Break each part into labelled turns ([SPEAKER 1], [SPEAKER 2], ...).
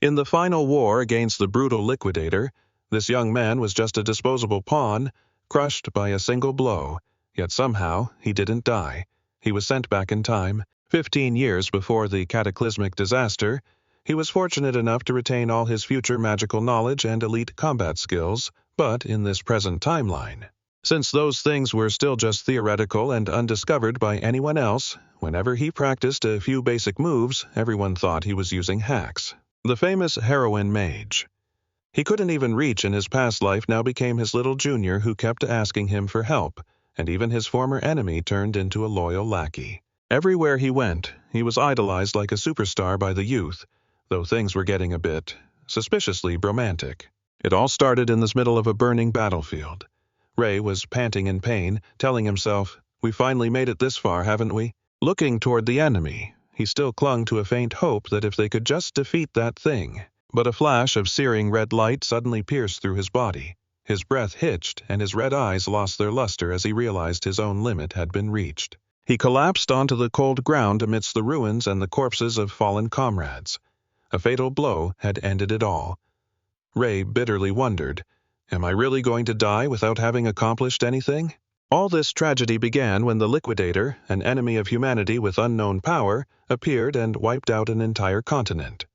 [SPEAKER 1] In the final war against the brutal liquidator, this young man was just a disposable pawn, crushed by a single blow. Yet somehow he didn't die. He was sent back in time. 15 years before the cataclysmic disaster, he was fortunate enough to retain all his future magical knowledge and elite combat skills, but in this present timeline. Since those things were still just theoretical and undiscovered by anyone else, whenever he practiced a few basic moves, everyone thought he was using hacks. The famous heroin mage. He couldn't even reach in his past life now became his little junior who kept asking him for help, and even his former enemy turned into a loyal lackey. Everywhere he went, he was idolized like a superstar by the youth, though things were getting a bit suspiciously romantic. It all started in the middle of a burning battlefield. Ray was panting in pain, telling himself, "We finally made it this far, haven't we?" Looking toward the enemy, he still clung to a faint hope that if they could just defeat that thing. But a flash of searing red light suddenly pierced through his body. His breath hitched, and his red eyes lost their luster as he realized his own limit had been reached. He collapsed onto the cold ground amidst the ruins and the corpses of fallen comrades. A fatal blow had ended it all. Ray bitterly wondered, "Am I really going to die without having accomplished anything?" All this tragedy began when the Liquidator, an enemy of humanity with unknown power, appeared and wiped out an entire continent.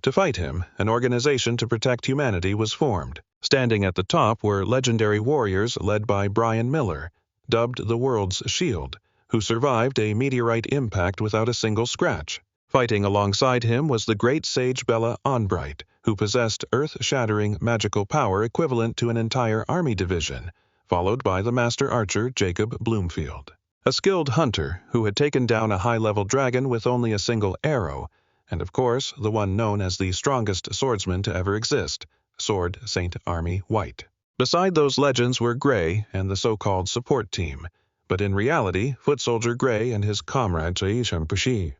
[SPEAKER 1] To fight him, an organization to protect humanity was formed. Standing at the top were legendary warriors led by Brian Miller, dubbed the World's Shield, who survived a meteorite impact without a single scratch. Fighting alongside him was the great sage Bella Onbright, who possessed earth-shattering magical power equivalent to an entire army division, followed by the master archer Jacob Bloomfield, a skilled hunter who had taken down a high-level dragon with only a single arrow, and of course the one known as the strongest swordsman to ever exist, Sword Saint Army White. Beside those legends were Gray and the so-called support team, but in reality, Foot Soldier Gray and his comrade Shaishampushi.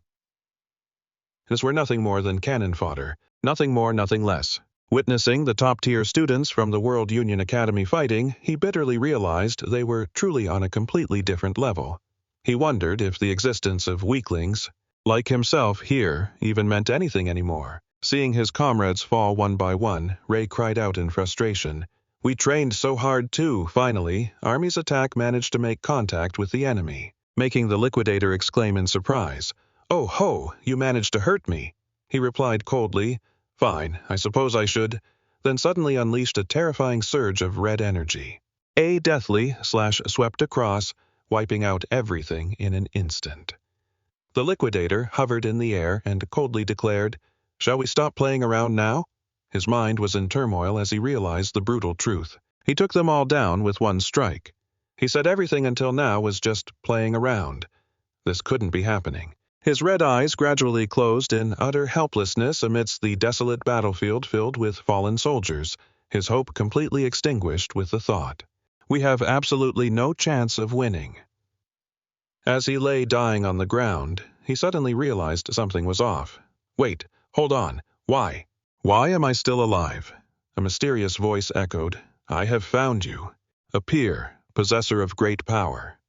[SPEAKER 1] This were nothing more than cannon fodder, nothing more, nothing less. Witnessing the top-tier students from the World Union Academy fighting, he bitterly realized they were truly on a completely different level. He wondered if the existence of weaklings, like himself here, even meant anything anymore. Seeing his comrades fall one by one, Ray cried out in frustration. "We trained so hard too." Finally, Army's attack managed to make contact with the enemy, making the Liquidator exclaim in surprise, "Oh ho, you managed to hurt me." He replied coldly, "Fine, I suppose I should," then suddenly unleashed a terrifying surge of red energy. Deathly swept across, wiping out everything in an instant. The Liquidator hovered in the air and coldly declared, "Shall we stop playing around now?" His mind was in turmoil as he realized the brutal truth. He took them all down with one strike. He said everything until now was just playing around. This couldn't be happening. His red eyes gradually closed in utter helplessness amidst the desolate battlefield filled with fallen soldiers, his hope completely extinguished with the thought, "We have absolutely no chance of winning." As he lay dying on the ground, he suddenly realized something was off. "Wait, hold on, why? Why am I still alive?" A mysterious voice echoed, "I have found you. Appear, possessor of great power."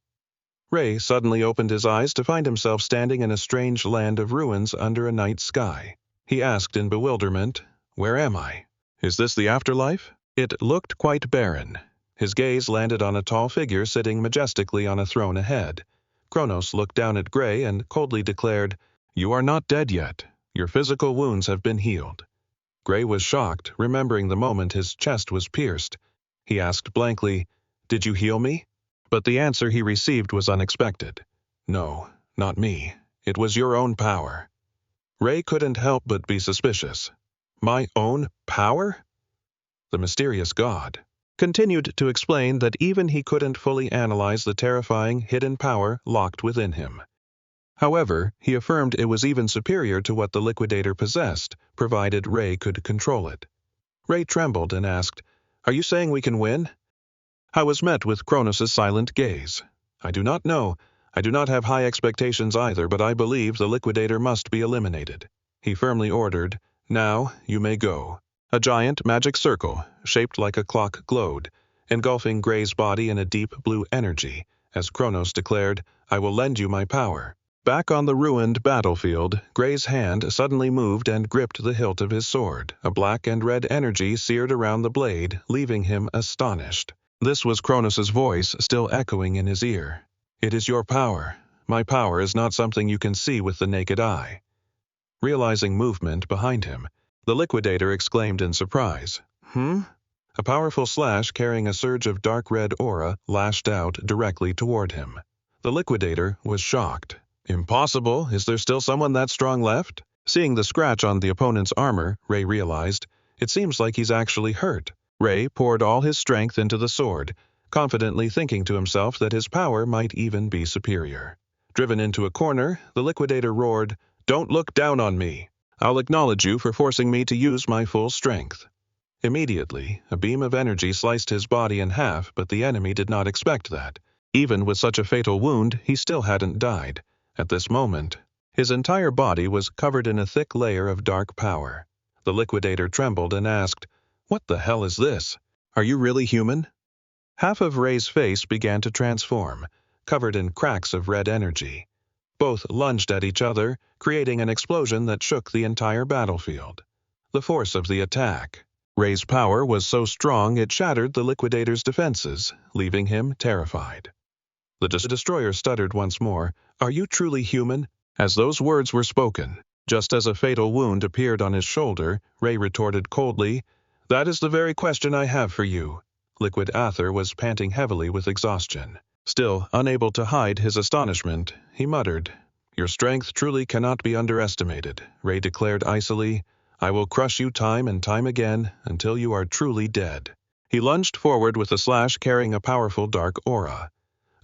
[SPEAKER 1] Ray suddenly opened his eyes to find himself standing in a strange land of ruins under a night sky. He asked in bewilderment, "Where am I? Is this the afterlife?" It looked quite barren. His gaze landed on a tall figure sitting majestically on a throne ahead. Kronos looked down at Gray and coldly declared, "You are not dead yet. Your physical wounds have been healed." Gray was shocked, remembering the moment his chest was pierced. He asked blankly, "Did you heal me?" But the answer he received was unexpected. "No, not me. It was your own power." Ray couldn't help but be suspicious. My own power? The mysterious god continued to explain that even he couldn't fully analyze the terrifying hidden power locked within him. However, he affirmed it was even superior to what the Liquidator possessed, provided Ray could control it. Ray trembled and asked, "Are you saying we can win?" I was met with Kronos' silent gaze. "I do not know. I do not have high expectations either, but I believe the Liquidator must be eliminated." He firmly ordered, "Now you may go." A giant magic circle, shaped like a clock, glowed, engulfing Gray's body in a deep blue energy, as Kronos declared, "I will lend you my power." Back on the ruined battlefield, Gray's hand suddenly moved and gripped the hilt of his sword. A black and red energy seared around the blade, leaving him astonished. This was Kronos' voice, still echoing in his ear. "It is your power. My power is not something you can see with the naked eye." Realizing movement behind him, the liquidator exclaimed in surprise, A powerful slash carrying a surge of dark red aura lashed out directly toward him. The liquidator was shocked. "Impossible! Is there still someone that strong left?" Seeing the scratch on the opponent's armor, Ray realized, it seems like he's actually hurt. Ray poured all his strength into the sword, confidently thinking to himself that his power might even be superior. Driven into a corner, the liquidator roared, "Don't look down on me! I'll acknowledge you for forcing me to use my full strength." Immediately, a beam of energy sliced his body in half, but the enemy did not expect that. Even with such a fatal wound, he still hadn't died. At this moment, his entire body was covered in a thick layer of dark power. The liquidator trembled and asked, "What the hell is this? Are you really human?" Half of Ray's face began to transform, covered in cracks of red energy. Both lunged at each other, creating an explosion that shook the entire battlefield. The force of the attack. Ray's power was so strong it shattered the liquidator's defenses, leaving him terrified. The destroyer stuttered once more, "Are you truly human?" As those words were spoken, just as a fatal wound appeared on his shoulder, Ray retorted coldly, "That is the very question I have for you." Liquid Aether was panting heavily with exhaustion. Still unable to hide his astonishment, he muttered, "Your strength truly cannot be underestimated," Ray declared icily. "I will crush you time and time again until you are truly dead." He lunged forward with a slash carrying a powerful dark aura.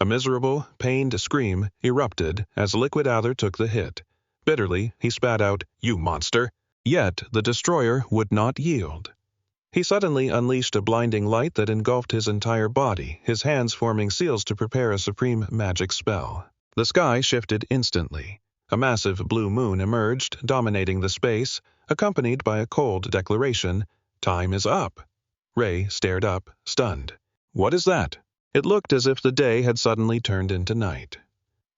[SPEAKER 1] A miserable, pained scream erupted as Liquid Aether took the hit. Bitterly, he spat out, "You monster!" Yet the destroyer would not yield. He suddenly unleashed a blinding light that engulfed his entire body, his hands forming seals to prepare a supreme magic spell. The sky shifted instantly. A massive blue moon emerged, dominating the space, accompanied by a cold declaration, "Time is up." Ray stared up, stunned. "What is that?" It looked as if the day had suddenly turned into night.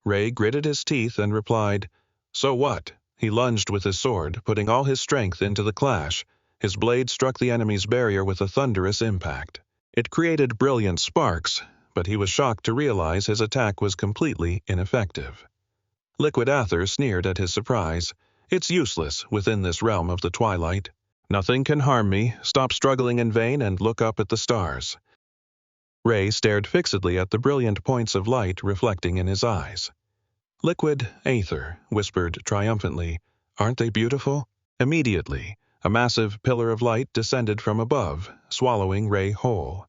[SPEAKER 1] Ray gritted his teeth and replied, "So what?" He lunged with his sword, putting all his strength into the clash. His blade struck the enemy's barrier with a thunderous impact. It created brilliant sparks, but he was shocked to realize his attack was completely ineffective. Liquid Aether sneered at his surprise. "It's useless within this realm of the twilight. Nothing can harm me. Stop struggling in vain and look up at the stars." Ray stared fixedly at the brilliant points of light reflecting in his eyes. "Liquid Aether," whispered triumphantly, "aren't they beautiful?" Immediately, a massive pillar of light descended from above, swallowing Ray whole.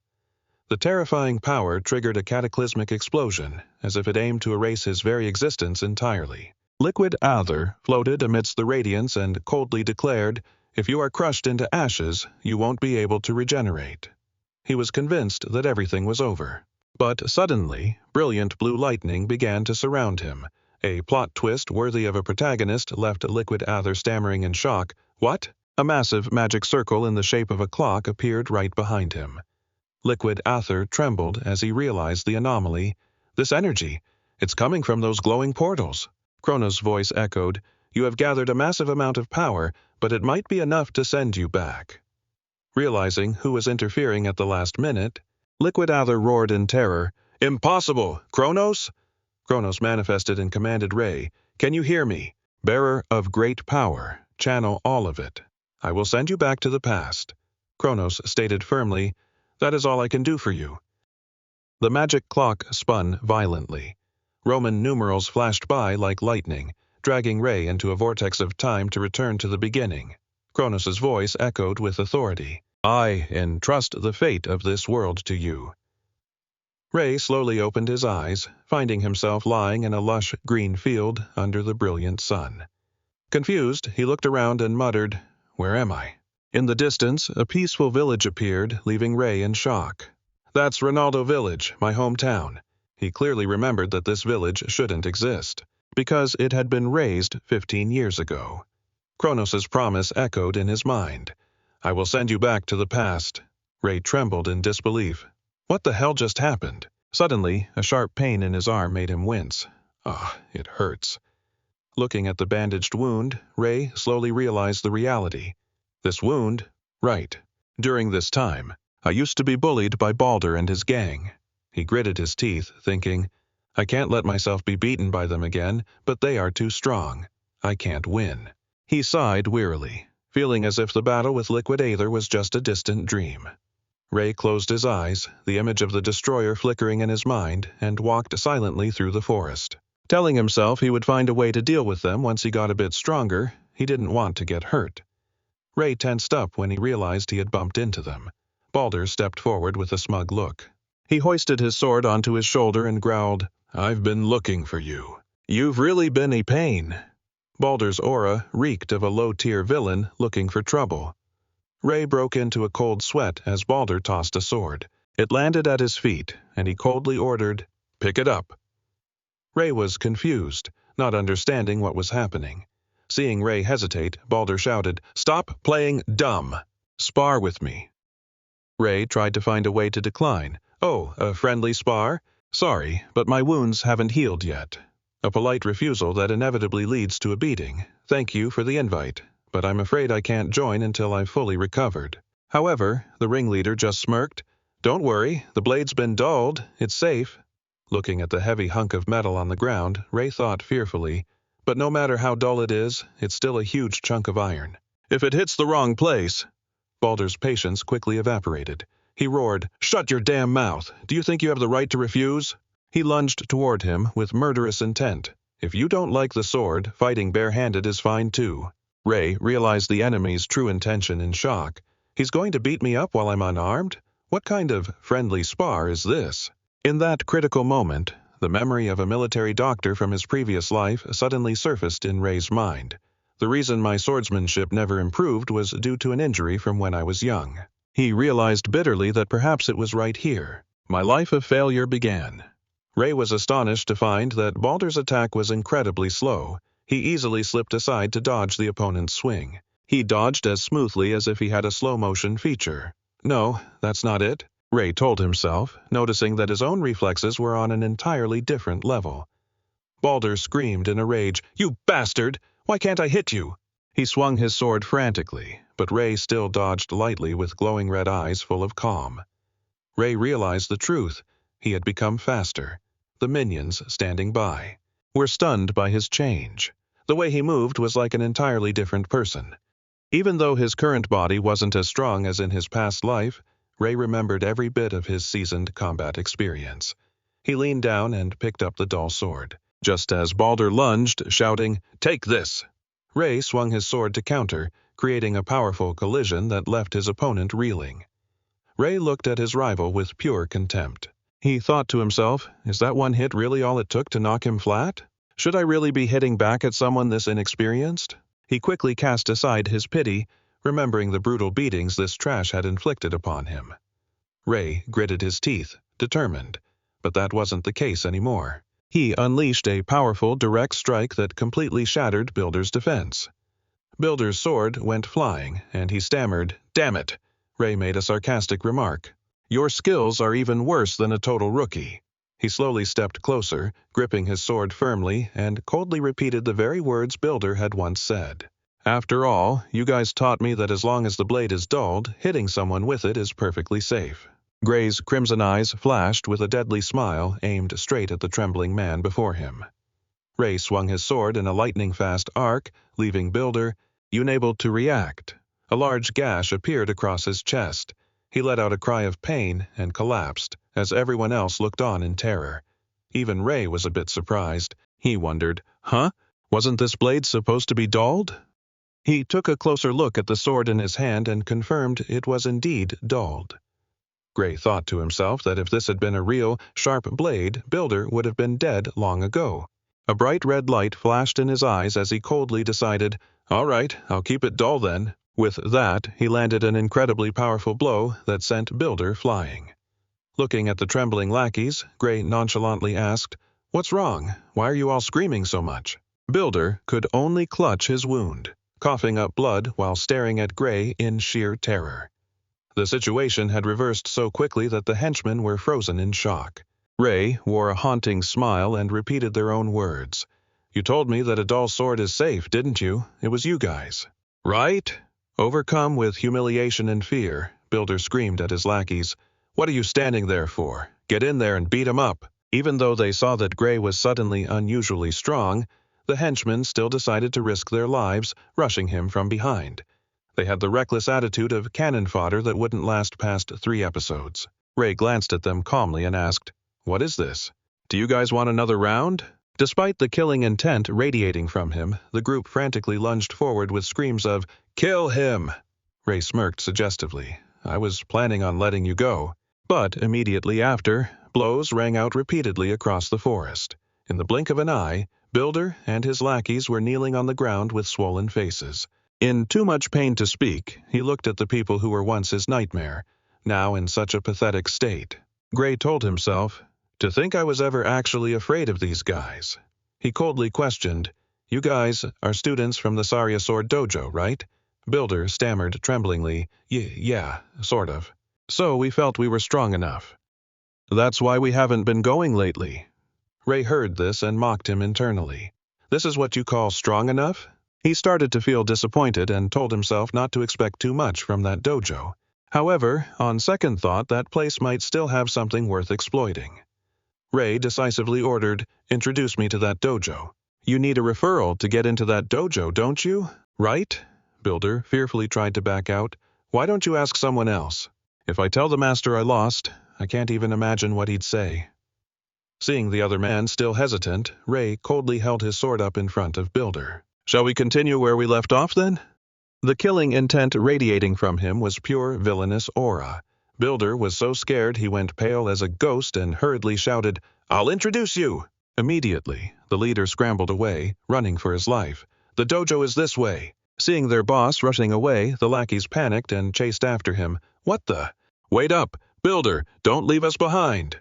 [SPEAKER 1] The terrifying power triggered a cataclysmic explosion, as if it aimed to erase his very existence entirely. Liquid Aether floated amidst the radiance and coldly declared, "If you are crushed into ashes, you won't be able to regenerate." He was convinced that everything was over. But suddenly, brilliant blue lightning began to surround him. A plot twist worthy of a protagonist left Liquid Aether stammering in shock. "What?" A massive magic circle in the shape of a clock appeared right behind him. Liquid Aether trembled as he realized the anomaly. "This energy, it's coming from those glowing portals." Kronos' voice echoed, "You have gathered a massive amount of power, but it might be enough to send you back." Realizing who was interfering at the last minute, Liquid Aether roared in terror, "Impossible! Kronos?" Kronos manifested and commanded Ray, "Can you hear me? Bearer of great power, channel all of it. I will send you back to the past." Kronos stated firmly, "That is all I can do for you." The magic clock spun violently. Roman numerals flashed by like lightning, dragging Ray into a vortex of time to return to the beginning. Kronos' voice echoed with authority, "I entrust the fate of this world to you." Ray slowly opened his eyes, finding himself lying in a lush green field under the brilliant sun. Confused, he looked around and muttered, "Where am I?" In the distance, a peaceful village appeared, leaving Ray in shock. "That's Ronaldo Village, my hometown." He clearly remembered that this village shouldn't exist, because it had been razed 15 years ago. Kronos' promise echoed in his mind. "I will send you back to the past." Ray trembled in disbelief. What the hell just happened? Suddenly, a sharp pain in his arm made him wince. "Ah, it hurts." Looking at the bandaged wound, Ray slowly realized the reality. This wound? Right. During this time, I used to be bullied by Balder and his gang. He gritted his teeth, thinking, I can't let myself be beaten by them again, but they are too strong. I can't win. He sighed wearily, feeling as if the battle with Liquid Aether was just a distant dream. Ray closed his eyes, the image of the destroyer flickering in his mind, and walked silently through the forest. Telling himself he would find a way to deal with them once he got a bit stronger, he didn't want to get hurt. Ray tensed up when he realized he had bumped into them. Balder stepped forward with a smug look. He hoisted his sword onto his shoulder and growled, I've been looking for you. You've really been a pain. Balder's aura reeked of a low-tier villain looking for trouble. Ray broke into a cold sweat as Balder tossed a sword. It landed at his feet, and he coldly ordered, Pick it up. Ray was confused, not understanding what was happening. Seeing Ray hesitate, Balder shouted, Stop playing dumb. Spar with me. Ray tried to find a way to decline. Oh, a friendly spar? Sorry, but my wounds haven't healed yet. A polite refusal that inevitably leads to a beating. Thank you for the invite, but I'm afraid I can't join until I've fully recovered. However, the ringleader just smirked. Don't worry, the blade's been dulled. It's safe. Looking at the heavy hunk of metal on the ground, Ray thought fearfully, but no matter how dull it is, it's still a huge chunk of iron. If it hits the wrong place... Balder's patience quickly evaporated. He roared, Shut your damn mouth! Do you think you have the right to refuse? He lunged toward him with murderous intent. If you don't like the sword, fighting barehanded is fine too. Ray realized the enemy's true intention in shock. He's going to beat me up while I'm unarmed? What kind of friendly spar is this? In that critical moment, the memory of a military doctor from his previous life suddenly surfaced in Ray's mind. The reason my swordsmanship never improved was due to an injury from when I was young. He realized bitterly that perhaps it was right here. My life of failure began. Ray was astonished to find that Balder's attack was incredibly slow. He easily slipped aside to dodge the opponent's swing. He dodged as smoothly as if he had a slow-motion feature. No, that's not it, Ray told himself, noticing that his own reflexes were on an entirely different level. Balder screamed in a rage, You bastard! Why can't I hit you? He swung his sword frantically, but Ray still dodged lightly with glowing red eyes full of calm. Ray realized the truth. He had become faster. The minions standing by were stunned by his change. The way he moved was like an entirely different person. Even though his current body wasn't as strong as in his past life, Ray remembered every bit of his seasoned combat experience. He leaned down and picked up the dull sword. Just as Balder lunged, shouting, Take this! Ray swung his sword to counter, creating a powerful collision that left his opponent reeling. Ray looked at his rival with pure contempt. He thought to himself, is that one hit really all it took to knock him flat? Should I really be hitting back at someone this inexperienced? He quickly cast aside his pity, remembering the brutal beatings this trash had inflicted upon him. Ray gritted his teeth, determined, but that wasn't the case anymore. He unleashed a powerful, direct strike that completely shattered Builder's defense. Builder's sword went flying, and he stammered, Damn it! Ray made a sarcastic remark. Your skills are even worse than a total rookie. He slowly stepped closer, gripping his sword firmly, and coldly repeated the very words Builder had once said. After all, you guys taught me that as long as the blade is dulled, hitting someone with it is perfectly safe. Gray's crimson eyes flashed with a deadly smile aimed straight at the trembling man before him. Ray swung his sword in a lightning-fast arc, leaving Builder unable to react. A large gash appeared across his chest. He let out a cry of pain and collapsed, as everyone else looked on in terror. Even Ray was a bit surprised. He wondered, Wasn't this blade supposed to be dulled? He took a closer look at the sword in his hand and confirmed it was indeed dulled. Gray thought to himself that if this had been a real, sharp blade, Builder would have been dead long ago. A bright red light flashed in his eyes as he coldly decided, All right, I'll keep it dull then. With that, he landed an incredibly powerful blow that sent Builder flying. Looking at the trembling lackeys, Gray nonchalantly asked, What's wrong? Why are you all screaming so much? Builder could only clutch his wound, coughing up blood while staring at Gray in sheer terror. The situation had reversed so quickly that the henchmen were frozen in shock. Ray wore a haunting smile and repeated their own words. You told me that a dull sword is safe, didn't you? It was you guys. Right? Overcome with humiliation and fear, Builder screamed at his lackeys. What are you standing there for? Get in there and beat him up. Even though they saw that Gray was suddenly unusually strong, the henchmen still decided to risk their lives, rushing him from behind. They had the reckless attitude of cannon fodder that wouldn't last past 3 episodes. Ray glanced at them calmly and asked, "What is this? Do you guys want another round?" Despite the killing intent radiating from him, the group frantically lunged forward with screams of, "Kill him!" Ray smirked suggestively. "I was planning on letting you go." But immediately after, blows rang out repeatedly across the forest. In the blink of an eye, Builder and his lackeys were kneeling on the ground with swollen faces. In too much pain to speak, he looked at the people who were once his nightmare, now in such a pathetic state. Gray told himself, "To think I was ever actually afraid of these guys." He coldly questioned, "You guys are students from the Saria Sword Dojo, right?" Builder stammered tremblingly, Yeah, sort of. "So we felt we were strong enough." "That's why we haven't been going lately." Ray heard this and mocked him internally. "This is what you call strong enough?" He started to feel disappointed and told himself not to expect too much from that dojo. However, on second thought, that place might still have something worth exploiting. Ray decisively ordered, "Introduce me to that dojo." "You need a referral to get into that dojo, don't you? Right?" Builder fearfully tried to back out. "Why don't you ask someone else? If I tell the master I lost, I can't even imagine what he'd say." Seeing the other man still hesitant, Ray coldly held his sword up in front of Builder. "Shall we continue where we left off, then?" The killing intent radiating from him was pure villainous aura. Builder was so scared he went pale as a ghost and hurriedly shouted, "I'll introduce you!" Immediately, the leader scrambled away, running for his life. "The dojo is this way." Seeing their boss rushing away, the lackeys panicked and chased after him. "What the?" "Wait up! Builder, don't leave us behind!"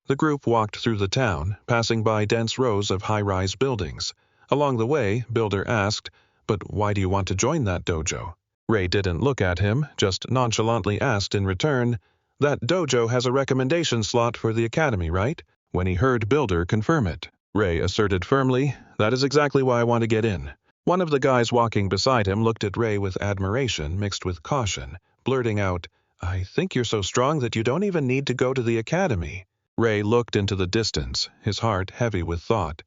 [SPEAKER 1] The group walked through the town, passing by dense rows of high-rise buildings. Along the way, Builder asked, "But why do you want to join that dojo?" Ray didn't look at him, just nonchalantly asked in return, "That dojo has a recommendation slot for the academy, right?" When he heard Builder confirm it, Ray asserted firmly, "That is exactly why I want to get in." One of the guys walking beside him looked at Ray with admiration mixed with caution, blurting out, "I think you're so strong that you don't even need to go to the academy." Ray looked into the distance, his heart heavy with thought.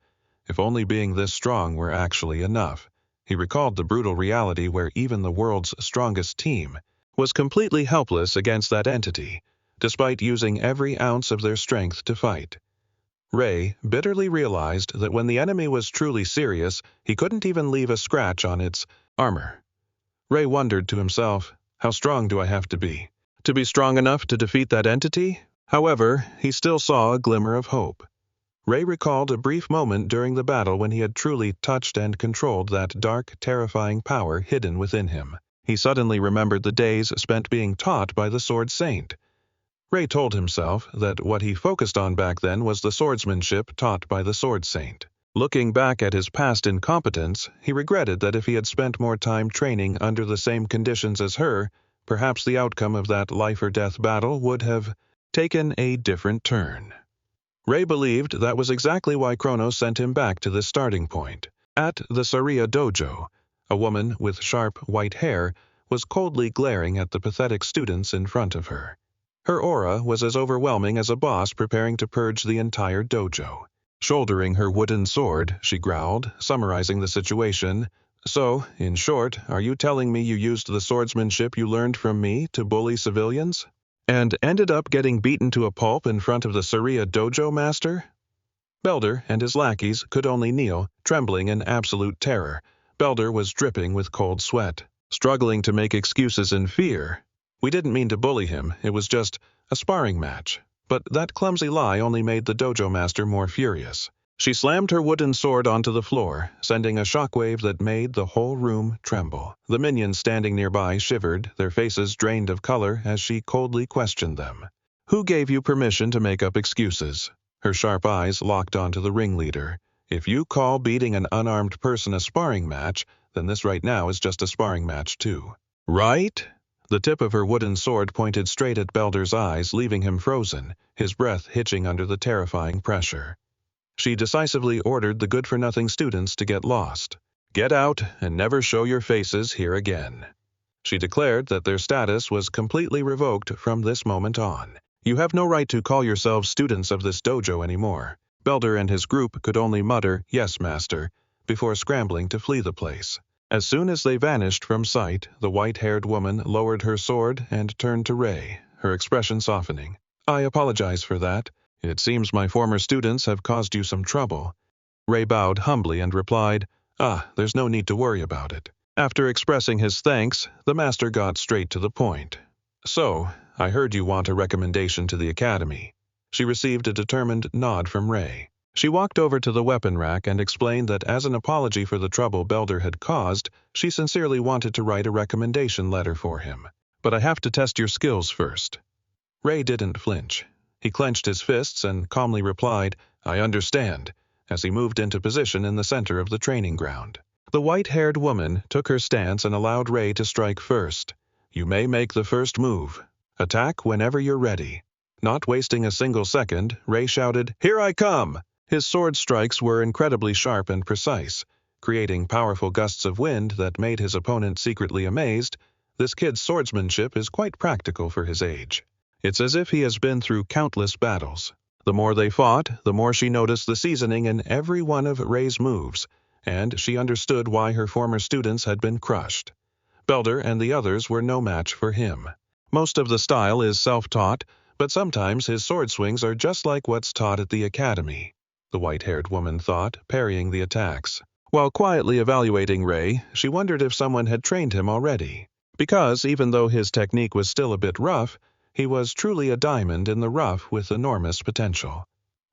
[SPEAKER 1] If only being this strong were actually enough. He recalled the brutal reality where even the world's strongest team was completely helpless against that entity, despite using every ounce of their strength to fight. Ray bitterly realized that when the enemy was truly serious, he couldn't even leave a scratch on its armor. Ray wondered to himself, how strong do I have to be? To be strong enough to defeat that entity? However, he still saw a glimmer of hope. Ray recalled a brief moment during the battle when he had truly touched and controlled that dark, terrifying power hidden within him. He suddenly remembered the days spent being taught by the Sword Saint. Ray told himself that what he focused on back then was the swordsmanship taught by the Sword Saint. Looking back at his past incompetence, he regretted that if he had spent more time training under the same conditions as her, perhaps the outcome of that life-or-death battle would have taken a different turn. Ray believed that was exactly why Kronos sent him back to this starting point. At the Saria dojo, a woman with sharp white hair was coldly glaring at the pathetic students in front of her. Her aura was as overwhelming as a boss preparing to purge the entire dojo. Shouldering her wooden sword, she growled, summarizing the situation. "So, in short, are you telling me you used the swordsmanship you learned from me to bully civilians? And ended up getting beaten to a pulp in front of the Saria dojo master?" Builder and his lackeys could only kneel, trembling in absolute terror. Builder was dripping with cold sweat, struggling to make excuses in fear. "We didn't mean to bully him, it was just a sparring match." But that clumsy lie only made the dojo master more furious. She slammed her wooden sword onto the floor, sending a shockwave that made the whole room tremble. The minions standing nearby shivered, their faces drained of color as she coldly questioned them. "Who gave you permission to make up excuses?" Her sharp eyes locked onto the ringleader. "If you call beating an unarmed person a sparring match, then this right now is just a sparring match too. Right?" The tip of her wooden sword pointed straight at Builder's eyes, leaving him frozen, his breath hitching under the terrifying pressure. She decisively ordered the good-for-nothing students to get lost. "Get out and never show your faces here again." She declared that their status was completely revoked from this moment on. "You have no right to call yourselves students of this dojo anymore." Belder and his group could only mutter, "Yes, master," before scrambling to flee the place. As soon as they vanished from sight, the white-haired woman lowered her sword and turned to Ray, her expression softening. "I apologize for that. It seems my former students have caused you some trouble." Ray bowed humbly and replied, "There's no need to worry about it." After expressing his thanks, the master got straight to the point. "So, I heard you want a recommendation to the academy." She received a determined nod from Ray. She walked over to the weapon rack and explained that as an apology for the trouble Belder had caused, she sincerely wanted to write a recommendation letter for him. "But I have to test your skills first." Ray didn't flinch. He clenched his fists and calmly replied, "I understand," as he moved into position in the center of the training ground. The white-haired woman took her stance and allowed Ray to strike first. "You may make the first move. Attack whenever you're ready." Not wasting a single second, Ray shouted, "Here I come!" His sword strikes were incredibly sharp and precise, creating powerful gusts of wind that made his opponent secretly amazed. This kid's swordsmanship is quite practical for his age. It's as if he has been through countless battles. The more they fought, the more she noticed the seasoning in every one of Ray's moves, and she understood why her former students had been crushed. Belder and the others were no match for him. Most of the style is self-taught, but sometimes his sword swings are just like what's taught at the academy, the white-haired woman thought, parrying the attacks. While quietly evaluating Ray, she wondered if someone had trained him already. Because, even though his technique was still a bit rough, he was truly a diamond in the rough with enormous potential.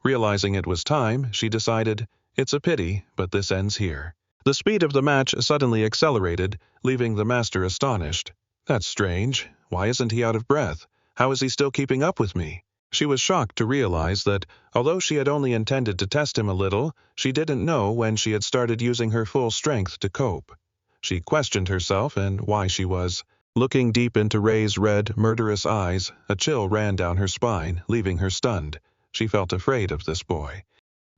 [SPEAKER 1] Realizing it was time, she decided, "It's a pity, but this ends here." The speed of the match suddenly accelerated, leaving the master astonished. "That's strange. Why isn't he out of breath? How is he still keeping up with me?" She was shocked to realize that, although she had only intended to test him a little, she didn't know when she had started using her full strength to cope. She questioned herself and why she was. Looking deep into Ray's red, murderous eyes, a chill ran down her spine, leaving her stunned. She felt afraid of this boy.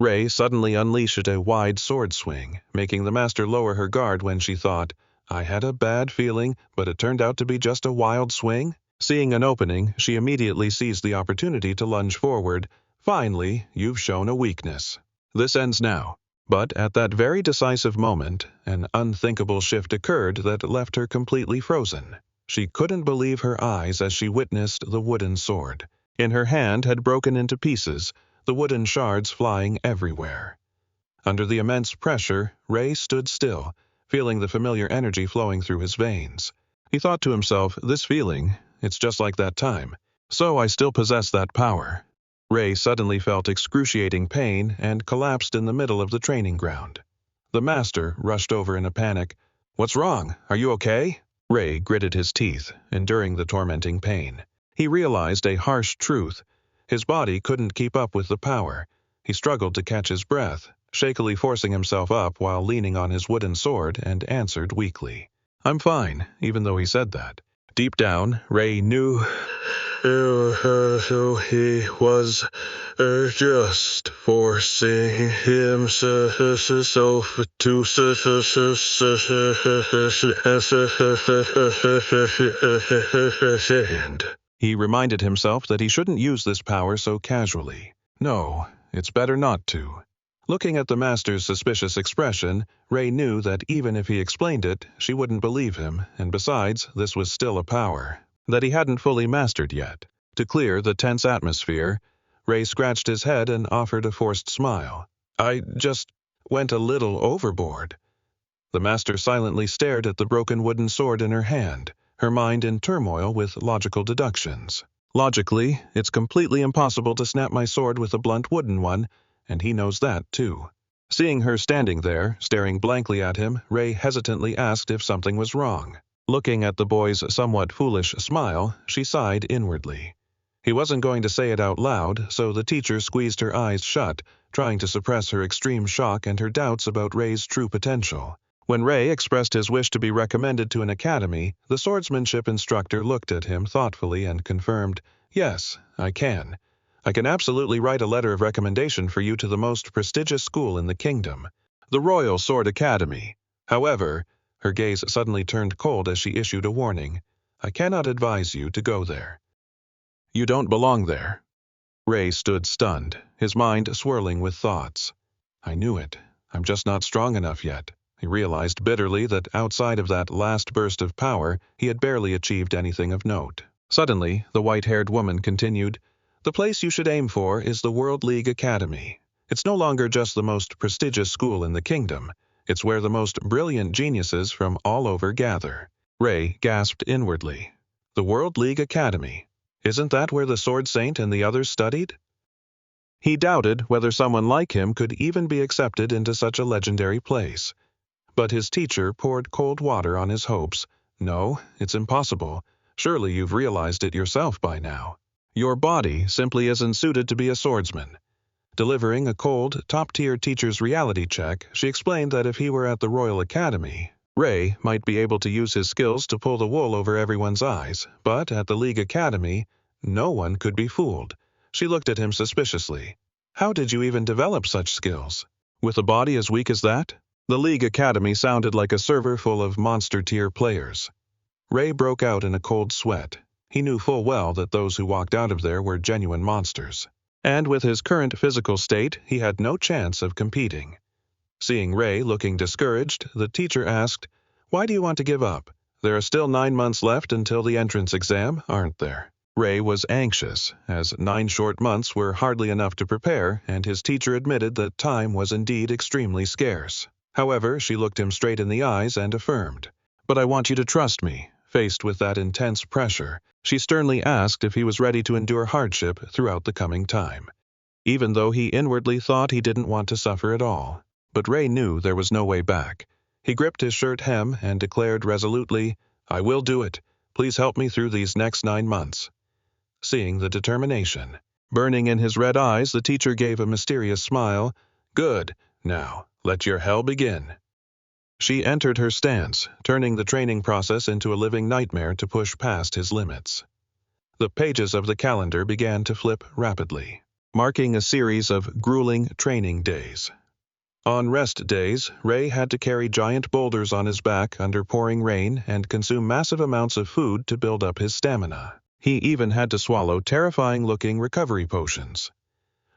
[SPEAKER 1] Ray suddenly unleashed a wide sword swing, making the master lower her guard when she thought, "I had a bad feeling, but it turned out to be just a wild swing." Seeing an opening, she immediately seized the opportunity to lunge forward. "Finally, you've shown a weakness. This ends now." But at that very decisive moment, an unthinkable shift occurred that left her completely frozen. She couldn't believe her eyes as she witnessed the wooden sword. In her hand had broken into pieces, the wooden shards flying everywhere. Under the immense pressure, Ray stood still, feeling the familiar energy flowing through his veins. He thought to himself, "This feeling, it's just like that time. So I still possess that power." Ray suddenly felt excruciating pain and collapsed in the middle of the training ground. The master rushed over in a panic. "What's wrong? Are you okay?" Ray gritted his teeth, enduring the tormenting pain. He realized a harsh truth. His body couldn't keep up with the power. He struggled to catch his breath, shakily forcing himself up while leaning on his wooden sword, and answered weakly, "I'm fine," even though he said that. Deep down, Ray knew he was just forcing himself to end. He reminded himself that he shouldn't use this power so casually. No, it's better not to. Looking at the master's suspicious expression, Ray knew that even if he explained it, she wouldn't believe him, and besides, this was still a power that he hadn't fully mastered yet. To clear the tense atmosphere, Ray scratched his head and offered a forced smile. "I just went a little overboard." The master silently stared at the broken wooden sword in her hand, her mind in turmoil with logical deductions. "Logically, it's completely impossible to snap my sword with a blunt wooden one, and he knows that, too." Seeing her standing there, staring blankly at him, Ray hesitantly asked if something was wrong. Looking at the boy's somewhat foolish smile, she sighed inwardly. He wasn't going to say it out loud, so the teacher squeezed her eyes shut, trying to suppress her extreme shock and her doubts about Ray's true potential. When Ray expressed his wish to be recommended to an academy, the swordsmanship instructor looked at him thoughtfully and confirmed, "Yes, I can. I can absolutely write a letter of recommendation for you to the most prestigious school in the kingdom, the Royal Sword Academy. However, her gaze suddenly turned cold as she issued a warning. I cannot advise you to go there. You don't belong there. Ray stood stunned, his mind swirling with thoughts. I knew it. I'm just not strong enough yet. He realized bitterly that outside of that last burst of power, he had barely achieved anything of note. Suddenly, the white-haired woman continued, The place you should aim for is the World League Academy. It's no longer just the most prestigious school in the kingdom. It's where the most brilliant geniuses from all over gather. Ray gasped inwardly. The World League Academy. Isn't that where the Sword Saint and the others studied? He doubted whether someone like him could even be accepted into such a legendary place. But his teacher poured cold water on his hopes. No, it's impossible. Surely you've realized it yourself by now. Your body simply isn't suited to be a swordsman. Delivering a cold, top-tier teacher's reality check, she explained that if he were at the Royal Academy, Ray might be able to use his skills to pull the wool over everyone's eyes, but at the League Academy, no one could be fooled. She looked at him suspiciously. How did you even develop such skills? With a body as weak as that? The League Academy sounded like a server full of monster-tier players. Ray broke out in a cold sweat. He knew full well that those who walked out of there were genuine monsters. And with his current physical state, he had no chance of competing. Seeing Ray looking discouraged, the teacher asked, Why do you want to give up? There are still 9 months left until the entrance exam, aren't there? Ray was anxious, as 9 short months were hardly enough to prepare, and his teacher admitted that time was indeed extremely scarce. However, she looked him straight in the eyes and affirmed, But I want you to trust me. Faced with that intense pressure, she sternly asked if he was ready to endure hardship throughout the coming time, even though he inwardly thought he didn't want to suffer at all. But Ray knew there was no way back. He gripped his shirt hem and declared resolutely, I will do it. Please help me through these next 9 months. Seeing the determination burning in his red eyes, the teacher gave a mysterious smile. Good. Now, let your hell begin. She entered her stance, turning the training process into a living nightmare to push past his limits. The pages of the calendar began to flip rapidly, marking a series of grueling training days. On rest days, Ray had to carry giant boulders on his back under pouring rain and consume massive amounts of food to build up his stamina. He even had to swallow terrifying-looking recovery potions.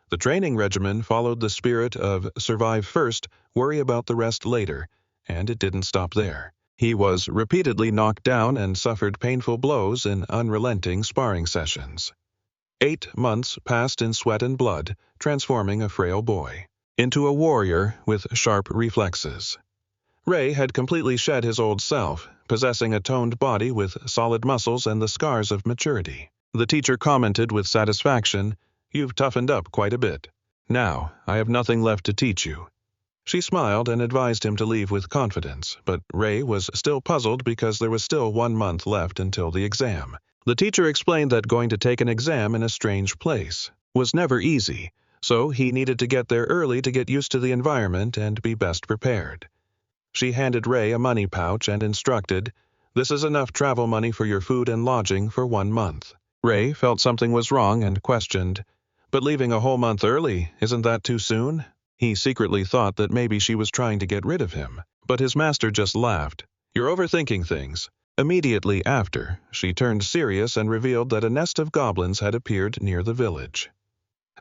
[SPEAKER 1] The training regimen followed the spirit of survive first, worry about the rest later, and it didn't stop there. He was repeatedly knocked down and suffered painful blows in unrelenting sparring sessions. 8 months passed in sweat and blood, transforming a frail boy into a warrior with sharp reflexes. Ray had completely shed his old self, possessing a toned body with solid muscles and the scars of maturity. The teacher commented with satisfaction, You've toughened up quite a bit. Now, I have nothing left to teach you. She smiled and advised him to leave with confidence, but Ray was still puzzled because there was still 1 month left until the exam. The teacher explained that going to take an exam in a strange place was never easy, so he needed to get there early to get used to the environment and be best prepared. She handed Ray a money pouch and instructed, This is enough travel money for your food and lodging for 1 month. Ray felt something was wrong and questioned, But leaving a whole month early, isn't that too soon? He secretly thought that maybe she was trying to get rid of him, but his master just laughed. You're overthinking things. Immediately after, she turned serious and revealed that a nest of goblins had appeared near the village.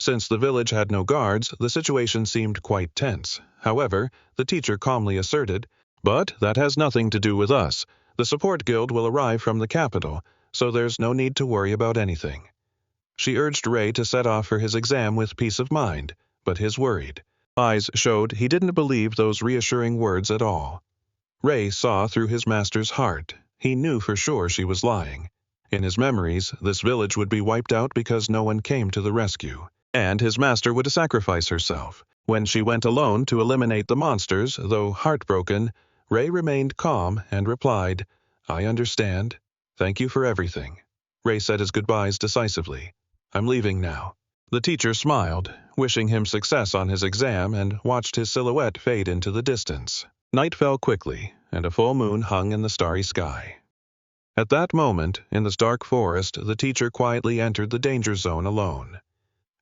[SPEAKER 1] Since the village had no guards, the situation seemed quite tense. However, the teacher calmly asserted, But that has nothing to do with us. The support guild will arrive from the capital, so there's no need to worry about anything. She urged Ray to set off for his exam with peace of mind, but his worried eyes showed he didn't believe those reassuring words at all. Ray saw through his master's heart. He knew for sure she was lying. In his memories, this village would be wiped out because no one came to the rescue, and his master would sacrifice herself. When she went alone to eliminate the monsters, though heartbroken, Ray remained calm and replied, I understand. Thank you for everything. Ray said his goodbyes decisively. I'm leaving now. The teacher smiled, wishing him success on his exam, and watched his silhouette fade into the distance. Night fell quickly, and a full moon hung in the starry sky. At that moment, in the dark forest, the teacher quietly entered the danger zone alone.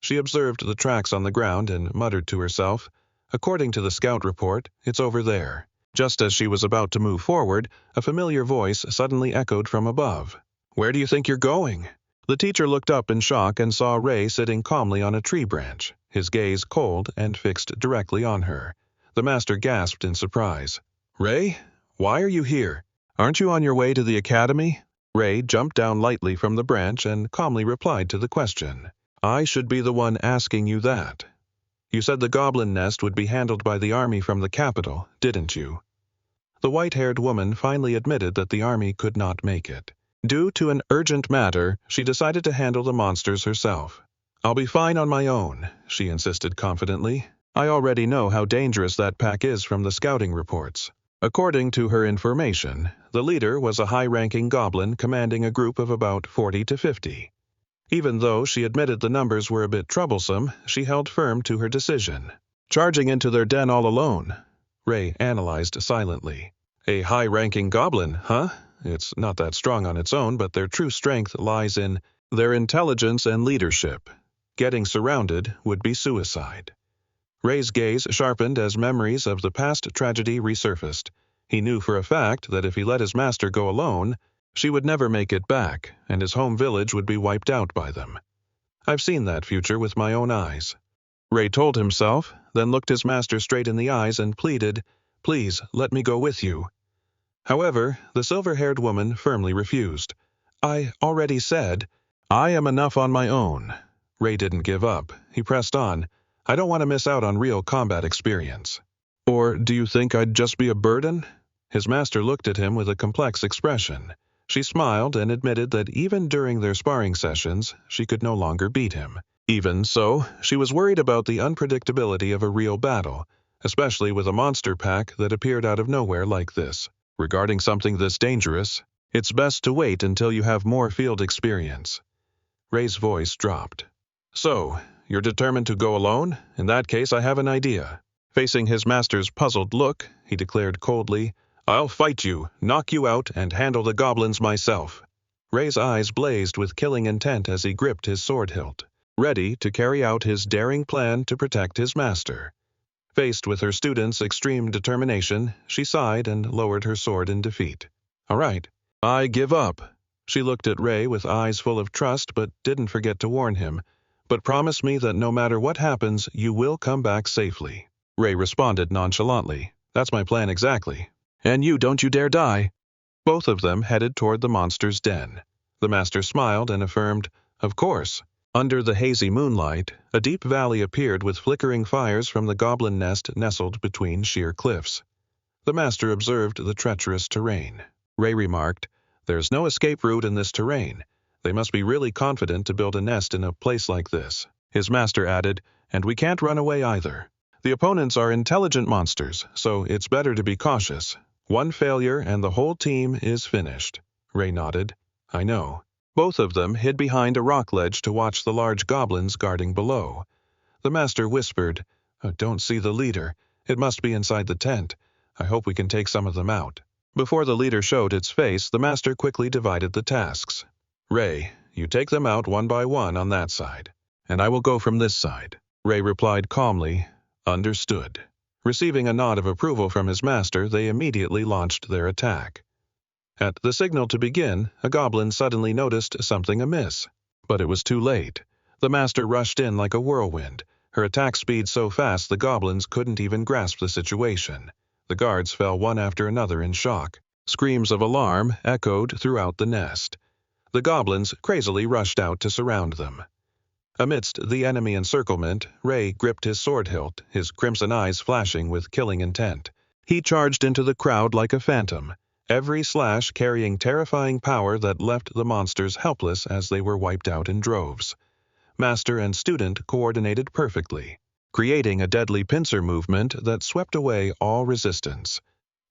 [SPEAKER 1] She observed the tracks on the ground and muttered to herself, "According to the scout report, it's over there." Just as she was about to move forward, a familiar voice suddenly echoed from above. "Where do you think you're going?" The teacher looked up in shock and saw Ray sitting calmly on a tree branch, his gaze cold and fixed directly on her. The master gasped in surprise. "Ray, why are you here? Aren't you on your way to the academy?" Ray jumped down lightly from the branch and calmly replied to the question. "I should be the one asking you that. You said the goblin nest would be handled by the army from the capital, didn't you?" The white-haired woman finally admitted that the army could not make it. Due to an urgent matter, she decided to handle the monsters herself. "I'll be fine on my own," she insisted confidently. "I already know how dangerous that pack is from the scouting reports." According to her information, the leader was a high-ranking goblin commanding a group of about 40 to 50. Even though she admitted the numbers were a bit troublesome, she held firm to her decision. "Charging into their den all alone," Ray analyzed silently. "A high-ranking goblin, huh? It's not that strong on its own, but their true strength lies in their intelligence and leadership. Getting surrounded would be suicide." Ray's gaze sharpened as memories of the past tragedy resurfaced. He knew for a fact that if he let his master go alone, she would never make it back, and his home village would be wiped out by them. "I've seen that future with my own eyes," Ray told himself, then looked his master straight in the eyes and pleaded, "Please, let me go with you." However, the silver-haired woman firmly refused. "I already said, I am enough on my own." Ray didn't give up. He pressed on. "I don't want to miss out on real combat experience." "Or do you think I'd just be a burden?" His master looked at him with a complex expression. She smiled and admitted that even during their sparring sessions, she could no longer beat him. Even so, she was worried about the unpredictability of a real battle, especially with a monster pack that appeared out of nowhere like this. Regarding something this dangerous, it's best to wait until you have more field experience. Ray's voice dropped. "So, you're determined to go alone? In that case, I have an idea." Facing his master's puzzled look, he declared coldly, "I'll fight you, knock you out, and handle the goblins myself." Ray's eyes blazed with killing intent as he gripped his sword hilt, ready to carry out his daring plan to protect his master. Faced with her student's extreme determination, she sighed and lowered her sword in defeat. "All right, I give up." She looked at Ray with eyes full of trust but didn't forget to warn him, "But promise me that no matter what happens, you will come back safely." Ray responded nonchalantly, "That's my plan exactly. And you don't you dare die." Both of them headed toward the monster's den. The master smiled and affirmed, "Of course." Under the hazy moonlight, a deep valley appeared with flickering fires from the goblin nest nestled between sheer cliffs. The master observed the treacherous terrain. Ray remarked, "There's no escape route in this terrain. They must be really confident to build a nest in a place like this." His master added, "And we can't run away either. The opponents are intelligent monsters, so it's better to be cautious. One failure and the whole team is finished." Ray nodded. "I know." Both of them hid behind a rock ledge to watch the large goblins guarding below. The master whispered, "I don't see the leader. It must be inside the tent. I hope we can take some of them out." Before the leader showed its face, the master quickly divided the tasks. "Ray, you take them out one by one on that side, and I will go from this side." Ray replied calmly, "Understood." Receiving a nod of approval from his master, they immediately launched their attack. At the signal to begin, a goblin suddenly noticed something amiss. But it was too late. The master rushed in like a whirlwind, her attack speed so fast the goblins couldn't even grasp the situation. The guards fell one after another in shock. Screams of alarm echoed throughout the nest. The goblins crazily rushed out to surround them. Amidst the enemy encirclement, Ray gripped his sword hilt, his crimson eyes flashing with killing intent. He charged into the crowd like a phantom, every slash carrying terrifying power that left the monsters helpless as they were wiped out in droves. Master and student coordinated perfectly, creating a deadly pincer movement that swept away all resistance.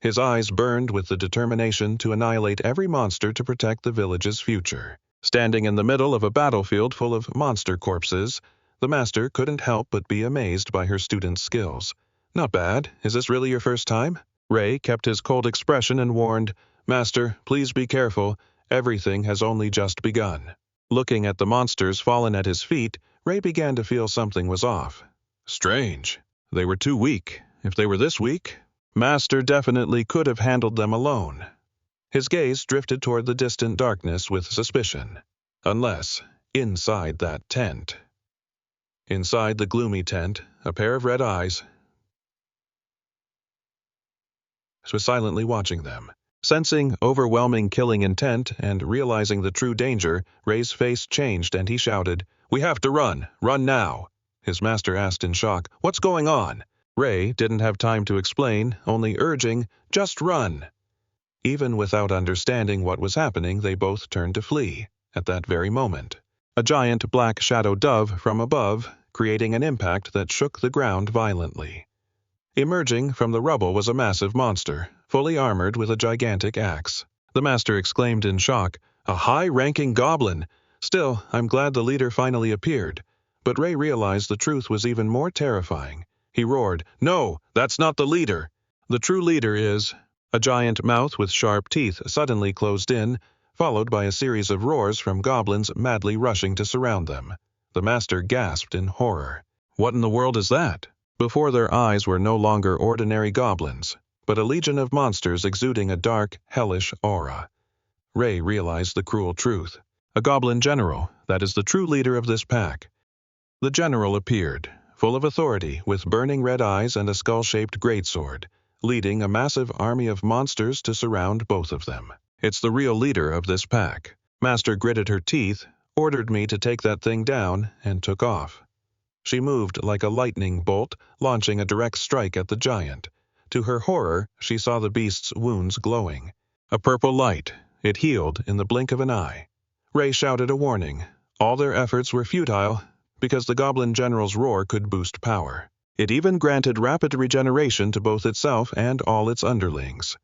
[SPEAKER 1] His eyes burned with the determination to annihilate every monster to protect the village's future. Standing in the middle of a battlefield full of monster corpses, the master couldn't help but be amazed by her student's skills. "Not bad. Is this really your first time?" Ray kept his cold expression and warned, "Master, please be careful. Everything has only just begun." Looking at the monsters fallen at his feet, Ray began to feel something was off. Strange. They were too weak. If they were this weak, Master definitely could have handled them alone. His gaze drifted toward the distant darkness with suspicion. Unless, inside that tent. Inside the gloomy tent, a pair of red eyes was silently watching them. Sensing overwhelming killing intent and realizing the true danger, Ray's face changed and he shouted, "We have to run! Run now!" His master asked in shock, "What's going on?" Ray didn't have time to explain, only urging, "Just run!" Even without understanding what was happening, they both turned to flee. At that very moment, a giant black shadow dove from above, creating an impact that shook the ground violently. Emerging from the rubble was a massive monster, fully armored with a gigantic axe. The master exclaimed in shock, "A high-ranking goblin! Still, I'm glad the leader finally appeared." But Ray realized the truth was even more terrifying. He roared, "No, that's not the leader! The true leader is—" A giant mouth with sharp teeth suddenly closed in, followed by a series of roars from goblins madly rushing to surround them. The master gasped in horror. What in the world is that? Before their eyes were no longer ordinary goblins, but a legion of monsters exuding a dark, hellish aura. Ray realized the cruel truth. A goblin general, that is the true leader of this pack. The general appeared, full of authority, with burning red eyes and a skull-shaped greatsword, leading a massive army of monsters to surround both of them. "It's the real leader of this pack." Master gritted her teeth, ordered me to take that thing down, and took off. She moved like a lightning bolt, launching a direct strike at the giant. To her horror, she saw the beast's wounds glowing. A purple light. It healed in the blink of an eye. Ray shouted a warning. All their efforts were futile, because the goblin general's roar could boost power. It even granted rapid regeneration to both itself and all its underlings.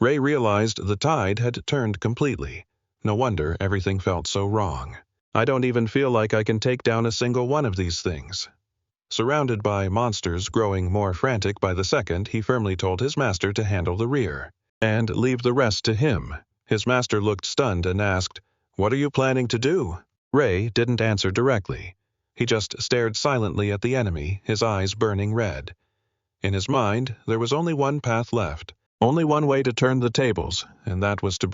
[SPEAKER 1] Ray realized the tide had turned completely. No wonder everything felt so wrong. I don't even feel like I can take down a single one of these things. Surrounded by monsters growing more frantic by the second, he firmly told his master to handle the rear, and leave the rest to him. His master looked stunned and asked, "What are you planning to do?" Ray didn't answer directly. He just stared silently at the enemy, his eyes burning red. In his mind, there was only one path left, only one way to turn the tables, and that was to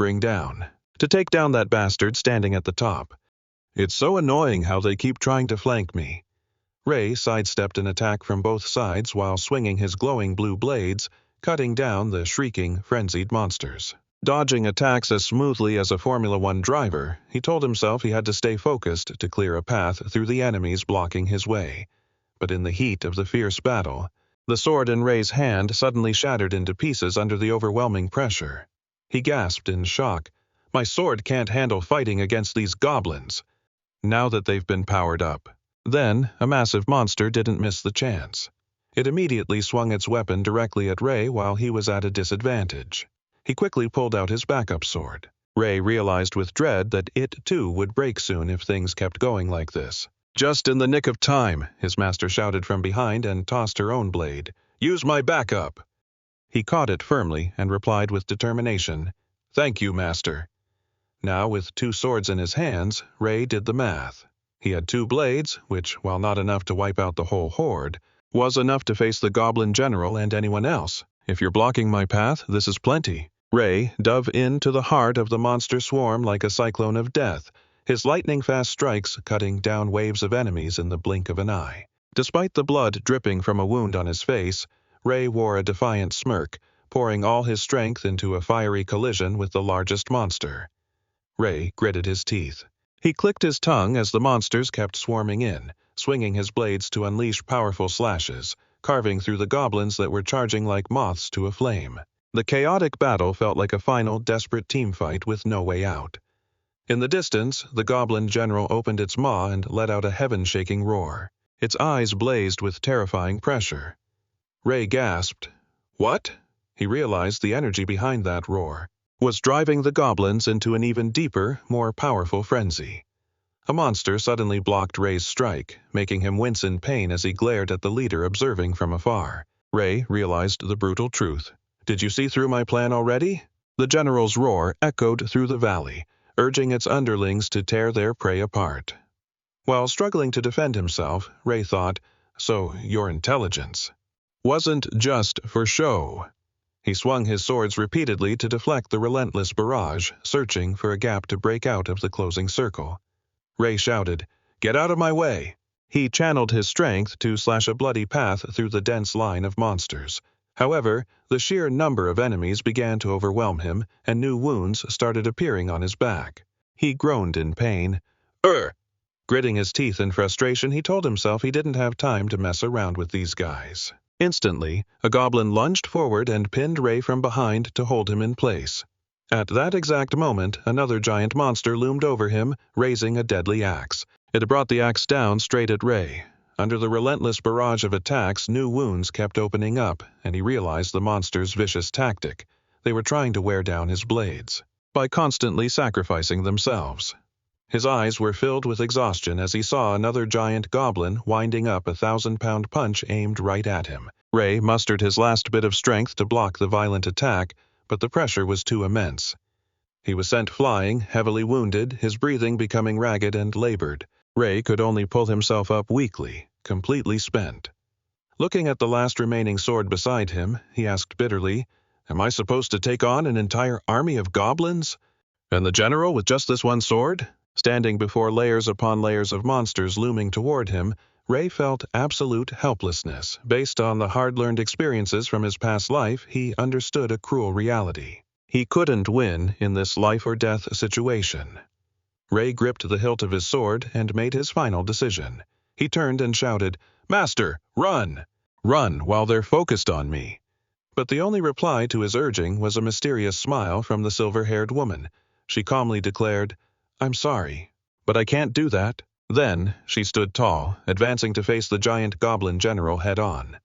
[SPEAKER 1] take down that bastard standing at the top. "It's so annoying how they keep trying to flank me." Ray sidestepped an attack from both sides while swinging his glowing blue blades, cutting down the shrieking, frenzied monsters. Dodging attacks as smoothly as a Formula One driver, he told himself he had to stay focused to clear a path through the enemies blocking his way. But in the heat of the fierce battle, the sword in Ray's hand suddenly shattered into pieces under the overwhelming pressure. He gasped in shock. "My sword can't handle fighting against these goblins." Now that they've been powered up. Then, a massive monster didn't miss the chance. It immediately swung its weapon directly at Ray while he was at a disadvantage. He quickly pulled out his backup sword. Ray realized with dread that it, too, would break soon if things kept going like this. "Just in the nick of time," his master shouted from behind and tossed her own blade. "Use my backup." He caught it firmly and replied with determination, "Thank you, master." Now, with two swords in his hands, Ray did the math. He had two blades, which, while not enough to wipe out the whole horde, was enough to face the goblin general and anyone else. "If you're blocking my path, this is plenty." Ray dove into the heart of the monster swarm like a cyclone of death, his lightning-fast strikes cutting down waves of enemies in the blink of an eye. Despite the blood dripping from a wound on his face, Ray wore a defiant smirk, pouring all his strength into a fiery collision with the largest monster. Ray gritted his teeth. He clicked his tongue as the monsters kept swarming in, swinging his blades to unleash powerful slashes, carving through the goblins that were charging like moths to a flame. The chaotic battle felt like a final, desperate teamfight with no way out. In the distance, the goblin general opened its maw and let out a heaven-shaking roar. Its eyes blazed with terrifying pressure. Ray gasped. "What?" He realized the energy behind that roar was driving the goblins into an even deeper, more powerful frenzy. A monster suddenly blocked Ray's strike, making him wince in pain as he glared at the leader observing from afar. Ray realized the brutal truth. "Did you see through my plan already?" The general's roar echoed through the valley, urging its underlings to tear their prey apart. While struggling to defend himself, Ray thought, so your intelligence wasn't just for show. He swung his swords repeatedly to deflect the relentless barrage, searching for a gap to break out of the closing circle. Ray shouted, "Get out of my way!" He channeled his strength to slash a bloody path through the dense line of monsters. However, the sheer number of enemies began to overwhelm him, and new wounds started appearing on his back. He groaned in pain. "Ugh!" Gritting his teeth in frustration, he told himself he didn't have time to mess around with these guys. Instantly, a goblin lunged forward and pinned Ray from behind to hold him in place. At that exact moment, another giant monster loomed over him, raising a deadly axe. It brought the axe down straight at Ray. Under the relentless barrage of attacks, new wounds kept opening up, and he realized the monster's vicious tactic. They were trying to wear down his blades by constantly sacrificing themselves. His eyes were filled with exhaustion as he saw another giant goblin winding up a 1,000-pound punch aimed right at him. Ray mustered his last bit of strength to block the violent attack, but the pressure was too immense. He was sent flying, heavily wounded, his breathing becoming ragged and labored. Ray could only pull himself up weakly, completely spent. Looking at the last remaining sword beside him, he asked bitterly, "Am I supposed to take on an entire army of goblins? And the general with just this one sword?" Standing before layers upon layers of monsters looming toward him, Ray felt absolute helplessness. Based on the hard-learned experiences from his past life, he understood a cruel reality. He couldn't win in this life-or-death situation. Ray gripped the hilt of his sword and made his final decision. He turned and shouted, "Master, run! Run while they're focused on me!" But the only reply to his urging was a mysterious smile from the silver-haired woman. She calmly declared, "I'm sorry, but I can't do that." Then she stood tall, advancing to face the giant goblin general head-on.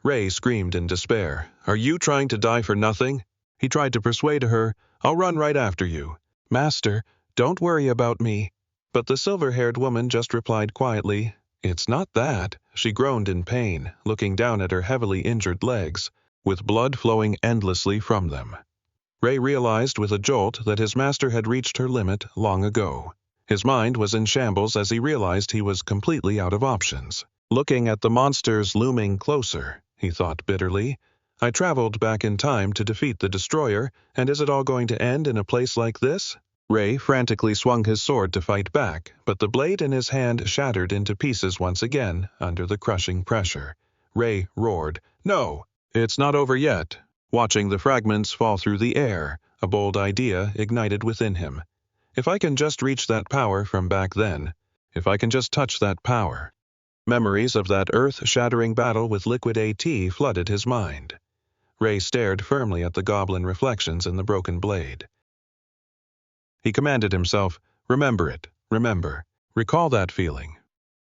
[SPEAKER 1] Ray screamed in despair, "Are you trying to die for nothing?" He tried to persuade her, "I'll run right after you." "Master, don't worry about me." But the silver-haired woman just replied quietly, "It's not that." She groaned in pain, looking down at her heavily injured legs, with blood flowing endlessly from them. Ray realized with a jolt that his master had reached her limit long ago. His mind was in shambles as he realized he was completely out of options. Looking at the monsters looming closer, he thought bitterly, "I traveled back in time to defeat the destroyer, and is it all going to end in a place like this?" Ray frantically swung his sword to fight back, but the blade in his hand shattered into pieces once again under the crushing pressure. Ray roared, "No, it's not over yet." Watching the fragments fall through the air, a bold idea ignited within him. If I can just reach that power from back then, if I can just touch that power. Memories of that earth-shattering battle with Liquid AT flooded his mind. Ray stared firmly at the goblin reflections in the broken blade. He commanded himself, "Remember it, remember. Recall that feeling."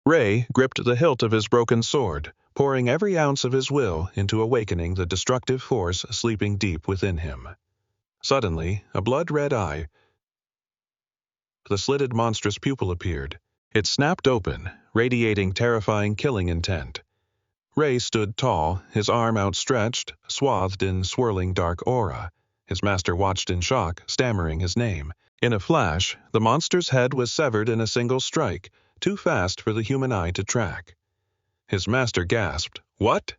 [SPEAKER 1] Ray gripped the hilt of his broken sword, pouring every ounce of his will into awakening the destructive force sleeping deep within him. Suddenly, a blood-red eye, the slitted monstrous pupil appeared. It snapped open, radiating terrifying killing intent. Ray stood tall, his arm outstretched, swathed in swirling dark aura. His master watched in shock, stammering his name. In a flash, the monster's head was severed in a single strike, too fast for the human eye to track. His master gasped, "What?"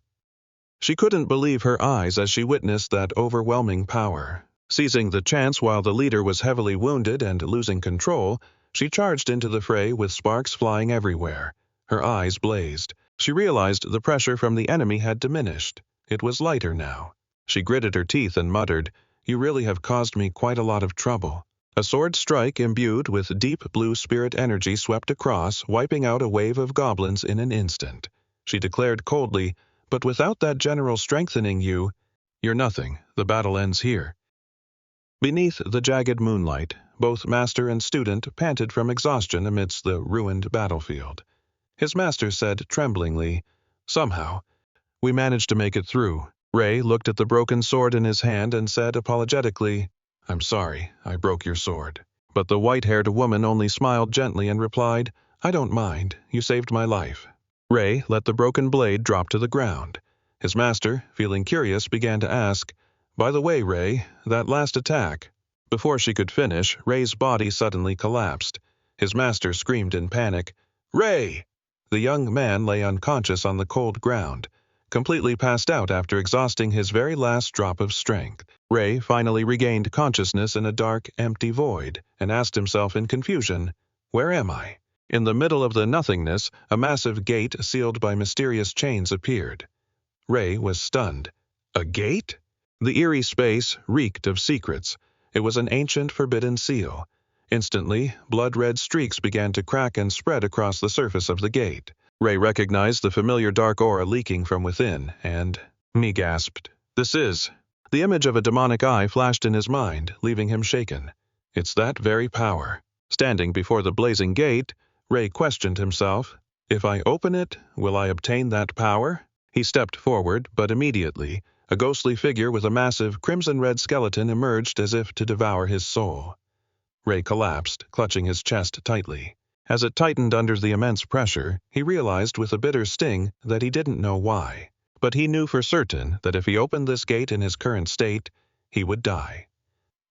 [SPEAKER 1] She couldn't believe her eyes as she witnessed that overwhelming power. Seizing the chance while the leader was heavily wounded and losing control, she charged into the fray with sparks flying everywhere. Her eyes blazed. She realized the pressure from the enemy had diminished. It was lighter now. She gritted her teeth and muttered, "You really have caused me quite a lot of trouble." A sword strike imbued with deep blue spirit energy swept across, wiping out a wave of goblins in an instant. She declared coldly, "But without that general strengthening you, you're nothing. The battle ends here." Beneath the jagged moonlight, both master and student panted from exhaustion amidst the ruined battlefield. His master said tremblingly, "Somehow, we managed to make it through." Ray looked at the broken sword in his hand and said apologetically, "I'm sorry, I broke your sword." But the white-haired woman only smiled gently and replied, "I don't mind, you saved my life." Ray let the broken blade drop to the ground. His master, feeling curious, began to ask, "By the way, Ray, that last attack." Before she could finish, Ray's body suddenly collapsed. His master screamed in panic, Ray! The young man lay unconscious on the cold ground, completely passed out after exhausting his very last drop of strength. Ray finally regained consciousness in a dark, empty void, and asked himself in confusion, "Where am I?" In the middle of the nothingness, a massive gate sealed by mysterious chains appeared. Ray was stunned. A gate? The eerie space reeked of secrets. It was an ancient forbidden seal. Instantly, blood-red streaks began to crack and spread across the surface of the gate. Ray recognized the familiar dark aura leaking from within, and he gasped. "This is—" The image of a demonic eye flashed in his mind, leaving him shaken. It's that very power. Standing before the blazing gate, Ray questioned himself, "If I open it, will I obtain that power?" He stepped forward, but immediately, a ghostly figure with a massive crimson-red skeleton emerged as if to devour his soul. Ray collapsed, clutching his chest tightly. As it tightened under the immense pressure, he realized with a bitter sting that he didn't know why. But he knew for certain that if he opened this gate in his current state, he would die.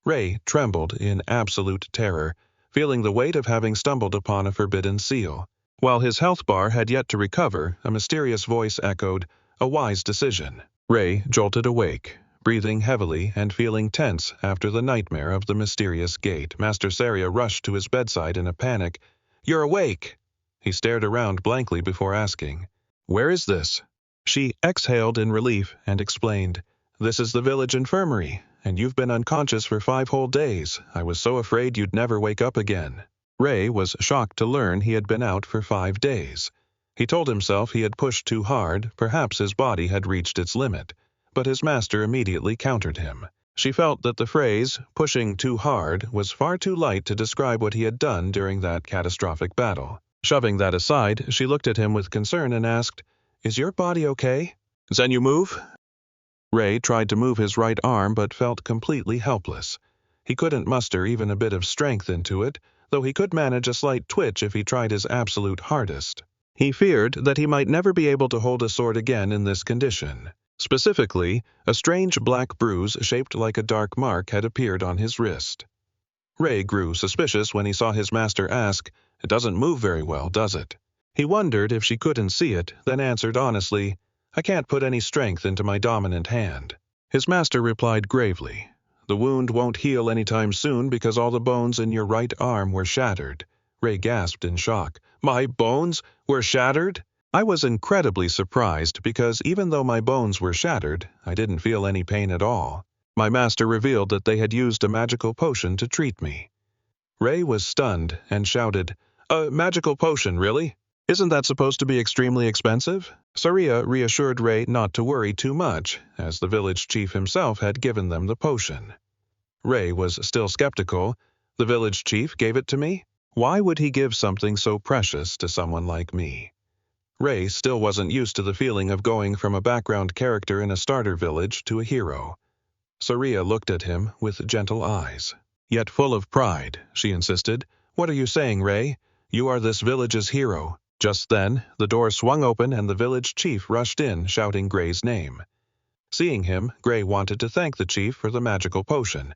[SPEAKER 1] Ray trembled in absolute terror, feeling the weight of having stumbled upon a forbidden seal. While his health bar had yet to recover, a mysterious voice echoed, "A wise decision." Ray jolted awake, breathing heavily and feeling tense after the nightmare of the mysterious gate. Master Saria rushed to his bedside in a panic. "You're awake!" He stared around blankly before asking, "Where is this?" She exhaled in relief and explained, "This is the village infirmary, and you've been unconscious for 5 whole days. I was so afraid you'd never wake up again." Ray was shocked to learn he had been out for 5 days. He told himself he had pushed too hard, perhaps his body had reached its limit, but his master immediately countered him. She felt that the phrase, pushing too hard, was far too light to describe what he had done during that catastrophic battle. Shoving that aside, she looked at him with concern and asked, "Is your body okay? Can you move?" Ray tried to move his right arm but felt completely helpless. He couldn't muster even a bit of strength into it, though he could manage a slight twitch if he tried his absolute hardest. He feared that he might never be able to hold a sword again in this condition. Specifically, a strange black bruise shaped like a dark mark had appeared on his wrist. Ray grew suspicious when he saw his master ask, "It doesn't move very well, does it?" He wondered if she couldn't see it, then answered honestly, "I can't put any strength into my dominant hand." His master replied gravely, "The wound won't heal anytime soon because all the bones in your right arm were shattered." Ray gasped in shock. "My bones were shattered?" I was incredibly surprised because even though my bones were shattered, I didn't feel any pain at all. My master revealed that they had used a magical potion to treat me. Ray was stunned and shouted, "A magical potion, really? Isn't that supposed to be extremely expensive?" Saria reassured Ray not to worry too much, as the village chief himself had given them the potion. Ray was still skeptical. "The village chief gave it to me? Why would he give something so precious to someone like me?" Ray still wasn't used to the feeling of going from a background character in a starter village to a hero. Saria looked at him with gentle eyes. Yet full of pride, she insisted, "What are you saying, Ray? You are this village's hero." Just then, the door swung open and the village chief rushed in, shouting Gray's name. Seeing him, Gray wanted to thank the chief for the magical potion.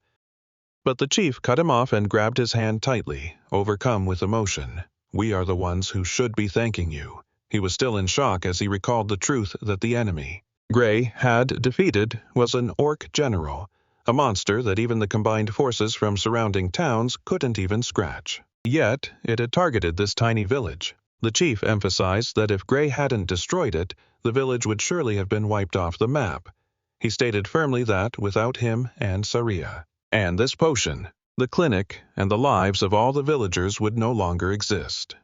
[SPEAKER 1] But the chief cut him off and grabbed his hand tightly, overcome with emotion. "We are the ones who should be thanking you." He was still in shock as he recalled the truth that the enemy Gray had defeated was an orc general, a monster that even the combined forces from surrounding towns couldn't even scratch. Yet, it had targeted this tiny village. The chief emphasized that if Gray hadn't destroyed it, the village would surely have been wiped off the map. He stated firmly that without him and Saria, and this potion, the clinic and the lives of all the villagers would no longer exist.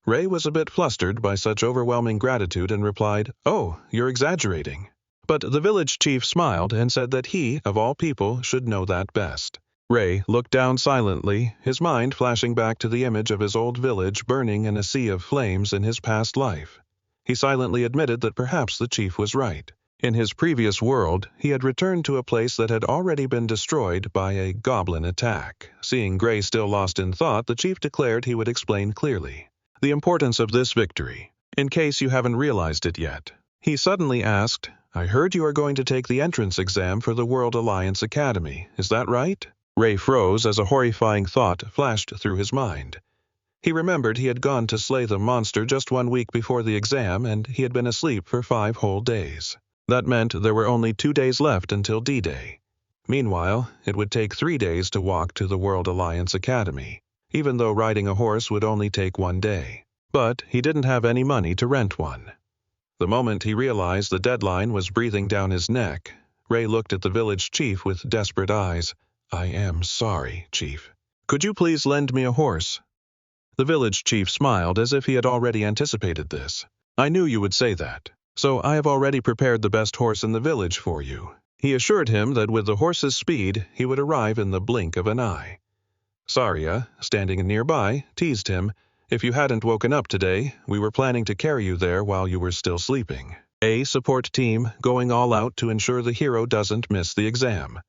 [SPEAKER 1] Ray was a bit flustered by such overwhelming gratitude and replied, "Oh, you're exaggerating." But the village chief smiled and said that he, of all people, should know that best. Ray looked down silently, his mind flashing back to the image of his old village burning in a sea of flames in his past life. He silently admitted that perhaps the chief was right. In his previous world, he had returned to a place that had already been destroyed by a goblin attack. Seeing Gray still lost in thought, the chief declared he would explain clearly the importance of this victory, in case you haven't realized it yet. He suddenly asked, "I heard you are going to take the entrance exam for the World Alliance Academy, is that right?" Ray froze as a horrifying thought flashed through his mind. He remembered he had gone to slay the monster just 1 week before the exam, and he had been asleep for 5 whole days. That meant there were only 2 days left until D-Day. Meanwhile, it would take 3 days to walk to the World Alliance Academy, even though riding a horse would only take 1 day. But he didn't have any money to rent one. The moment he realized the deadline was breathing down his neck, Ray looked at the village chief with desperate eyes. "I am sorry, Chief. Could you please lend me a horse?" The village chief smiled as if he had already anticipated this. "I knew you would say that, so I have already prepared the best horse in the village for you." He assured him that with the horse's speed, he would arrive in the blink of an eye. Saria, standing nearby, teased him. "If you hadn't woken up today, we were planning to carry you there while you were still sleeping. A support team going all out to ensure the hero doesn't miss the exam."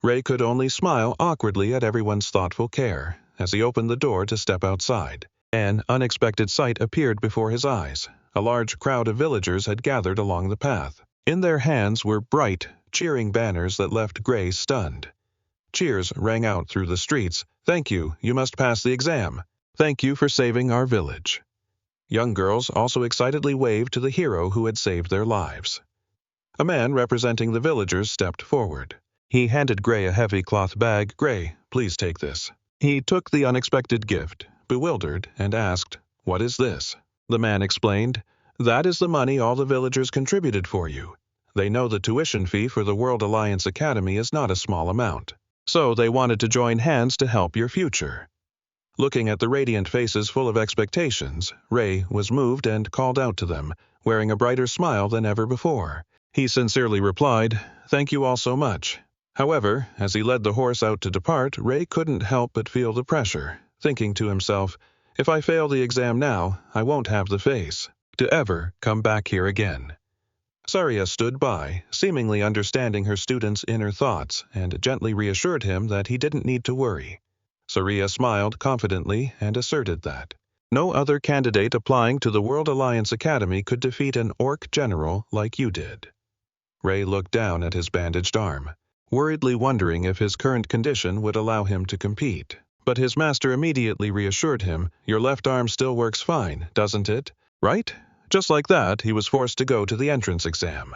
[SPEAKER 1] Ray could only smile awkwardly at everyone's thoughtful care as he opened the door to step outside. An unexpected sight appeared before his eyes. A large crowd of villagers had gathered along the path. In their hands were bright, cheering banners that left Gray stunned. Cheers rang out through the streets. "Thank you, you must pass the exam. Thank you for saving our village." Young girls also excitedly waved to the hero who had saved their lives. A man representing the villagers stepped forward. He handed Gray a heavy cloth bag. "Gray, please take this." He took the unexpected gift, bewildered, and asked, "What is this?" The man explained, "That is the money all the villagers contributed for you. They know the tuition fee for the World Alliance Academy is not a small amount, so they wanted to join hands to help your future." Looking at the radiant faces full of expectations, Ray was moved and called out to them, wearing a brighter smile than ever before. He sincerely replied, "Thank you all so much." However, as he led the horse out to depart, Ray couldn't help but feel the pressure, thinking to himself, "If I fail the exam now, I won't have the face to ever come back here again." Saria stood by, seemingly understanding her student's inner thoughts, and gently reassured him that he didn't need to worry. Saria smiled confidently and asserted that no other candidate applying to the World Alliance Academy could defeat an orc general like you did. Ray looked down at his bandaged arm, worriedly wondering if his current condition would allow him to compete. But his master immediately reassured him, "Your left arm still works fine, doesn't it? Right?" Just like that, he was forced to go to the entrance exam.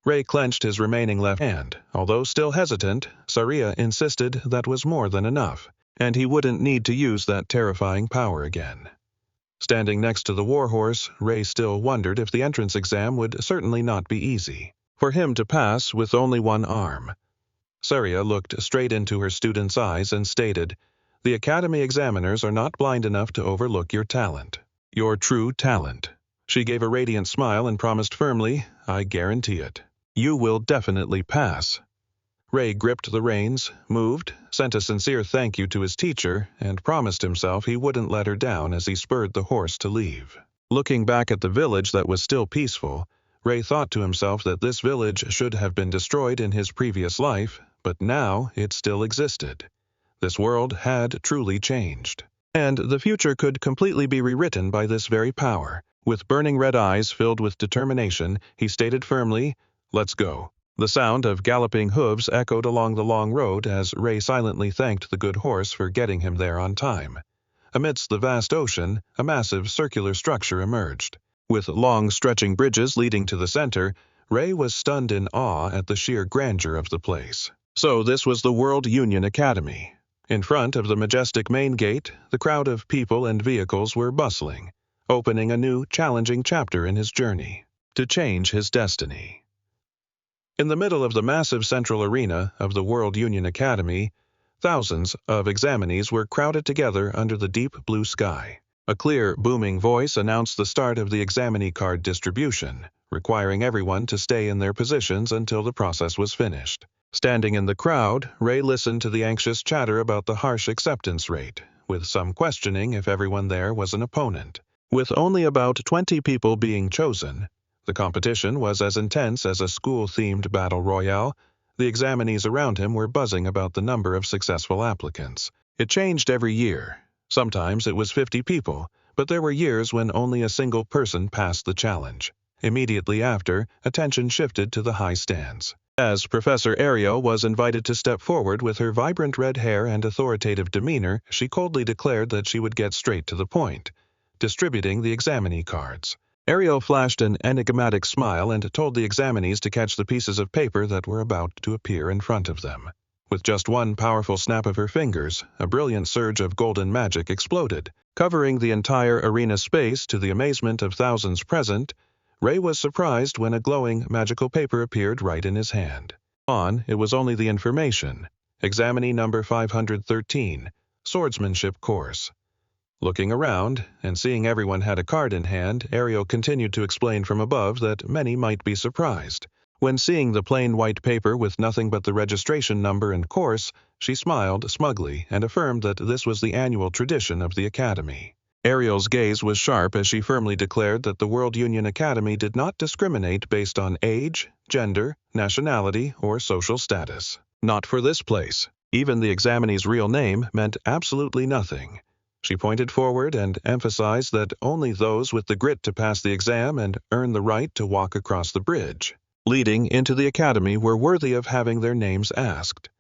[SPEAKER 1] Ray clenched his remaining left hand. Although still hesitant, Saria insisted that was more than enough, and he wouldn't need to use that terrifying power again. Standing next to the warhorse, Ray still wondered if the entrance exam would certainly not be easy for him to pass with only one arm. Saria looked straight into her student's eyes and stated, "The Academy examiners are not blind enough to overlook your talent. Your true talent." She gave a radiant smile and promised firmly, "I guarantee it. You will definitely pass." Ray gripped the reins, moved, sent a sincere thank you to his teacher, and promised himself he wouldn't let her down as he spurred the horse to leave. Looking back at the village that was still peaceful, Ray thought to himself that this village should have been destroyed in his previous life, but now it still existed. This world had truly changed, and the future could completely be rewritten by this very power. With burning red eyes filled with determination, he stated firmly, "Let's go." The sound of galloping hooves echoed along the long road as Ray silently thanked the good horse for getting him there on time. Amidst the vast ocean, a massive circular structure emerged. With long stretching bridges leading to the center, Ray was stunned in awe at the sheer grandeur of the place. So this was the World Union Academy. In front of the majestic main gate, the crowd of people and vehicles were bustling, opening a new, challenging chapter in his journey to change his destiny. In the middle of the massive central arena of the World Union Academy, thousands of examinees were crowded together under the deep blue sky. A clear, booming voice announced the start of the examinee card distribution, requiring everyone to stay in their positions until the process was finished. Standing in the crowd, Ray listened to the anxious chatter about the harsh acceptance rate, with some questioning if everyone there was an opponent. With only about 20 people being chosen, the competition was as intense as a school-themed battle royale. The examinees around him were buzzing about the number of successful applicants. It changed every year. Sometimes it was 50 people, but there were years when only a single person passed the challenge. Immediately after, attention shifted to the high stands. As Professor Ariel was invited to step forward with her vibrant red hair and authoritative demeanor, she coldly declared that she would get straight to the point, distributing the examinee cards. Ariel flashed an enigmatic smile and told the examinees to catch the pieces of paper that were about to appear in front of them. With just one powerful snap of her fingers, a brilliant surge of golden magic exploded, covering the entire arena space to the amazement of thousands present. Ray was surprised when a glowing, magical paper appeared right in his hand. It was only the information. Examinee number 513, Swordsmanship Course. Looking around, and seeing everyone had a card in hand, Ariel continued to explain from above that many might be surprised. When seeing the plain white paper with nothing but the registration number and course, she smiled smugly and affirmed that this was the annual tradition of the Academy. Ariel's gaze was sharp as she firmly declared that the World Union Academy did not discriminate based on age, gender, nationality, or social status. Not for this place. Even the examinee's real name meant absolutely nothing. She pointed forward and emphasized that only those with the grit to pass the exam and earn the right to walk across the bridge leading into the academy were worthy of having their names asked.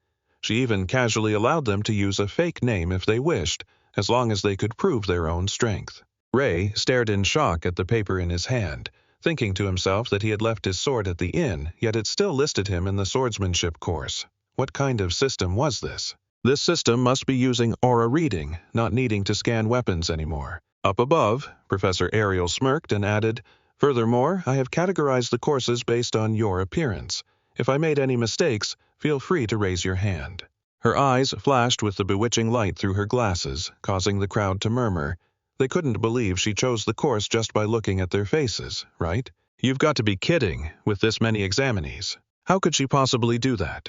[SPEAKER 1] She even casually allowed them to use a fake name if they wished, as long as they could prove their own strength. Ray stared in shock at the paper in his hand, thinking to himself that he had left his sword at the inn, yet it still listed him in the swordsmanship course. What kind of system was this? This system must be using aura reading, not needing to scan weapons anymore. Up above, Professor Ariel smirked and added, "Furthermore, I have categorized the courses based on your appearance. If I made any mistakes, feel free to raise your hand." Her eyes flashed with the bewitching light through her glasses, causing the crowd to murmur. They couldn't believe she chose the course just by looking at their faces, right? You've got to be kidding, with this many examinees. How could she possibly do that?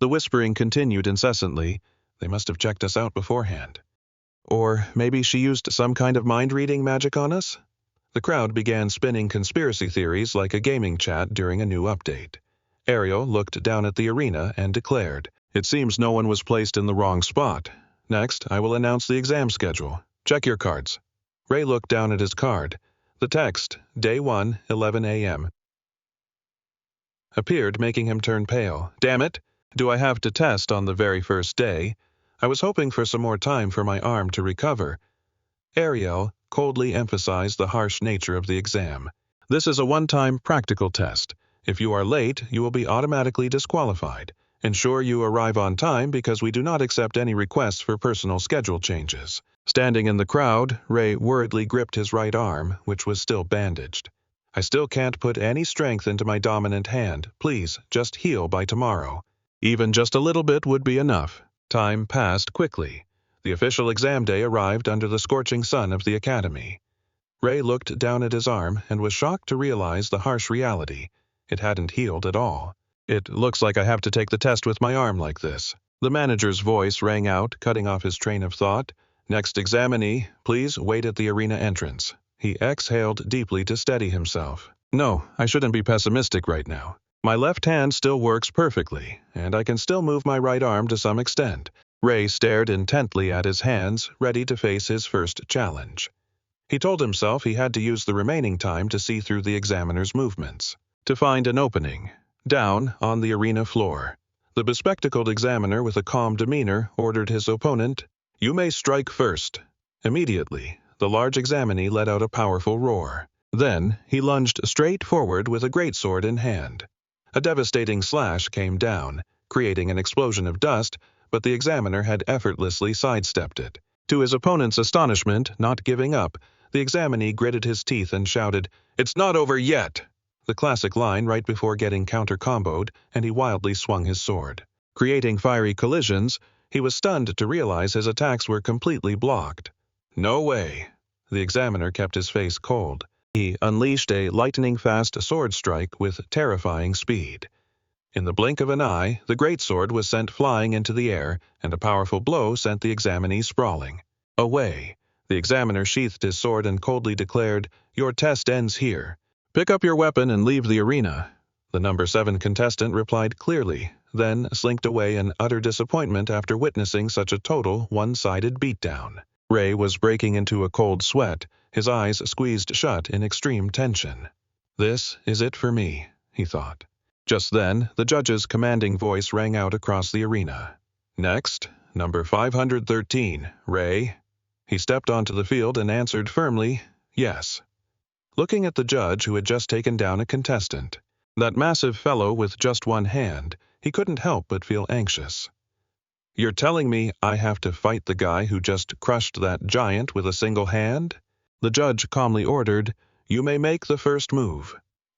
[SPEAKER 1] The whispering continued incessantly. They must have checked us out beforehand. Or maybe she used some kind of mind-reading magic on us? The crowd began spinning conspiracy theories like a gaming chat during a new update. Ariel looked down at the arena and declared, "It seems no one was placed in the wrong spot. Next, I will announce the exam schedule. Check your cards." Ray looked down at his card. The text, Day 1, 11 a.m., appeared, making him turn pale. Damn it! Do I have to test on the very first day? I was hoping for some more time for my arm to recover. Ariel coldly emphasized the harsh nature of the exam. This is a one-time practical test. If you are late, you will be automatically disqualified. Ensure you arrive on time because we do not accept any requests for personal schedule changes. Standing in the crowd, Ray worriedly gripped his right arm, which was still bandaged. I still can't put any strength into my dominant hand. Please, just heal by tomorrow. Even just a little bit would be enough. Time passed quickly. The official exam day arrived under the scorching sun of the academy. Ray looked down at his arm and was shocked to realize the harsh reality. It hadn't healed at all. It looks like I have to take the test with my arm like this. The manager's voice rang out, cutting off his train of thought. Next examinee, please wait at the arena entrance. He exhaled deeply to steady himself. No, I shouldn't be pessimistic right now. My left hand still works perfectly, and I can still move my right arm to some extent. Ray stared intently at his hands, ready to face his first challenge. He told himself he had to use the remaining time to see through the examiner's movements, to find an opening. Down on the arena floor, the bespectacled examiner with a calm demeanor ordered his opponent, "You may strike first." Immediately, the large examinee let out a powerful roar. Then, he lunged straight forward with a greatsword in hand. A devastating slash came down, creating an explosion of dust, but the examiner had effortlessly sidestepped it. To his opponent's astonishment, not giving up, the examinee gritted his teeth and shouted, "It's not over yet!" The classic line right before getting counter-comboed, and he wildly swung his sword. Creating fiery collisions, he was stunned to realize his attacks were completely blocked. No way. The examiner kept his face cold. He unleashed a lightning-fast sword strike with terrifying speed. In the blink of an eye, the greatsword was sent flying into the air, and a powerful blow sent the examinee sprawling. Away. The examiner sheathed his sword and coldly declared, "Your test ends here. Pick up your weapon and leave the arena." The number 7 contestant replied clearly, then slinked away in utter disappointment after witnessing such a total, one-sided beatdown. Ray was breaking into a cold sweat, his eyes squeezed shut in extreme tension. This is it for me, he thought. Just then, the judge's commanding voice rang out across the arena. Next, number 513, Ray. He stepped onto the field and answered firmly, yes. Looking at the judge who had just taken down a contestant, that massive fellow with just one hand, he couldn't help but feel anxious. You're telling me I have to fight the guy who just crushed that giant with a single hand? The judge calmly ordered, You may make the first move.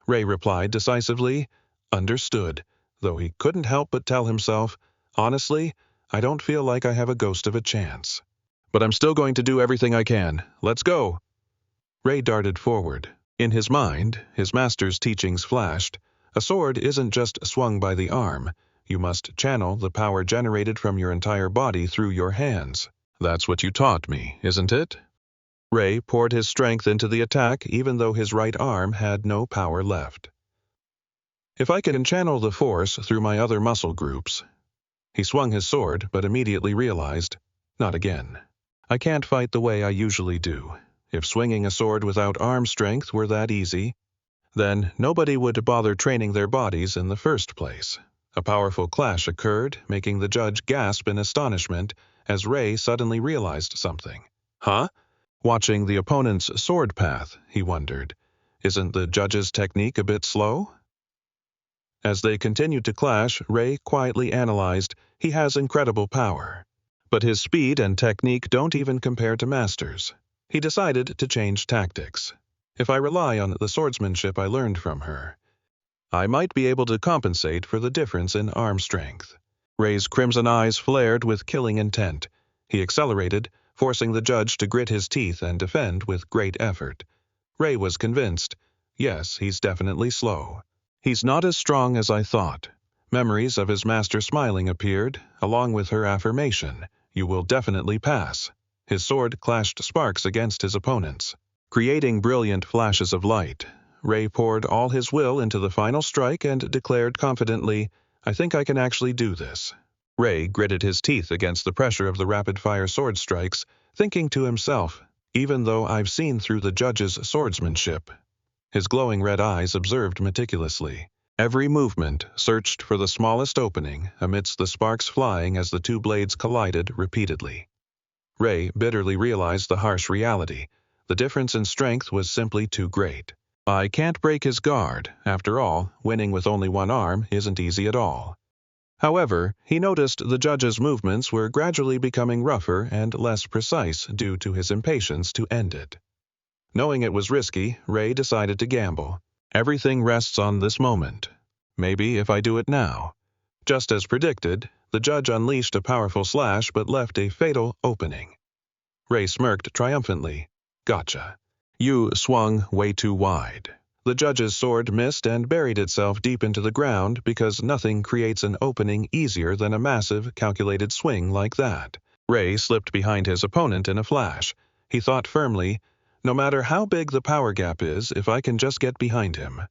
[SPEAKER 1] Ray replied decisively, Understood, though he couldn't help but tell himself, Honestly, I don't feel like I have a ghost of a chance. But I'm still going to do everything I can. Let's go. Ray darted forward. In his mind, his master's teachings flashed. A sword isn't just swung by the arm. You must channel the power generated from your entire body through your hands. That's what you taught me, isn't it? Ray poured his strength into the attack even though his right arm had no power left. If I can channel the force through my other muscle groups. He swung his sword, but immediately realized, not again. I can't fight the way I usually do. If swinging a sword without arm strength were that easy, then nobody would bother training their bodies in the first place. A powerful clash occurred, making the judge gasp in astonishment as Ray suddenly realized something. Huh? Watching the opponent's sword path, he wondered. Isn't the judge's technique a bit slow? As they continued to clash, Ray quietly analyzed, he has incredible power. But his speed and technique don't even compare to Master's. He decided to change tactics. If I rely on the swordsmanship I learned from her, I might be able to compensate for the difference in arm strength. Ray's crimson eyes flared with killing intent. He accelerated, forcing the judge to grit his teeth and defend with great effort. Ray was convinced. Yes, he's definitely slow. He's not as strong as I thought. Memories of his master smiling appeared, along with her affirmation, You will definitely pass. His sword clashed sparks against his opponent's, creating brilliant flashes of light. Ray poured all his will into the final strike and declared confidently, I think I can actually do this. Ray gritted his teeth against the pressure of the rapid-fire sword strikes, thinking to himself, even though I've seen through the judge's swordsmanship. His glowing red eyes observed meticulously. Every movement searched for the smallest opening amidst the sparks flying as the two blades collided repeatedly. Ray bitterly realized the harsh reality. The difference in strength was simply too great. I can't break his guard. After all, winning with only one arm isn't easy at all. However, he noticed the judge's movements were gradually becoming rougher and less precise due to his impatience to end it. Knowing it was risky, Ray decided to gamble. Everything rests on this moment. Maybe if I do it now. Just as predicted, the judge unleashed a powerful slash but left a fatal opening. Ray smirked triumphantly. Gotcha. You swung way too wide. The judge's sword missed and buried itself deep into the ground because nothing creates an opening easier than a massive, calculated swing like that. Ray slipped behind his opponent in a flash. He thought firmly, no matter how big the power gap is, if I can just get behind him.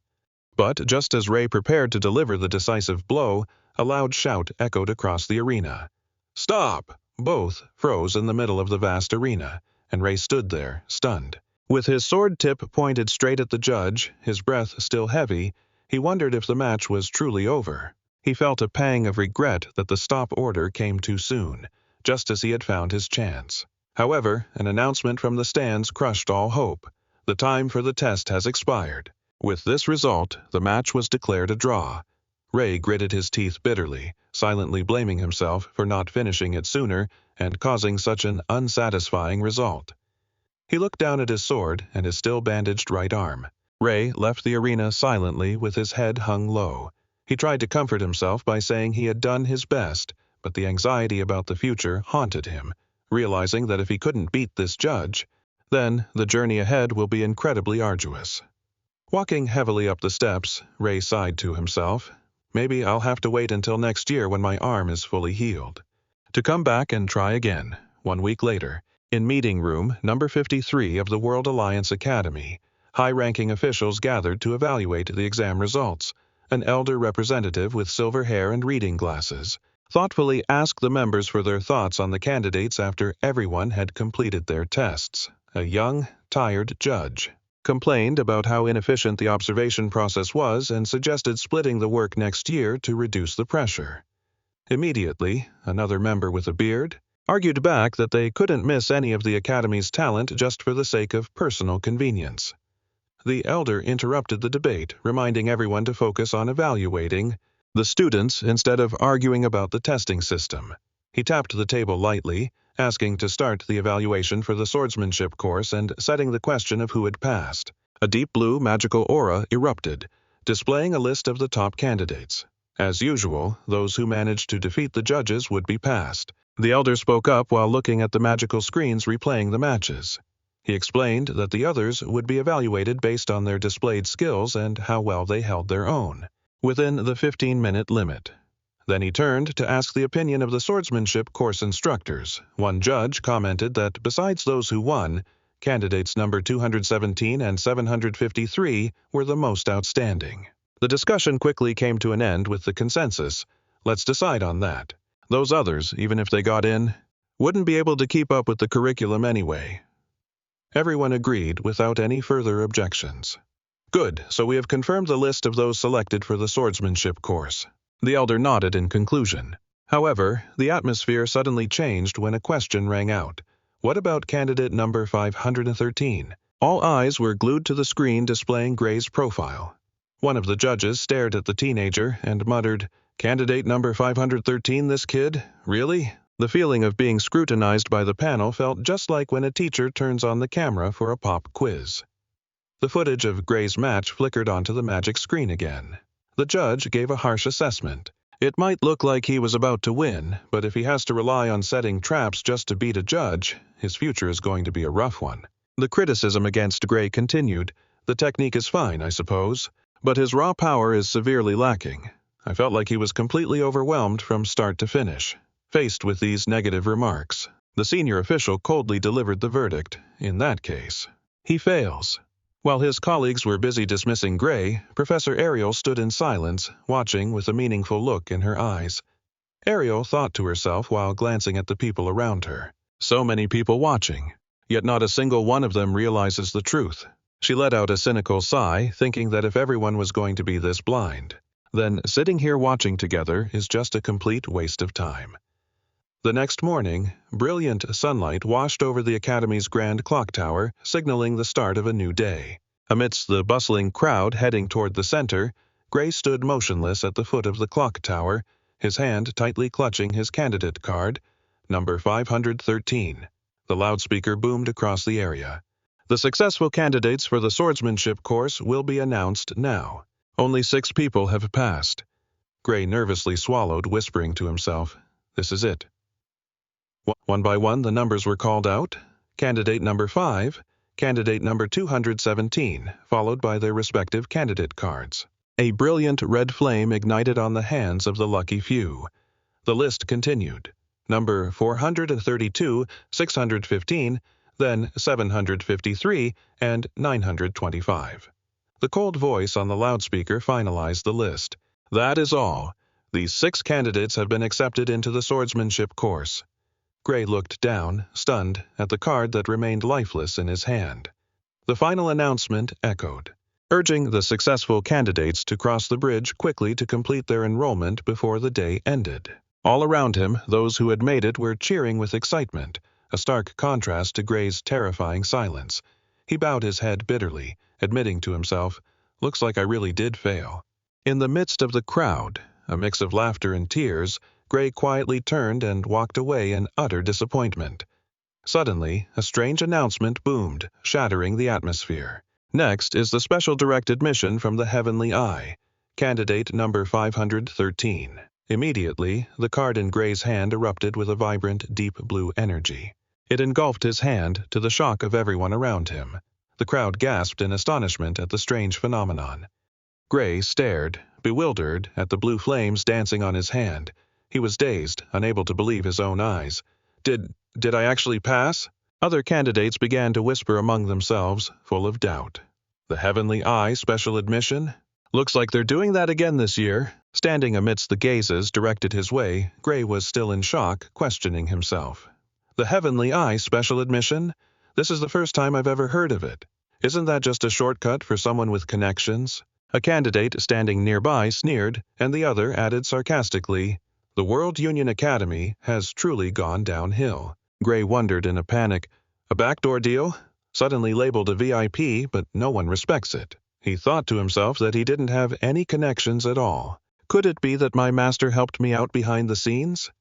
[SPEAKER 1] But just as Ray prepared to deliver the decisive blow, a loud shout echoed across the arena. Stop! Both froze in the middle of the vast arena, and Ray stood there, stunned. With his sword tip pointed straight at the judge, his breath still heavy, he wondered if the match was truly over. He felt a pang of regret that the stop order came too soon, just as he had found his chance. However, an announcement from the stands crushed all hope. The time for the test has expired. With this result, the match was declared a draw. Ray gritted his teeth bitterly, silently blaming himself for not finishing it sooner and causing such an unsatisfying result. He looked down at his sword and his still bandaged right arm. Ray left the arena silently with his head hung low. He tried to comfort himself by saying he had done his best, but the anxiety about the future haunted him, realizing that if he couldn't beat this judge, then the journey ahead will be incredibly arduous. Walking heavily up the steps, Ray sighed to himself, maybe I'll have to wait until next year when my arm is fully healed. To come back and try again, 1 week later, in meeting room number 53 of the World Alliance Academy, high-ranking officials gathered to evaluate the exam results. An elder representative with silver hair and reading glasses thoughtfully asked the members for their thoughts on the candidates after everyone had completed their tests. A young, tired judge complained about how inefficient the observation process was, and suggested splitting the work next year to reduce the pressure. Immediately, another member with a beard argued back that they couldn't miss any of the Academy's talent just for the sake of personal convenience. The elder interrupted the debate, reminding everyone to focus on evaluating the students instead of arguing about the testing system. He tapped the table lightly, asking to start the evaluation for the swordsmanship course and setting the question of who had passed. A deep blue magical aura erupted, displaying a list of the top candidates. As usual, those who managed to defeat the judges would be passed. The elder spoke up while looking at the magical screens replaying the matches. He explained that the others would be evaluated based on their displayed skills and how well they held their own, within the 15-minute limit. Then he turned to ask the opinion of the swordsmanship course instructors. One judge commented that besides those who won, candidates number 217 and 753 were the most outstanding. The discussion quickly came to an end with the consensus, "Let's decide on that. Those others, even if they got in, wouldn't be able to keep up with the curriculum anyway." Everyone agreed without any further objections. "Good, so we have confirmed the list of those selected for the swordsmanship course." The elder nodded in conclusion. However, the atmosphere suddenly changed when a question rang out. "What about candidate number 513? All eyes were glued to the screen displaying Gray's profile. One of the judges stared at the teenager and muttered, "Candidate number 513, this kid? Really?" The feeling of being scrutinized by the panel felt just like when a teacher turns on the camera for a pop quiz. The footage of Gray's match flickered onto the magic screen again. The judge gave a harsh assessment. It might look like he was about to win, but if he has to rely on setting traps just to beat a judge, his future is going to be a rough one. The criticism against Gray continued. "The technique is fine, I suppose, but his raw power is severely lacking. I felt like he was completely overwhelmed from start to finish." Faced with these negative remarks, the senior official coldly delivered the verdict. "In that case, he fails." While his colleagues were busy dismissing Gray, Professor Ariel stood in silence, watching with a meaningful look in her eyes. Ariel thought to herself while glancing at the people around her. So many people watching, yet not a single one of them realizes the truth. She let out a cynical sigh, thinking that if everyone was going to be this blind, then sitting here watching together is just a complete waste of time. The next morning, brilliant sunlight washed over the Academy's grand clock tower, signaling the start of a new day. Amidst the bustling crowd heading toward the center, Gray stood motionless at the foot of the clock tower, his hand tightly clutching his candidate card, number 513. The loudspeaker boomed across the area. "The successful candidates for the swordsmanship course will be announced now. Only 6 people have passed." Gray nervously swallowed, whispering to himself, "This is it." One by one, the numbers were called out. Candidate number 5, candidate number 217, followed by their respective candidate cards. A brilliant red flame ignited on the hands of the lucky few. The list continued. Number 432, 615, then 753, and 925. The cold voice on the loudspeaker finalized the list. "That is all. These 6 candidates have been accepted into the swordsmanship course." Gray looked down, stunned, at the card that remained lifeless in his hand. The final announcement echoed, urging the successful candidates to cross the bridge quickly to complete their enrollment before the day ended. All around him, those who had made it were cheering with excitement, a stark contrast to Gray's terrifying silence. He bowed his head bitterly, admitting to himself, "Looks like I really did fail." In the midst of the crowd, a mix of laughter and tears, Gray quietly turned and walked away in utter disappointment. Suddenly, a strange announcement boomed, shattering the atmosphere. "Next is the special directed mission from the Heavenly Eye, candidate number 513. Immediately, the card in Gray's hand erupted with a vibrant, deep blue energy. It engulfed his hand, to the shock of everyone around him. The crowd gasped in astonishment at the strange phenomenon. Gray stared, bewildered, at the blue flames dancing on his hand. He was dazed, unable to believe his own eyes. Did I actually pass?" Other candidates began to whisper among themselves, full of doubt. "The Heavenly Eye special admission? Looks like they're doing that again this year." Standing amidst the gazes directed his way, Gray was still in shock, questioning himself. "The Heavenly Eye special admission? This is the first time I've ever heard of it. Isn't that just a shortcut for someone with connections? A candidate standing nearby sneered, and the other added sarcastically, "The World Union Academy has truly gone downhill." Gray wondered in a panic. A backdoor deal? Suddenly labeled a VIP, but no one respects it. He thought to himself that he didn't have any connections at all. Could it be that my master helped me out behind the scenes?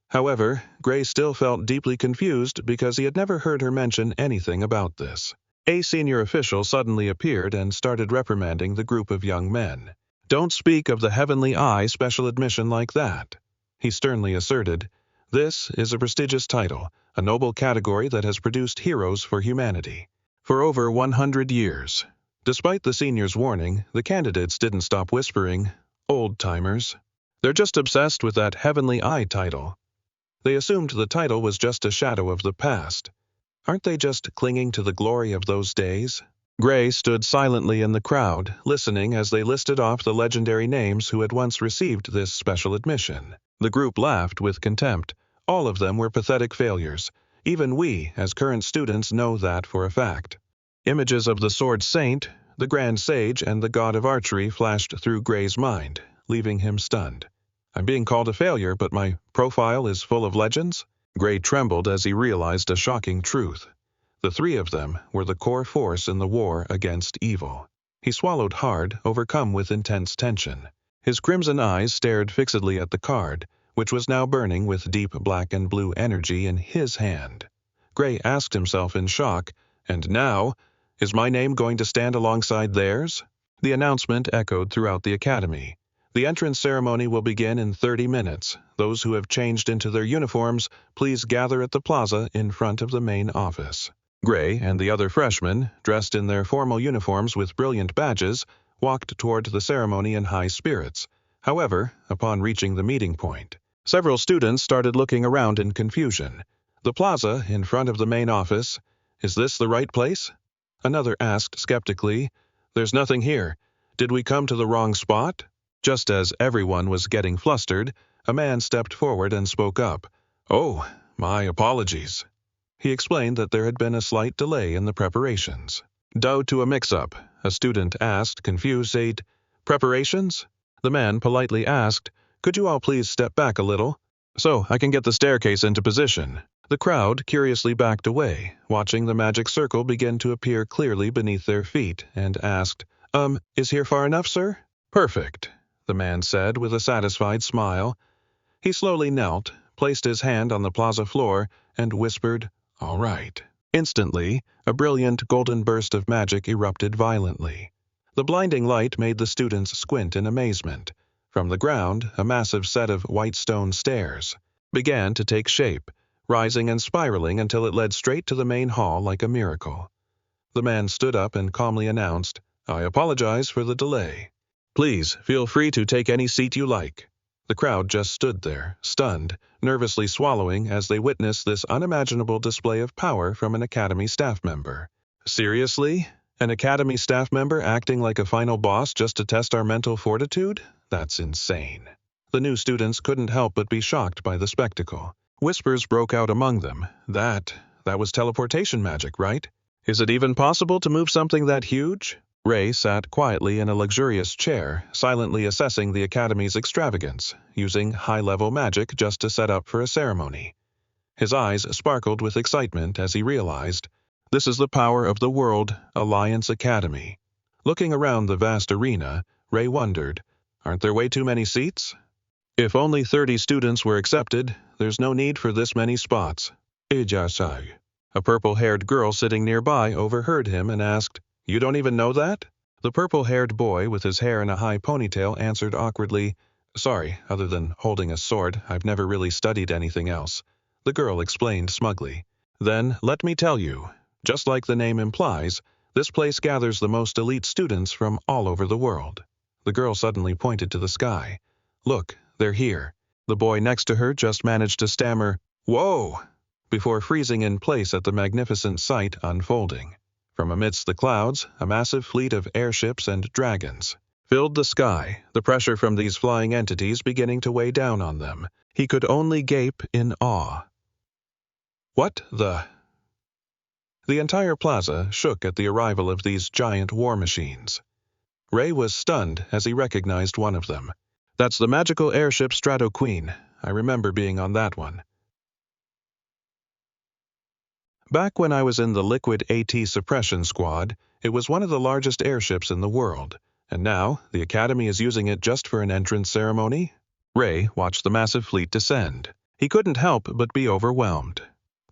[SPEAKER 1] However, Gray still felt deeply confused because he had never heard her mention anything about this. A senior official suddenly appeared and started reprimanding the group of young men. "Don't speak of the Heavenly Eye special admission like that," he sternly asserted. "This is a prestigious title, a noble category that has produced heroes for humanity for over 100 years. Despite the senior's warning, the candidates didn't stop whispering, "Old-timers. They're just obsessed with that Heavenly Eye title." They assumed the title was just a shadow of the past. Aren't they just clinging to the glory of those days? Gray stood silently in the crowd, listening as they listed off the legendary names who had once received this special admission. The group laughed with contempt. All of them were pathetic failures. Even we, as current students, know that for a fact. Images of the Sword Saint, the Grand Sage, and the God of Archery flashed through Gray's mind, leaving him stunned. I'm being called a failure, but my profile is full of legends? Gray trembled as he realized a shocking truth. The three of them were the core force in the war against evil. He swallowed hard, overcome with intense tension. His crimson eyes stared fixedly at the card, which was now burning with deep black and blue energy in his hand. Gray asked himself in shock, "And now, is my name going to stand alongside theirs?" The announcement echoed throughout the academy. "The entrance ceremony will begin in 30 minutes. Those who have changed into their uniforms, please gather at the plaza in front of the main office." Gray and the other freshmen, dressed in their formal uniforms with brilliant badges, walked toward the ceremony in high spirits. However, upon reaching the meeting point, several students started looking around in confusion. "The plaza in front of the main office, is this the right place?" Another asked skeptically. "There's nothing here. Did we come to the wrong spot?" Just as everyone was getting flustered, a man stepped forward and spoke up. "Oh, my apologies." He explained that there had been a slight delay in the preparations. "Due to a mix-up," a student asked, confused. "Preparations?" The man politely asked, "Could you all please step back a little, so I can get the staircase into position?" The crowd curiously backed away, watching the magic circle begin to appear clearly beneath their feet, and asked, "Is here far enough, sir?" "Perfect," the man said with a satisfied smile. He slowly knelt, placed his hand on the plaza floor, and whispered, "All right." Instantly, a brilliant golden burst of magic erupted violently. The blinding light made the students squint in amazement. From the ground, a massive set of white stone stairs began to take shape, rising and spiraling until it led straight to the main hall like a miracle. The man stood up and calmly announced, "I apologize for the delay. Please feel free to take any seat you like." The crowd just stood there, stunned, nervously swallowing as they witnessed this unimaginable display of power from an Academy staff member. Seriously? An Academy staff member acting like a final boss just to test our mental fortitude? That's insane. The new students couldn't help but be shocked by the spectacle. Whispers broke out among them. That was teleportation magic, right? Is it even possible to move something that huge? Ray sat quietly in a luxurious chair, silently assessing the Academy's extravagance, using high-level magic just to set up for a ceremony. His eyes sparkled with excitement as he realized, this is the power of the World Alliance Academy. Looking around the vast arena, Ray wondered, aren't there way too many seats? If only 30 students were accepted, there's no need for this many spots. Ijasai. A purple-haired girl sitting nearby overheard him and asked, "You don't even know that?" The purple-haired boy with his hair in a high ponytail answered awkwardly, "Sorry, other than holding a sword, I've never really studied anything else." The girl explained smugly. "Then, let me tell you, just like the name implies, this place gathers the most elite students from all over the world." The girl suddenly pointed to the sky. "Look, they're here." The boy next to her just managed to stammer, "Whoa!" before freezing in place at the magnificent sight unfolding. From amidst the clouds, a massive fleet of airships and dragons filled the sky, the pressure from these flying entities beginning to weigh down on them. He could only gape in awe. What the... The entire plaza shook at the arrival of these giant war machines. Ray was stunned as he recognized one of them. That's the magical airship Strato Queen. I remember being on that one. Back when I was in the Liquid AT Suppression Squad, it was one of the largest airships in the world, and now the Academy is using it just for an entrance ceremony? Ray watched the massive fleet descend. He couldn't help but be overwhelmed.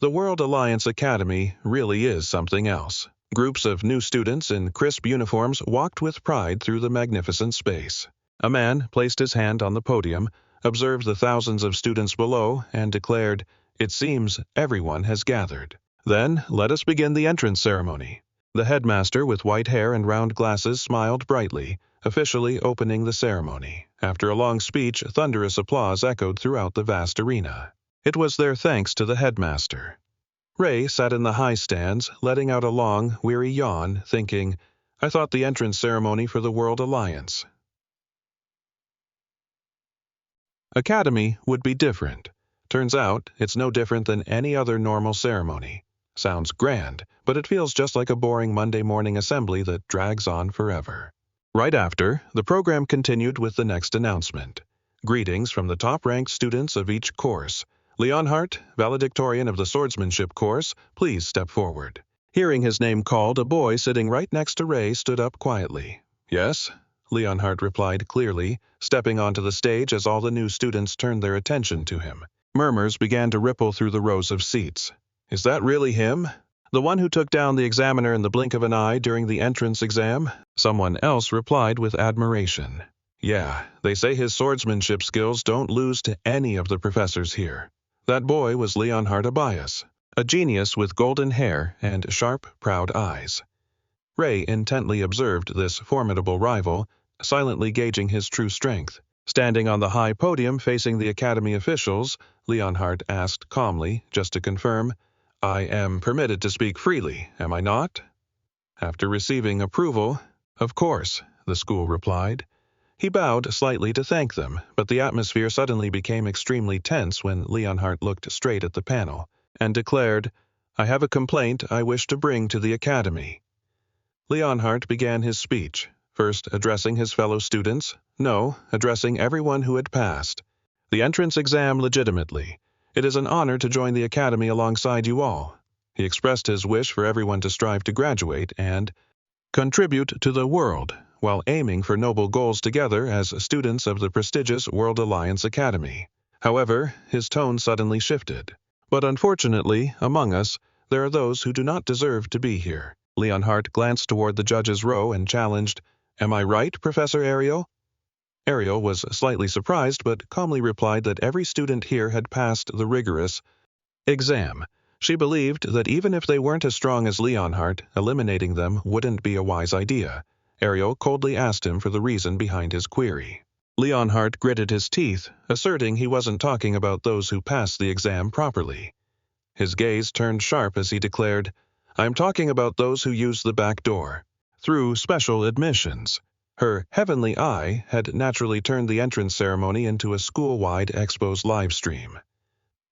[SPEAKER 1] The World Alliance Academy really is something else. Groups of new students in crisp uniforms walked with pride through the magnificent space. A man placed his hand on the podium, observed the thousands of students below, and declared, "It seems everyone has gathered. Then let us begin the entrance ceremony." The headmaster with white hair and round glasses smiled brightly, officially opening the ceremony. After a long speech, thunderous applause echoed throughout the vast arena. It was their thanks to the headmaster. Ray sat in the high stands, letting out a long, weary yawn, thinking, I thought the entrance ceremony for the World Alliance Academy would be different. Turns out, it's no different than any other normal ceremony. Sounds grand, but it feels just like a boring Monday morning assembly that drags on forever. Right after, the program continued with the next announcement. Greetings from the top-ranked students of each course. Leonhardt, valedictorian of the swordsmanship course, please step forward. Hearing his name called, a boy sitting right next to Ray stood up quietly. Yes, Leonhardt replied clearly, stepping onto the stage as all the new students turned their attention to him. Murmurs began to ripple through the rows of seats. Is that really him? The one who took down the examiner in the blink of an eye during the entrance exam? Someone else replied with admiration. Yeah, they say his swordsmanship skills don't lose to any of the professors here. That boy was Leonhardt Abias, a genius with golden hair and sharp, proud eyes. Ray intently observed this formidable rival, silently gauging his true strength. Standing on the high podium facing the Academy officials, Leonhardt asked calmly, just to confirm, I am permitted to speak freely, am I not? After receiving approval, of course, the school replied. He bowed slightly to thank them, but the atmosphere suddenly became extremely tense when Leonhardt looked straight at the panel and declared, I have a complaint I wish to bring to the Academy. Leonhardt began his speech, first addressing his fellow students, addressing everyone who had passed. The entrance exam legitimately. It is an honor to join the Academy alongside you all. He expressed his wish for everyone to strive to graduate and contribute to the world, while aiming for noble goals together as students of the prestigious World Alliance Academy. However, his tone suddenly shifted. But unfortunately, among us, there are those who do not deserve to be here. Leonhardt glanced toward the judges' row and challenged, Am I right, Professor Ariel? Ariel was slightly surprised but calmly replied that every student here had passed the rigorous exam. She believed that even if they weren't as strong as Leonhardt, eliminating them wouldn't be a wise idea. Ariel coldly asked him for the reason behind his query. Leonhardt gritted his teeth, asserting he wasn't talking about those who passed the exam properly. His gaze turned sharp as he declared, I'm talking about those who use the back door, through special admissions. Her heavenly eye had naturally turned the entrance ceremony into a school-wide Expos live stream.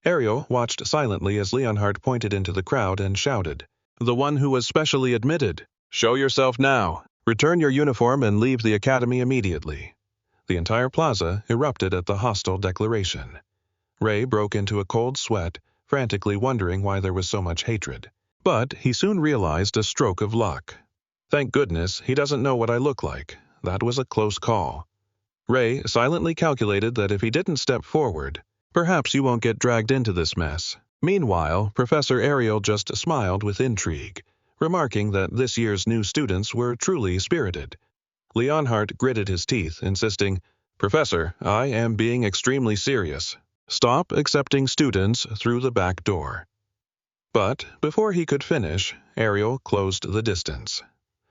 [SPEAKER 1] Ariel watched silently as Leonhardt pointed into the crowd and shouted, The one who was specially admitted, show yourself now. Return your uniform and leave the academy immediately. The entire plaza erupted at the hostile declaration. Ray broke into a cold sweat, frantically wondering why there was so much hatred. But he soon realized a stroke of luck. Thank goodness he doesn't know what I look like. That was a close call. Ray silently calculated that if he didn't step forward, perhaps you won't get dragged into this mess. Meanwhile, Professor Ariel just smiled with intrigue, remarking that this year's new students were truly spirited. Leonhardt gritted his teeth, insisting, Professor, I am being extremely serious. Stop accepting students through the back door. But before he could finish, Ariel closed the distance.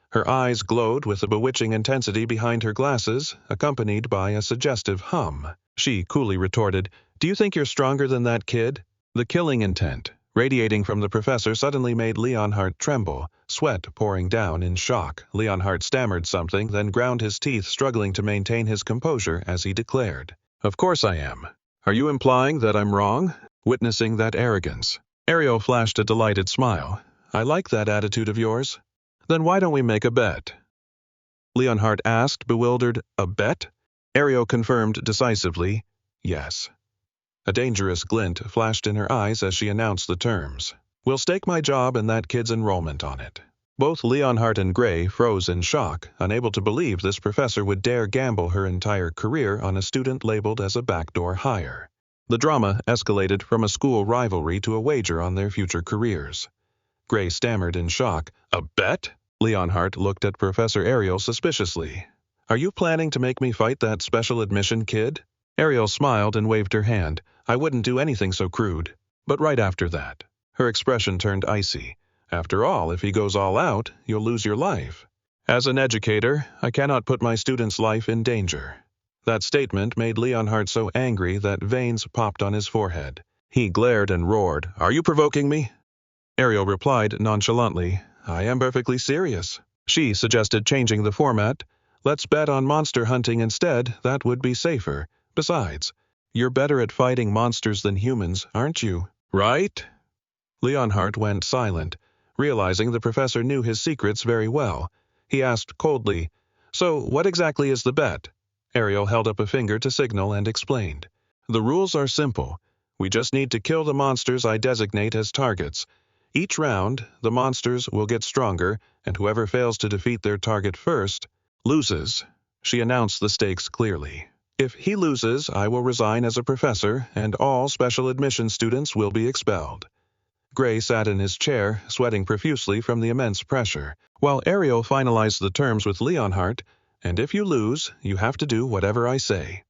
[SPEAKER 1] Her eyes glowed with a bewitching intensity behind her glasses, accompanied by a suggestive hum. She coolly retorted, Do you think you're stronger than that kid? The killing intent, radiating from the professor, suddenly made Leonhardt tremble, sweat pouring down in shock. Leonhardt stammered something, then ground his teeth, struggling to maintain his composure as he declared, Of course I am. Are you implying that I'm wrong? Witnessing that arrogance, Ariel flashed a delighted smile. I like that attitude of yours. Then why don't we make a bet? Leonhardt asked, bewildered. A bet? Ariel confirmed decisively, yes. A dangerous glint flashed in her eyes as she announced the terms. We'll stake my job and that kid's enrollment on it. Both Leonhardt and Gray froze in shock, unable to believe this professor would dare gamble her entire career on a student labeled as a backdoor hire. The drama escalated from a school rivalry to a wager on their future careers. Gray stammered in shock. A bet? Leonhardt looked at Professor Ariel suspiciously. Are you planning to make me fight that special admission kid? Ariel smiled and waved her hand. I wouldn't do anything so crude. But right after that, her expression turned icy. After all, if he goes all out, you'll lose your life. As an educator, I cannot put my student's life in danger. That statement made Leonhardt so angry that veins popped on his forehead. He glared and roared, Are you provoking me? Ariel replied nonchalantly, I am perfectly serious. She suggested changing the format. Let's bet on monster hunting instead, that would be safer. Besides, you're better at fighting monsters than humans, aren't you? Right? Leonhardt went silent, realizing the professor knew his secrets very well. He asked coldly, So what exactly is the bet? Ariel held up a finger to signal and explained. The rules are simple. We just need to kill the monsters I designate as targets. Each round, the monsters will get stronger, and whoever fails to defeat their target first loses. She announced the stakes clearly. If he loses, I will resign as a professor, and all special admission students will be expelled. Gray sat in his chair, sweating profusely from the immense pressure, while Ariel finalized the terms with Leonhardt, and if you lose, you have to do whatever I say.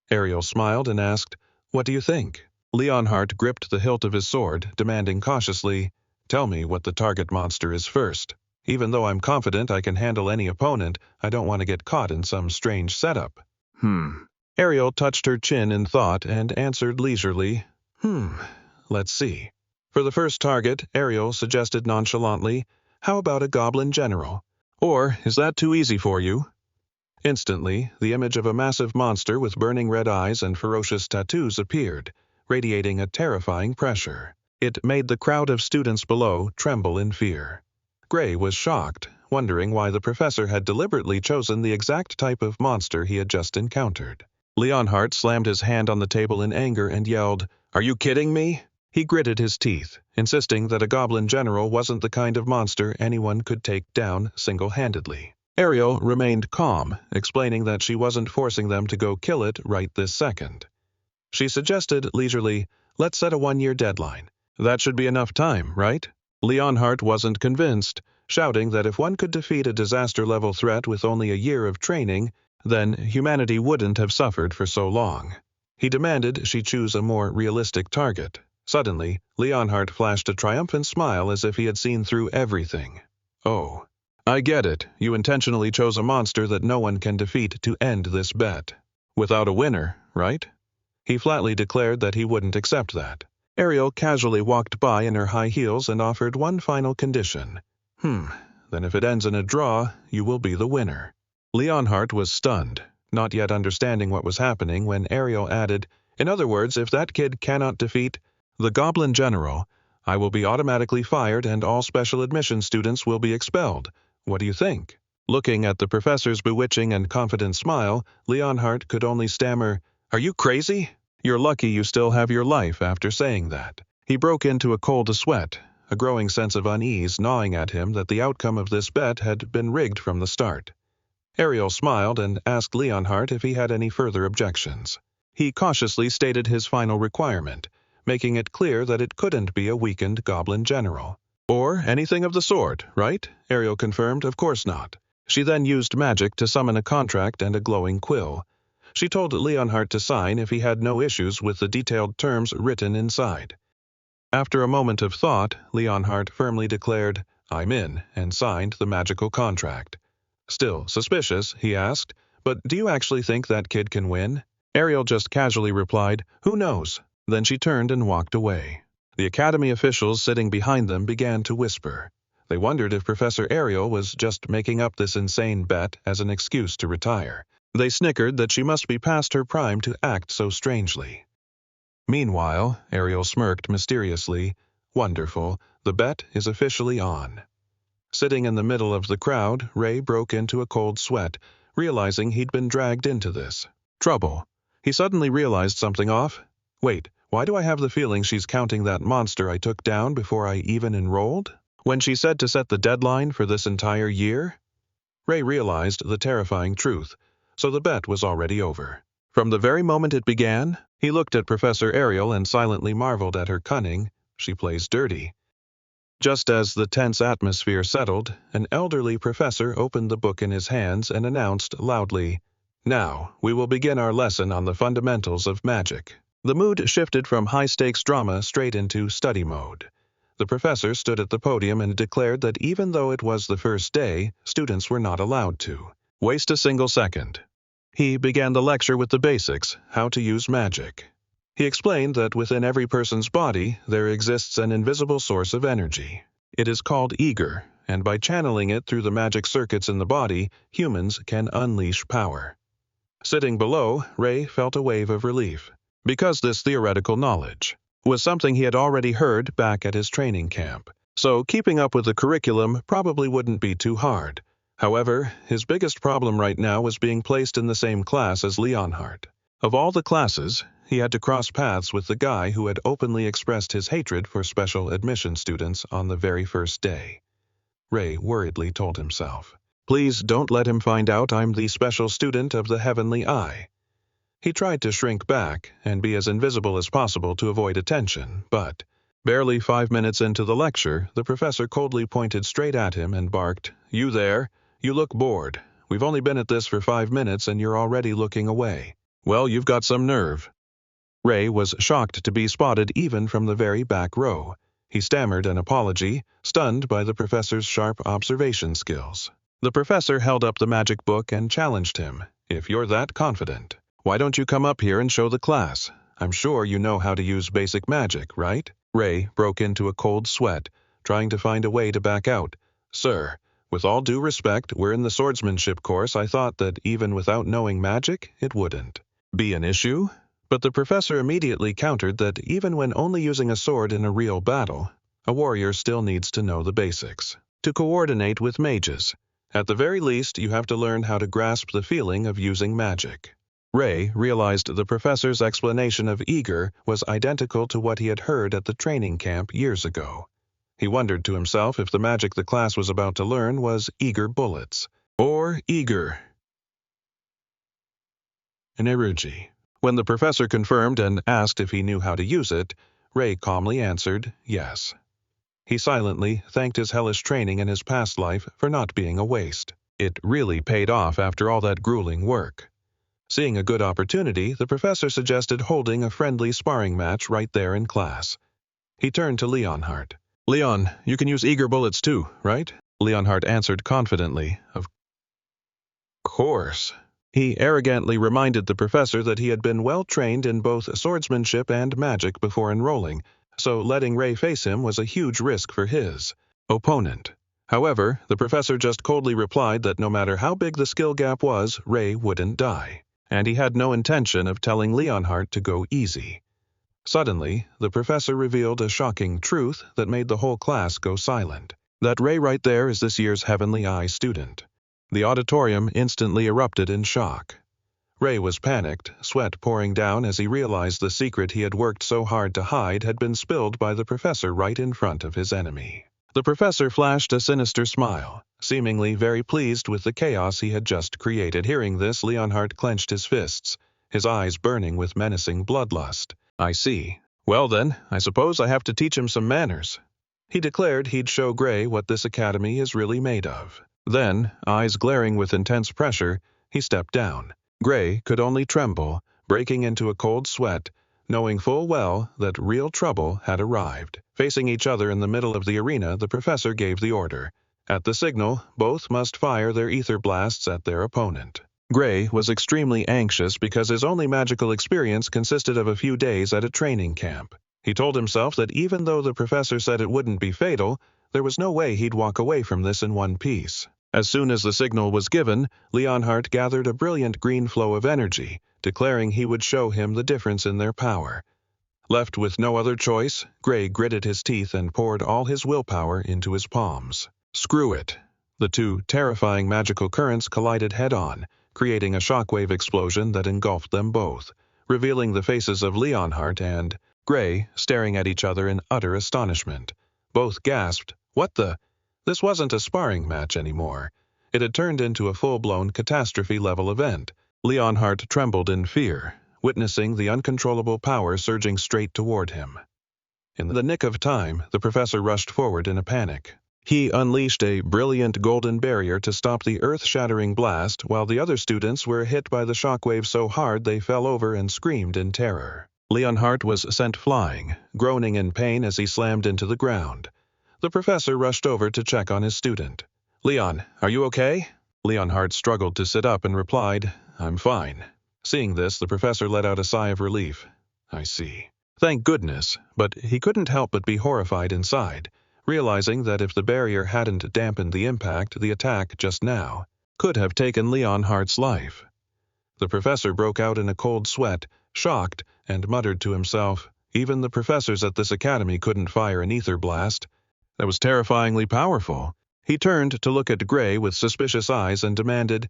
[SPEAKER 1] Ariel smiled and asked, What do you think? Leonhardt gripped the hilt of his sword, demanding cautiously, Tell me what the target monster is first. Even though I'm confident I can handle any opponent, I don't want to get caught in some strange setup. Ariel touched her chin in thought and answered leisurely, Let's see. For the first target, Ariel suggested nonchalantly, How about a goblin general? Or, is that too easy for you? Instantly, the image of a massive monster with burning red eyes and ferocious tattoos appeared, radiating a terrifying pressure. It made the crowd of students below tremble in fear. Gray was shocked, wondering why the professor had deliberately chosen the exact type of monster he had just encountered. Leonhardt slammed his hand on the table in anger and yelled, Are you kidding me? He gritted his teeth, insisting that a goblin general wasn't the kind of monster anyone could take down single-handedly. Ariel remained calm, explaining that she wasn't forcing them to go kill it right this second. She suggested leisurely, Let's set a 1-year deadline. That should be enough time, right? Leonhardt wasn't convinced, shouting that if one could defeat a disaster-level threat with only a year of training, then humanity wouldn't have suffered for so long. He demanded she choose a more realistic target. Suddenly, Leonhardt flashed a triumphant smile as if he had seen through everything. Oh, I get it. You intentionally chose a monster that no one can defeat to end this bet. Without a winner, right? He flatly declared that he wouldn't accept that. Ariel casually walked by in her high heels and offered one final condition. Then if it ends in a draw, you will be the winner. Leonhardt was stunned, not yet understanding what was happening when Ariel added, In other words, if that kid cannot defeat the Goblin General, I will be automatically fired and all special admission students will be expelled. What do you think? Looking at the professor's bewitching and confident smile, Leonhardt could only stammer, Are you crazy? You're lucky you still have your life after saying that. He broke into a cold sweat, a growing sense of unease gnawing at him that the outcome of this bet had been rigged from the start. Ariel smiled and asked Leonhardt if he had any further objections. He cautiously stated his final requirement, making it clear that it couldn't be a weakened goblin general. Or anything of the sort, right? Ariel confirmed, Of course not. She then used magic to summon a contract and a glowing quill. She told Leonhardt to sign if he had no issues with the detailed terms written inside. After a moment of thought, Leonhardt firmly declared, I'm in, and signed the magical contract. Still suspicious, he asked, But do you actually think that kid can win? Ariel just casually replied, Who knows? Then she turned and walked away. The academy officials sitting behind them began to whisper. They wondered if Professor Ariel was just making up this insane bet as an excuse to retire. They snickered that she must be past her prime to act so strangely. Meanwhile, Ariel smirked mysteriously, Wonderful, the bet is officially on. Sitting in the middle of the crowd, Ray broke into a cold sweat, realizing he'd been dragged into this trouble. He suddenly realized something off. Wait, why do I have the feeling she's counting that monster I took down before I even enrolled? When she said to set the deadline for this entire year? Ray realized the terrifying truth, so the bet was already over. From the very moment it began, he looked at Professor Ariel and silently marveled at her cunning. She plays dirty. Just as the tense atmosphere settled, an elderly professor opened the book in his hands and announced loudly, "Now, we will begin our lesson on the fundamentals of magic." The mood shifted from high-stakes drama straight into study mode. The professor stood at the podium and declared that even though it was the first day, students were not allowed to waste a single second. He began the lecture with the basics, how to use magic. He explained that within every person's body, there exists an invisible source of energy. It is called eager, and by channeling it through the magic circuits in the body, humans can unleash power. Sitting below, Ray felt a wave of relief, because this theoretical knowledge was something he had already heard back at his training camp. So keeping up with the curriculum probably wouldn't be too hard. However, his biggest problem right now was being placed in the same class as Leonhardt. Of all the classes, he had to cross paths with the guy who had openly expressed his hatred for special admission students on the very first day. Ray worriedly told himself, "Please don't let him find out I'm the special student of the heavenly eye." He tried to shrink back and be as invisible as possible to avoid attention, but barely 5 minutes into the lecture, the professor coldly pointed straight at him and barked, "You there, you look bored. We've only been at this for 5 minutes and you're already looking away. Well, you've got some nerve." Ray was shocked to be spotted even from the very back row. He stammered an apology, stunned by the professor's sharp observation skills. The professor held up the magic book and challenged him, "If you're that confident, why don't you come up here and show the class? I'm sure you know how to use basic magic, right?" Ray broke into a cold sweat, trying to find a way to back out. "Sir, with all due respect, we're in the swordsmanship course. I thought that even without knowing magic, it wouldn't be an issue." But the professor immediately countered that even when only using a sword in a real battle, a warrior still needs to know the basics to coordinate with mages. At the very least, you have to learn how to grasp the feeling of using magic. Ray realized the professor's explanation of eager was identical to what he had heard at the training camp years ago. He wondered to himself if the magic the class was about to learn was eager bullets, or eager energy. When the professor confirmed and asked if he knew how to use it, Ray calmly answered yes. He silently thanked his hellish training in his past life for not being a waste. It really paid off after all that grueling work. Seeing a good opportunity, the professor suggested holding a friendly sparring match right there in class. He turned to Leonhardt. "Leon, you can use eager bullets too, right?" Leonhardt answered confidently, "Of course." He arrogantly reminded the professor that he had been well trained in both swordsmanship and magic before enrolling, so letting Ray face him was a huge risk for his opponent. However, the professor just coldly replied that no matter how big the skill gap was, Ray wouldn't die, and he had no intention of telling Leonhardt to go easy. Suddenly, the professor revealed a shocking truth that made the whole class go silent. That Ray right there is this year's Heavenly Eye student. The auditorium instantly erupted in shock. Ray was panicked, sweat pouring down as he realized the secret he had worked so hard to hide had been spilled by the professor right in front of his enemy. The professor flashed a sinister smile, seemingly very pleased with the chaos he had just created. Hearing this, Leonhardt clenched his fists, his eyes burning with menacing bloodlust. "I see. Well then, I suppose I have to teach him some manners." He declared he'd show Ray what this academy is really made of. Then, eyes glaring with intense pressure, he stepped down. Gray could only tremble, breaking into a cold sweat, knowing full well that real trouble had arrived. Facing each other in the middle of the arena, the professor gave the order. At the signal, both must fire their ether blasts at their opponent. Gray was extremely anxious because his only magical experience consisted of a few days at a training camp. He told himself that even though the professor said it wouldn't be fatal, there was no way he'd walk away from this in one piece. As soon as the signal was given, Leonhardt gathered a brilliant green flow of energy, declaring he would show him the difference in their power. Left with no other choice, Gray gritted his teeth and poured all his willpower into his palms. Screw it. The two terrifying magical currents collided head-on, creating a shockwave explosion that engulfed them both, revealing the faces of Leonhardt and Gray staring at each other in utter astonishment. Both gasped, "What the?" This wasn't a sparring match anymore. It had turned into a full-blown catastrophe-level event. Leonhardt trembled in fear, witnessing the uncontrollable power surging straight toward him. In the nick of time, the professor rushed forward in a panic. He unleashed a brilliant golden barrier to stop the earth-shattering blast, while the other students were hit by the shockwave so hard they fell over and screamed in terror. Leonhardt was sent flying, groaning in pain as he slammed into the ground. The professor rushed over to check on his student. "Leon, are you okay?" Leonhardt struggled to sit up and replied, "I'm fine." Seeing this, the professor let out a sigh of relief. "I see. Thank goodness," but he couldn't help but be horrified inside, realizing that if the barrier hadn't dampened the impact, the attack just now could have taken Leonhardt's life. The professor broke out in a cold sweat, shocked, and muttered to himself, "Even the professors at this academy couldn't fire an ether blast. That was terrifyingly powerful." He turned to look at Gray with suspicious eyes and demanded,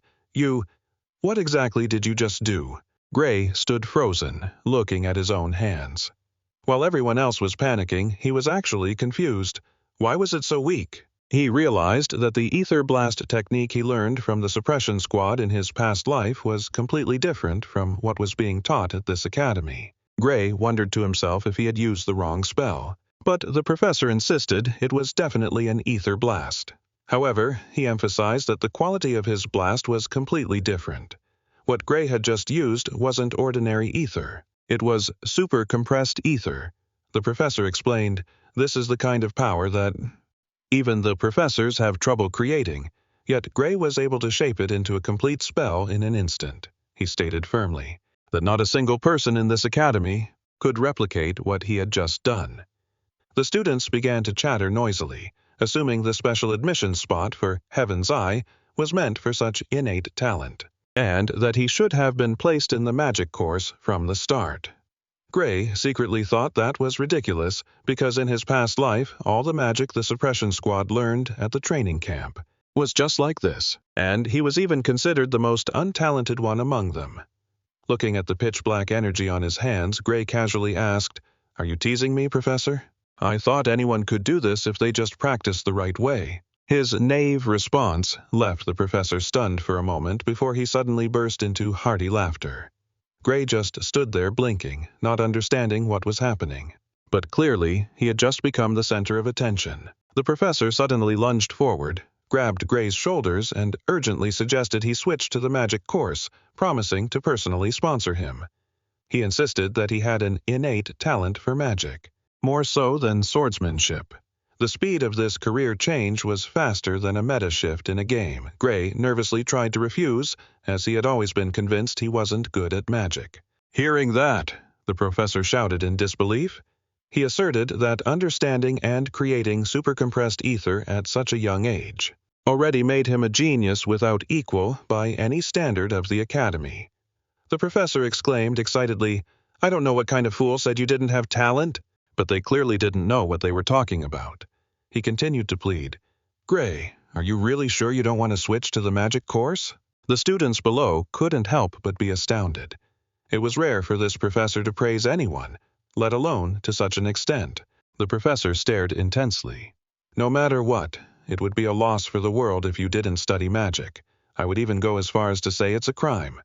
[SPEAKER 1] What exactly did you just do?" Gray stood frozen, looking at his own hands. While everyone else was panicking, he was actually confused. Why was it so weak? He realized that the ether blast technique he learned from the suppression squad in his past life was completely different from what was being taught at this academy. Gray wondered to himself if he had used the wrong spell, but the professor insisted it was definitely an ether blast. However, he emphasized that the quality of his blast was completely different. What Gray had just used wasn't ordinary ether. It was super compressed ether. The professor explained, "This is the kind of power that even the professors have trouble creating, yet Gray was able to shape it into a complete spell in an instant." He stated firmly that not a single person in this academy could replicate what he had just done. The students began to chatter noisily, assuming the special admission spot for Heaven's Eye was meant for such innate talent, and that he should have been placed in the magic course from the start. Gray secretly thought that was ridiculous because in his past life, all the magic the suppression squad learned at the training camp was just like this, and he was even considered the most untalented one among them. Looking at the pitch-black energy on his hands, Gray casually asked, "Are you teasing me, Professor? I thought anyone could do this if they just practiced the right way." His naive response left the professor stunned for a moment before he suddenly burst into hearty laughter. Gray just stood there blinking, not understanding what was happening. But clearly, he had just become the center of attention. The professor suddenly lunged forward, grabbed Gray's shoulders, and urgently suggested he switch to the magic course, promising to personally sponsor him. He insisted that he had an innate talent for magic, more so than swordsmanship. The speed of this career change was faster than a meta shift in a game. Gray nervously tried to refuse, as he had always been convinced he wasn't good at magic. Hearing that, the professor shouted in disbelief. He asserted that understanding and creating supercompressed ether at such a young age already made him a genius without equal by any standard of the academy. The professor exclaimed excitedly, "I don't know what kind of fool said you didn't have talent." But they clearly didn't know what they were talking about. He continued to plead, "Gray, are you really sure you don't want to switch to the magic course?" The students below couldn't help but be astounded. It was rare for this professor to praise anyone, let alone to such an extent. The professor stared intensely. "No matter what, it would be a loss for the world if you didn't study magic. I would even go as far as to say it's a crime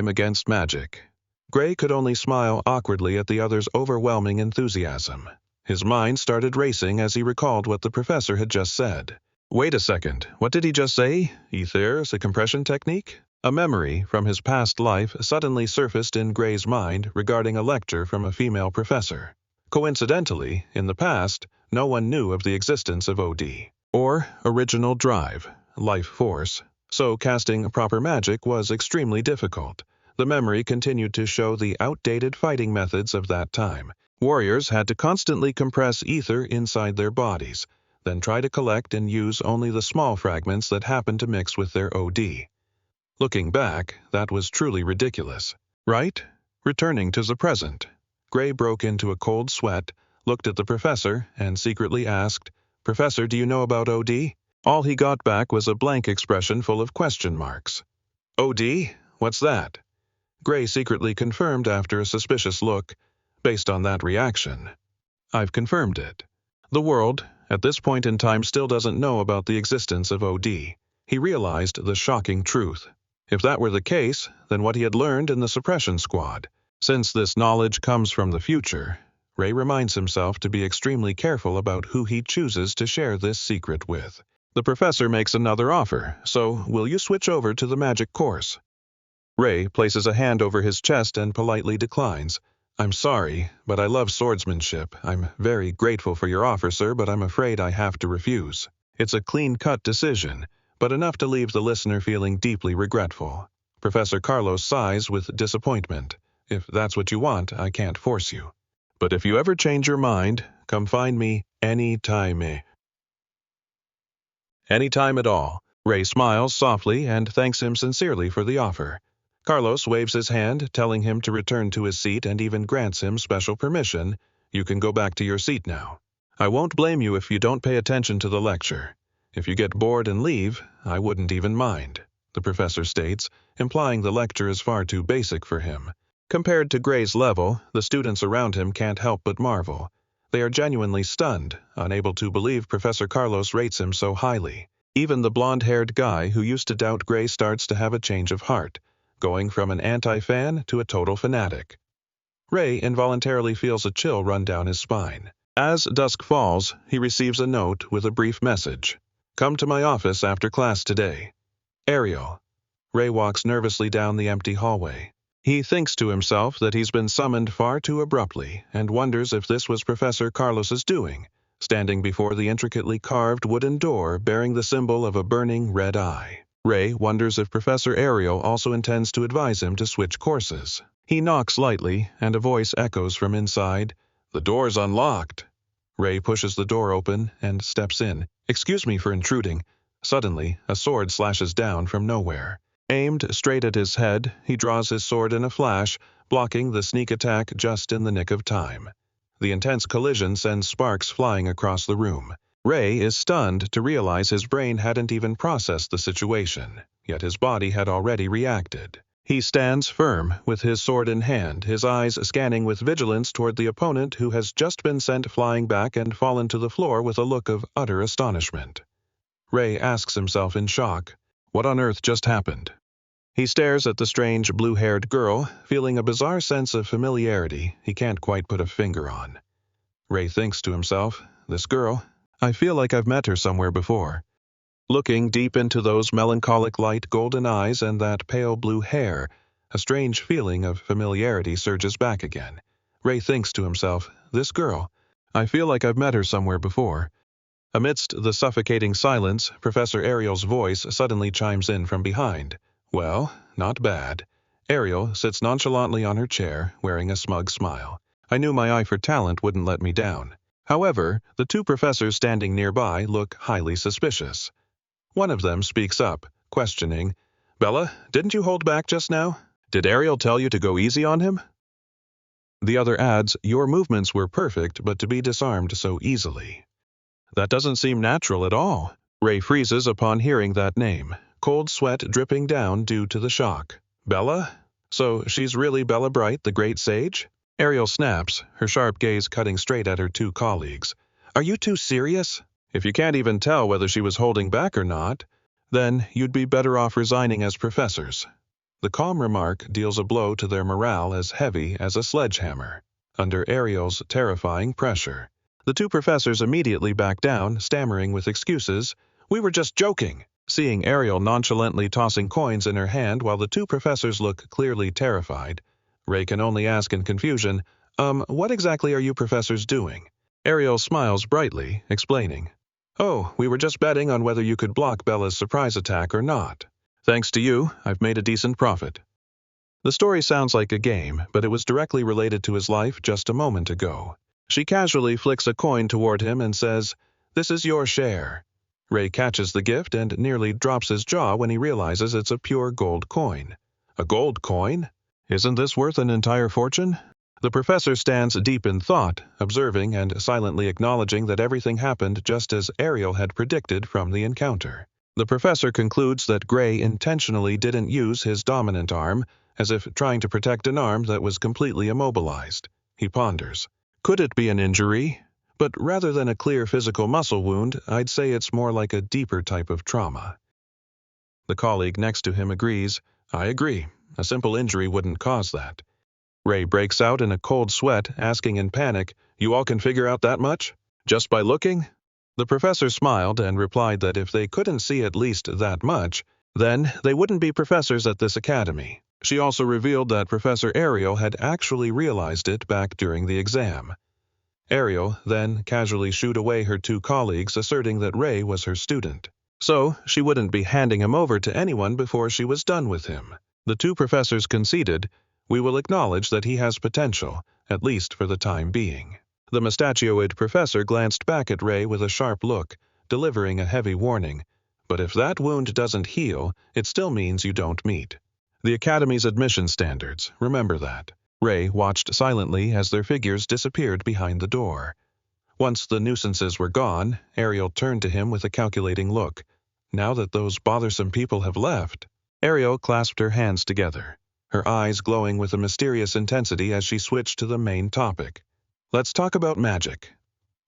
[SPEAKER 1] against magic." Gray could only smile awkwardly at the other's overwhelming enthusiasm. His mind started racing as he recalled what the professor had just said. Wait a second, what did he just say? Ether's a compression technique? A memory from his past life suddenly surfaced in Gray's mind regarding a lecture from a female professor. Coincidentally, in the past, no one knew of the existence of OD, or original drive, life force, so casting proper magic was extremely difficult. The memory continued to show the outdated fighting methods of that time. Warriors had to constantly compress ether inside their bodies, then try to collect and use only the small fragments that happened to mix with their OD. Looking back, that was truly ridiculous, right? Returning to the present, Gray broke into a cold sweat, looked at the professor, and secretly asked, "Professor, do you know about OD?" All he got back was a blank expression full of question marks. "OD? What's that?" Gray secretly confirmed after a suspicious look, based on that reaction. "I've confirmed it. The world, at this point in time, still doesn't know about the existence of OD." He realized the shocking truth. If that were the case, then what he had learned in the suppression squad. Since this knowledge comes from the future, Ray reminds himself to be extremely careful about who he chooses to share this secret with. The professor makes another offer, so will you switch over to the magic course? Ray places a hand over his chest and politely declines. "I'm sorry, but I love swordsmanship. I'm very grateful for your offer, sir, but I'm afraid I have to refuse." It's a clean-cut decision, but enough to leave the listener feeling deeply regretful. Professor Carlos sighs with disappointment. "If that's what you want, I can't force you. But if you ever change your mind, come find me anytime. Anytime at all." Ray smiles softly and thanks him sincerely for the offer. Carlos waves his hand, telling him to return to his seat and even grants him special permission. "You can go back to your seat now. I won't blame you if you don't pay attention to the lecture. If you get bored and leave, I wouldn't even mind," the professor states, implying the lecture is far too basic for him. Compared to Gray's level, the students around him can't help but marvel. They are genuinely stunned, unable to believe Professor Carlos rates him so highly. Even the blonde-haired guy who used to doubt Gray starts to have a change of heart, going from an anti-fan to a total fanatic. Ray involuntarily feels a chill run down his spine. As dusk falls, he receives a note with a brief message. "Come to my office after class today. Ariel." Ray walks nervously down the empty hallway. He thinks to himself that he's been summoned far too abruptly and wonders if this was Professor Carlos's doing, standing before the intricately carved wooden door bearing the symbol of a burning red eye. Ray wonders if Professor Ariel also intends to advise him to switch courses. He knocks lightly, and a voice echoes from inside. "The door's unlocked." Ray pushes the door open and steps in. "Excuse me for intruding." Suddenly, a sword slashes down from nowhere. Aimed straight at his head, he draws his sword in a flash, blocking the sneak attack just in the nick of time. The intense collision sends sparks flying across the room. Ray is stunned to realize his brain hadn't even processed the situation, yet his body had already reacted. He stands firm, with his sword in hand, his eyes scanning with vigilance toward the opponent who has just been sent flying back and fallen to the floor with a look of utter astonishment. Ray asks himself in shock, what on earth just happened? He stares at the strange blue-haired girl, feeling a bizarre sense of familiarity he can't quite put a finger on. Ray thinks to himself, this girl, I feel like I've met her somewhere before. Looking deep into those melancholic light golden eyes and that pale blue hair, a strange feeling of familiarity surges back again. Ray thinks to himself, this girl, I feel like I've met her somewhere before. Amidst the suffocating silence, Professor Ariel's voice suddenly chimes in from behind. Well, not bad. Ariel sits nonchalantly on her chair, wearing a smug smile. I knew my eye for talent wouldn't let me down. However, the two professors standing nearby look highly suspicious. One of them speaks up, questioning, Bella, didn't you hold back just now? Did Ariel tell you to go easy on him? The other adds, your movements were perfect, but to be disarmed so easily. That doesn't seem natural at all. Ray freezes upon hearing that name, cold sweat dripping down due to the shock. Bella? So she's really Bella Bright, the great sage? Ariel snaps, her sharp gaze cutting straight at her two colleagues. Are you too serious? If you can't even tell whether she was holding back or not, then you'd be better off resigning as professors. The calm remark deals a blow to their morale as heavy as a sledgehammer, under Ariel's terrifying pressure. The two professors immediately back down, stammering with excuses. We were just joking. Seeing Ariel nonchalantly tossing coins in her hand while the two professors look clearly terrified, Ray can only ask in confusion, what exactly are you professors doing? Ariel smiles brightly, explaining, Oh, we were just betting on whether you could block Bella's surprise attack or not. Thanks to you, I've made a decent profit. The story sounds like a game, but it was directly related to his life just a moment ago. She casually flicks a coin toward him and says, This is your share. Ray catches the gift and nearly drops his jaw when he realizes it's a pure gold coin. A gold coin? Isn't this worth an entire fortune? The professor stands deep in thought, observing and silently acknowledging that everything happened just as Ariel had predicted from the encounter. The professor concludes that Gray intentionally didn't use his dominant arm, as if trying to protect an arm that was completely immobilized. He ponders. Could it be an injury? But rather than a clear physical muscle wound, I'd say it's more like a deeper type of trauma. The colleague next to him agrees. I agree. A simple injury wouldn't cause that. Ray breaks out in a cold sweat, asking in panic, "You all can figure out that much? Just by looking?" The professor smiled and replied that if they couldn't see at least that much, then they wouldn't be professors at this academy. She also revealed that Professor Ariel had actually realized it back during the exam. Ariel then casually shooed away her two colleagues, asserting that Ray was her student. So she wouldn't be handing him over to anyone before she was done with him. The two professors conceded, "We will acknowledge that he has potential, at least for the time being." The mustachioed professor glanced back at Ray with a sharp look, delivering a heavy warning. But if that wound doesn't heal, it still means you don't meet the Academy's admission standards, remember that. Ray watched silently as their figures disappeared behind the door. Once the nuisances were gone, Ariel turned to him with a calculating look. Now that those bothersome people have left. Ariel clasped her hands together, her eyes glowing with a mysterious intensity as she switched to the main topic. Let's talk about magic.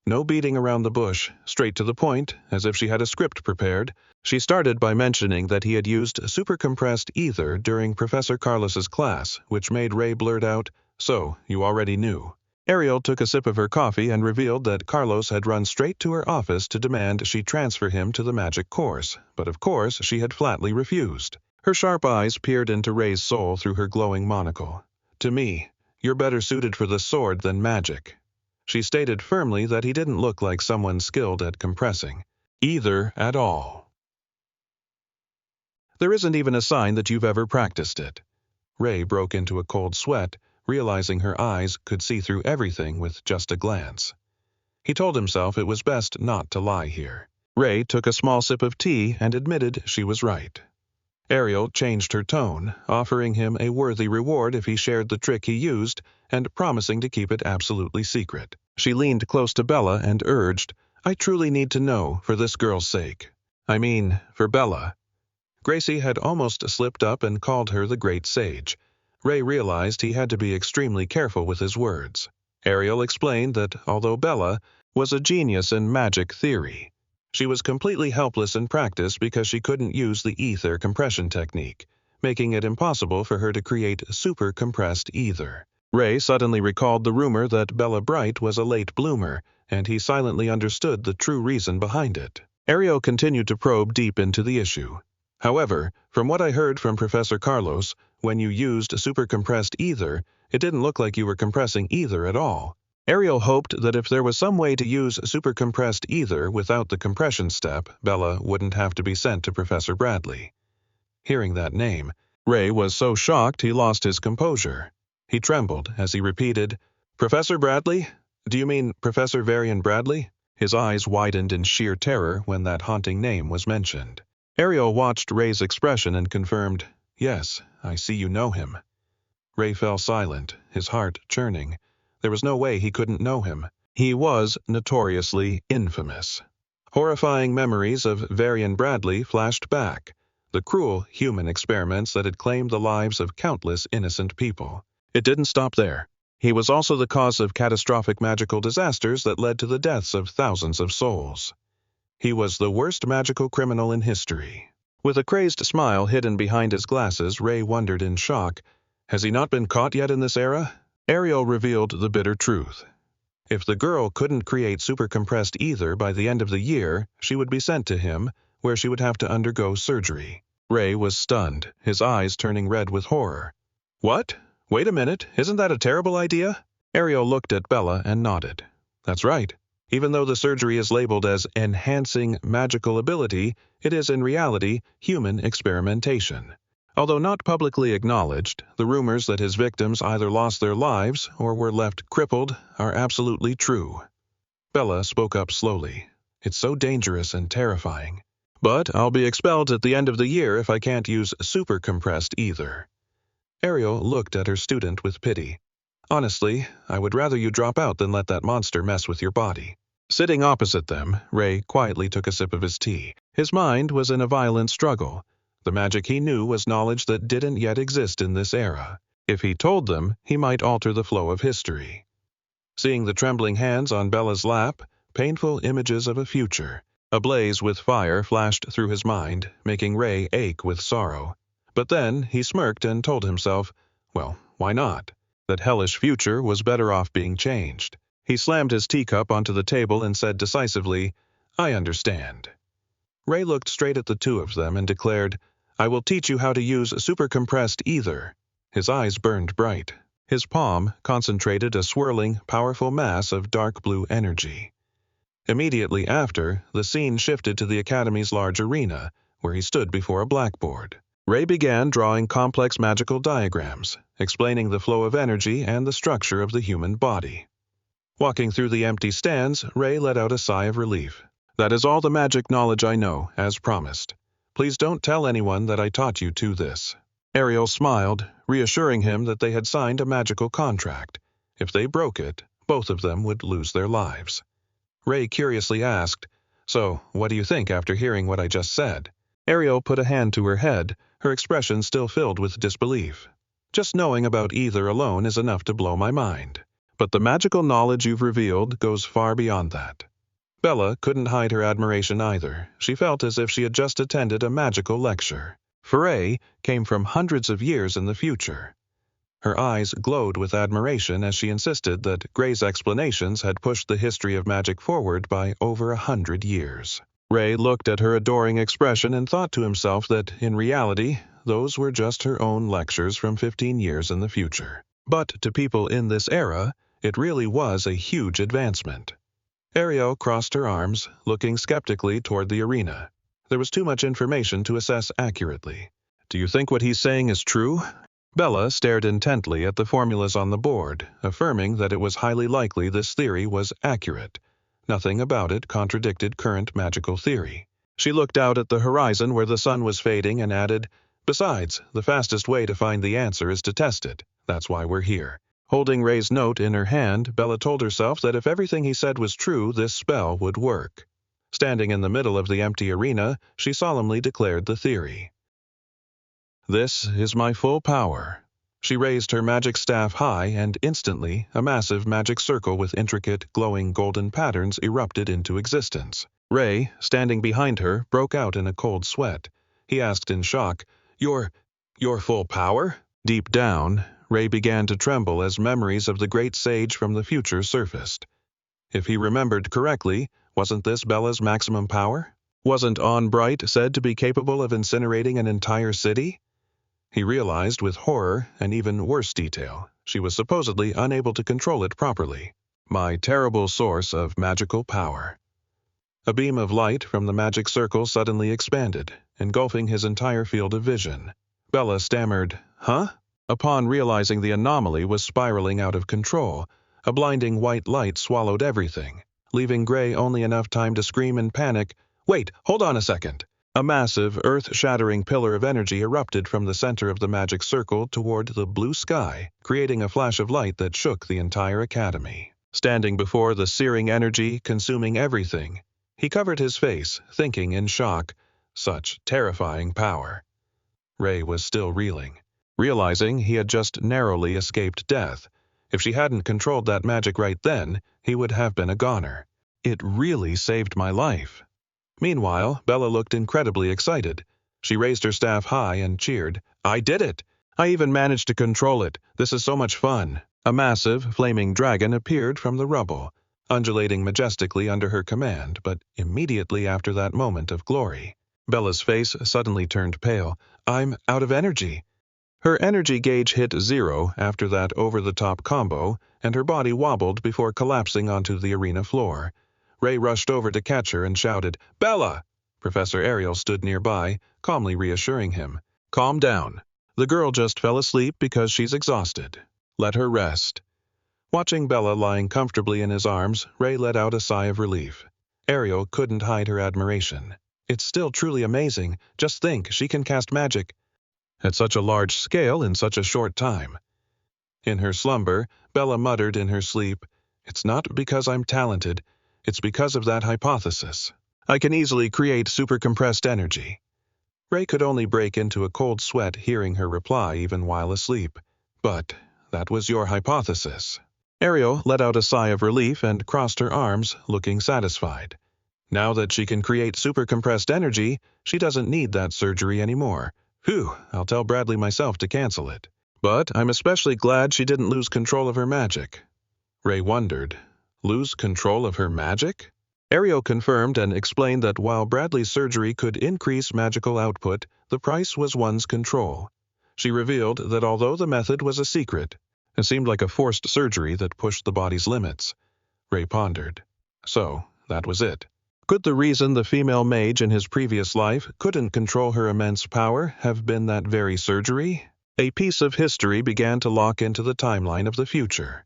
[SPEAKER 1] No beating around the bush, straight to the point, as if she had a script prepared. She started by mentioning that he had used super-compressed ether during Professor Carlos's class, which made Ray blurt out, "So, you already knew." Ariel took a sip of her coffee and revealed that Carlos had run straight to her office to demand she transfer him to the magic course, but of course she had flatly refused. Her sharp eyes peered into Ray's soul through her glowing monocle. "To me, you're better suited for the sword than magic." She stated firmly that he didn't look like someone skilled at compressing either at all. There isn't even a sign that you've ever practiced it. Ray broke into a cold sweat, realizing her eyes could see through everything with just a glance. He told himself it was best not to lie here. Ray took a small sip of tea and admitted she was right. Ariel changed her tone, offering him a worthy reward if he shared the trick he used and promising to keep it absolutely secret. She leaned close to Bella and urged, "I truly need to know for this girl's sake. I mean, for Bella." Gracie had almost slipped up and called her the Great Sage. Ray realized he had to be extremely careful with his words. Ariel explained that although Bella was a genius in magic theory, she was completely helpless in practice because she couldn't use the ether compression technique, making it impossible for her to create super-compressed ether. Ray suddenly recalled the rumor that Bella Bright was a late bloomer, and he silently understood the true reason behind it. Ariel continued to probe deep into the issue. However, from what I heard from Professor Carlos, when you used super-compressed ether, it didn't look like you were compressing ether at all. Ariel hoped that if there was some way to use super-compressed ether without the compression step, Bella wouldn't have to be sent to Professor Bradley. Hearing that name, Ray was so shocked he lost his composure. He trembled as he repeated, "Professor Bradley? Do you mean Professor Varian Bradley?" His eyes widened in sheer terror when that haunting name was mentioned. Ariel watched Ray's expression and confirmed, "Yes, I see you know him." Ray fell silent, his heart churning. There was no way he couldn't know him. He was notoriously infamous. Horrifying memories of Varian Bradley flashed back, the cruel human experiments that had claimed the lives of countless innocent people. It didn't stop there. He was also the cause of catastrophic magical disasters that led to the deaths of thousands of souls. He was the worst magical criminal in history. With a crazed smile hidden behind his glasses, Ray wondered in shock, has he not been caught yet in this era? Ariel revealed the bitter truth. If the girl couldn't create super-compressed ether by the end of the year, she would be sent to him, where she would have to undergo surgery. Ray was stunned, his eyes turning red with horror. "What? Wait a minute, isn't that a terrible idea?" Ariel looked at Bella and nodded. "That's right. Even though the surgery is labeled as enhancing magical ability, it is in reality human experimentation. Although not publicly acknowledged, the rumors that his victims either lost their lives or were left crippled are absolutely true." Bella spoke up slowly. "It's so dangerous and terrifying. But I'll be expelled at the end of the year if I can't use super-compressed ether." Ariel looked at her student with pity. Honestly, I would rather you drop out than let that monster mess with your body. Sitting opposite them, Ray quietly took a sip of his tea. His mind was in a violent struggle. The magic he knew was knowledge that didn't yet exist in this era. If he told them, he might alter the flow of history. Seeing the trembling hands on Bella's lap, painful images of a future, ablaze with fire, flashed through his mind, making Ray ache with sorrow. But then he smirked and told himself, well, why not? That hellish future was better off being changed. He slammed his teacup onto the table and said decisively, I understand. Ray looked straight at the two of them and declared, I will teach you how to use super-compressed ether. His eyes burned bright. His palm concentrated a swirling, powerful mass of dark blue energy. Immediately after, the scene shifted to the Academy's large arena, where he stood before a blackboard. Ray began drawing complex magical diagrams, explaining the flow of energy and the structure of the human body. Walking through the empty stands, Ray let out a sigh of relief. That is all the magic knowledge I know, as promised. Please don't tell anyone that I taught you to this. Ariel smiled, reassuring him that they had signed a magical contract. If they broke it, both of them would lose their lives. Ray curiously asked, So, what do you think after hearing what I just said? Ariel put a hand to her head, her expression still filled with disbelief. Just knowing about ether alone is enough to blow my mind. But the magical knowledge you've revealed goes far beyond that. Bella couldn't hide her admiration either. She felt as if she had just attended a magical lecture. Foray came from hundreds of years in the future. Her eyes glowed with admiration as she insisted that Gray's explanations had pushed the history of magic forward by over 100 years. Ray looked at her adoring expression and thought to himself that, in reality, those were just her own lectures from 15 years in the future. But to people in this era, it really was a huge advancement. Ariel crossed her arms, looking skeptically toward the arena. There was too much information to assess accurately. Do you think what he's saying is true? Bella stared intently at the formulas on the board, affirming that it was highly likely this theory was accurate. Nothing about it contradicted current magical theory. She looked out at the horizon where the sun was fading and added, Besides, the fastest way to find the answer is to test it. That's why we're here. Holding Ray's note in her hand, Bella told herself that if everything he said was true, this spell would work. Standing in the middle of the empty arena, she solemnly declared the theory. This is my full power. She raised her magic staff high, and instantly, a massive magic circle with intricate, glowing golden patterns erupted into existence. Ray, standing behind her, broke out in a cold sweat. He asked in shock, Your full power? Deep down, Ray began to tremble as memories of the great sage from the future surfaced. If he remembered correctly, wasn't this Bella's maximum power? Wasn't On Bright said to be capable of incinerating an entire city? He realized with horror, and even worse detail, she was supposedly unable to control it properly. My terrible source of magical power. A beam of light from the magic circle suddenly expanded, engulfing his entire field of vision. Bella stammered, Huh? Upon realizing the anomaly was spiraling out of control, a blinding white light swallowed everything, leaving Gray only enough time to scream in panic, Wait, hold on a second. A massive, earth-shattering pillar of energy erupted from the center of the magic circle toward the blue sky, creating a flash of light that shook the entire academy. Standing before the searing energy, consuming everything, he covered his face, thinking in shock, such terrifying power. Ray was still reeling, realizing he had just narrowly escaped death. If she hadn't controlled that magic right then, he would have been a goner. It really saved my life. Meanwhile, Bella looked incredibly excited. She raised her staff high and cheered, I did it! I even managed to control it. This is so much fun. A massive, flaming dragon appeared from the rubble, undulating majestically under her command, but immediately after that moment of glory, Bella's face suddenly turned pale. I'm out of energy. Her energy gauge hit 0 after that over-the-top combo, and her body wobbled before collapsing onto the arena floor. Ray rushed over to catch her and shouted, Bella! Professor Ariel stood nearby, calmly reassuring him. Calm down. The girl just fell asleep because she's exhausted. Let her rest. Watching Bella lying comfortably in his arms, Ray let out a sigh of relief. Ariel couldn't hide her admiration. It's still truly amazing. Just think, she can cast magic at such a large scale in such a short time. In her slumber, Bella muttered in her sleep, "It's not because I'm talented, it's because of that hypothesis. I can easily create supercompressed energy." Ray could only break into a cold sweat hearing her reply even while asleep. "But that was your hypothesis." Ariel let out a sigh of relief and crossed her arms, looking satisfied. Now that she can create supercompressed energy, she doesn't need that surgery anymore. Phew, I'll tell Bradley myself to cancel it. But I'm especially glad she didn't lose control of her magic. Ray wondered. Lose control of her magic? Ariel confirmed and explained that while Bradley's surgery could increase magical output, the price was one's control. She revealed that although the method was a secret, it seemed like a forced surgery that pushed the body's limits. Ray pondered. So, that was it. Could the reason the female mage in his previous life couldn't control her immense power have been that very surgery? A piece of history began to lock into the timeline of the future.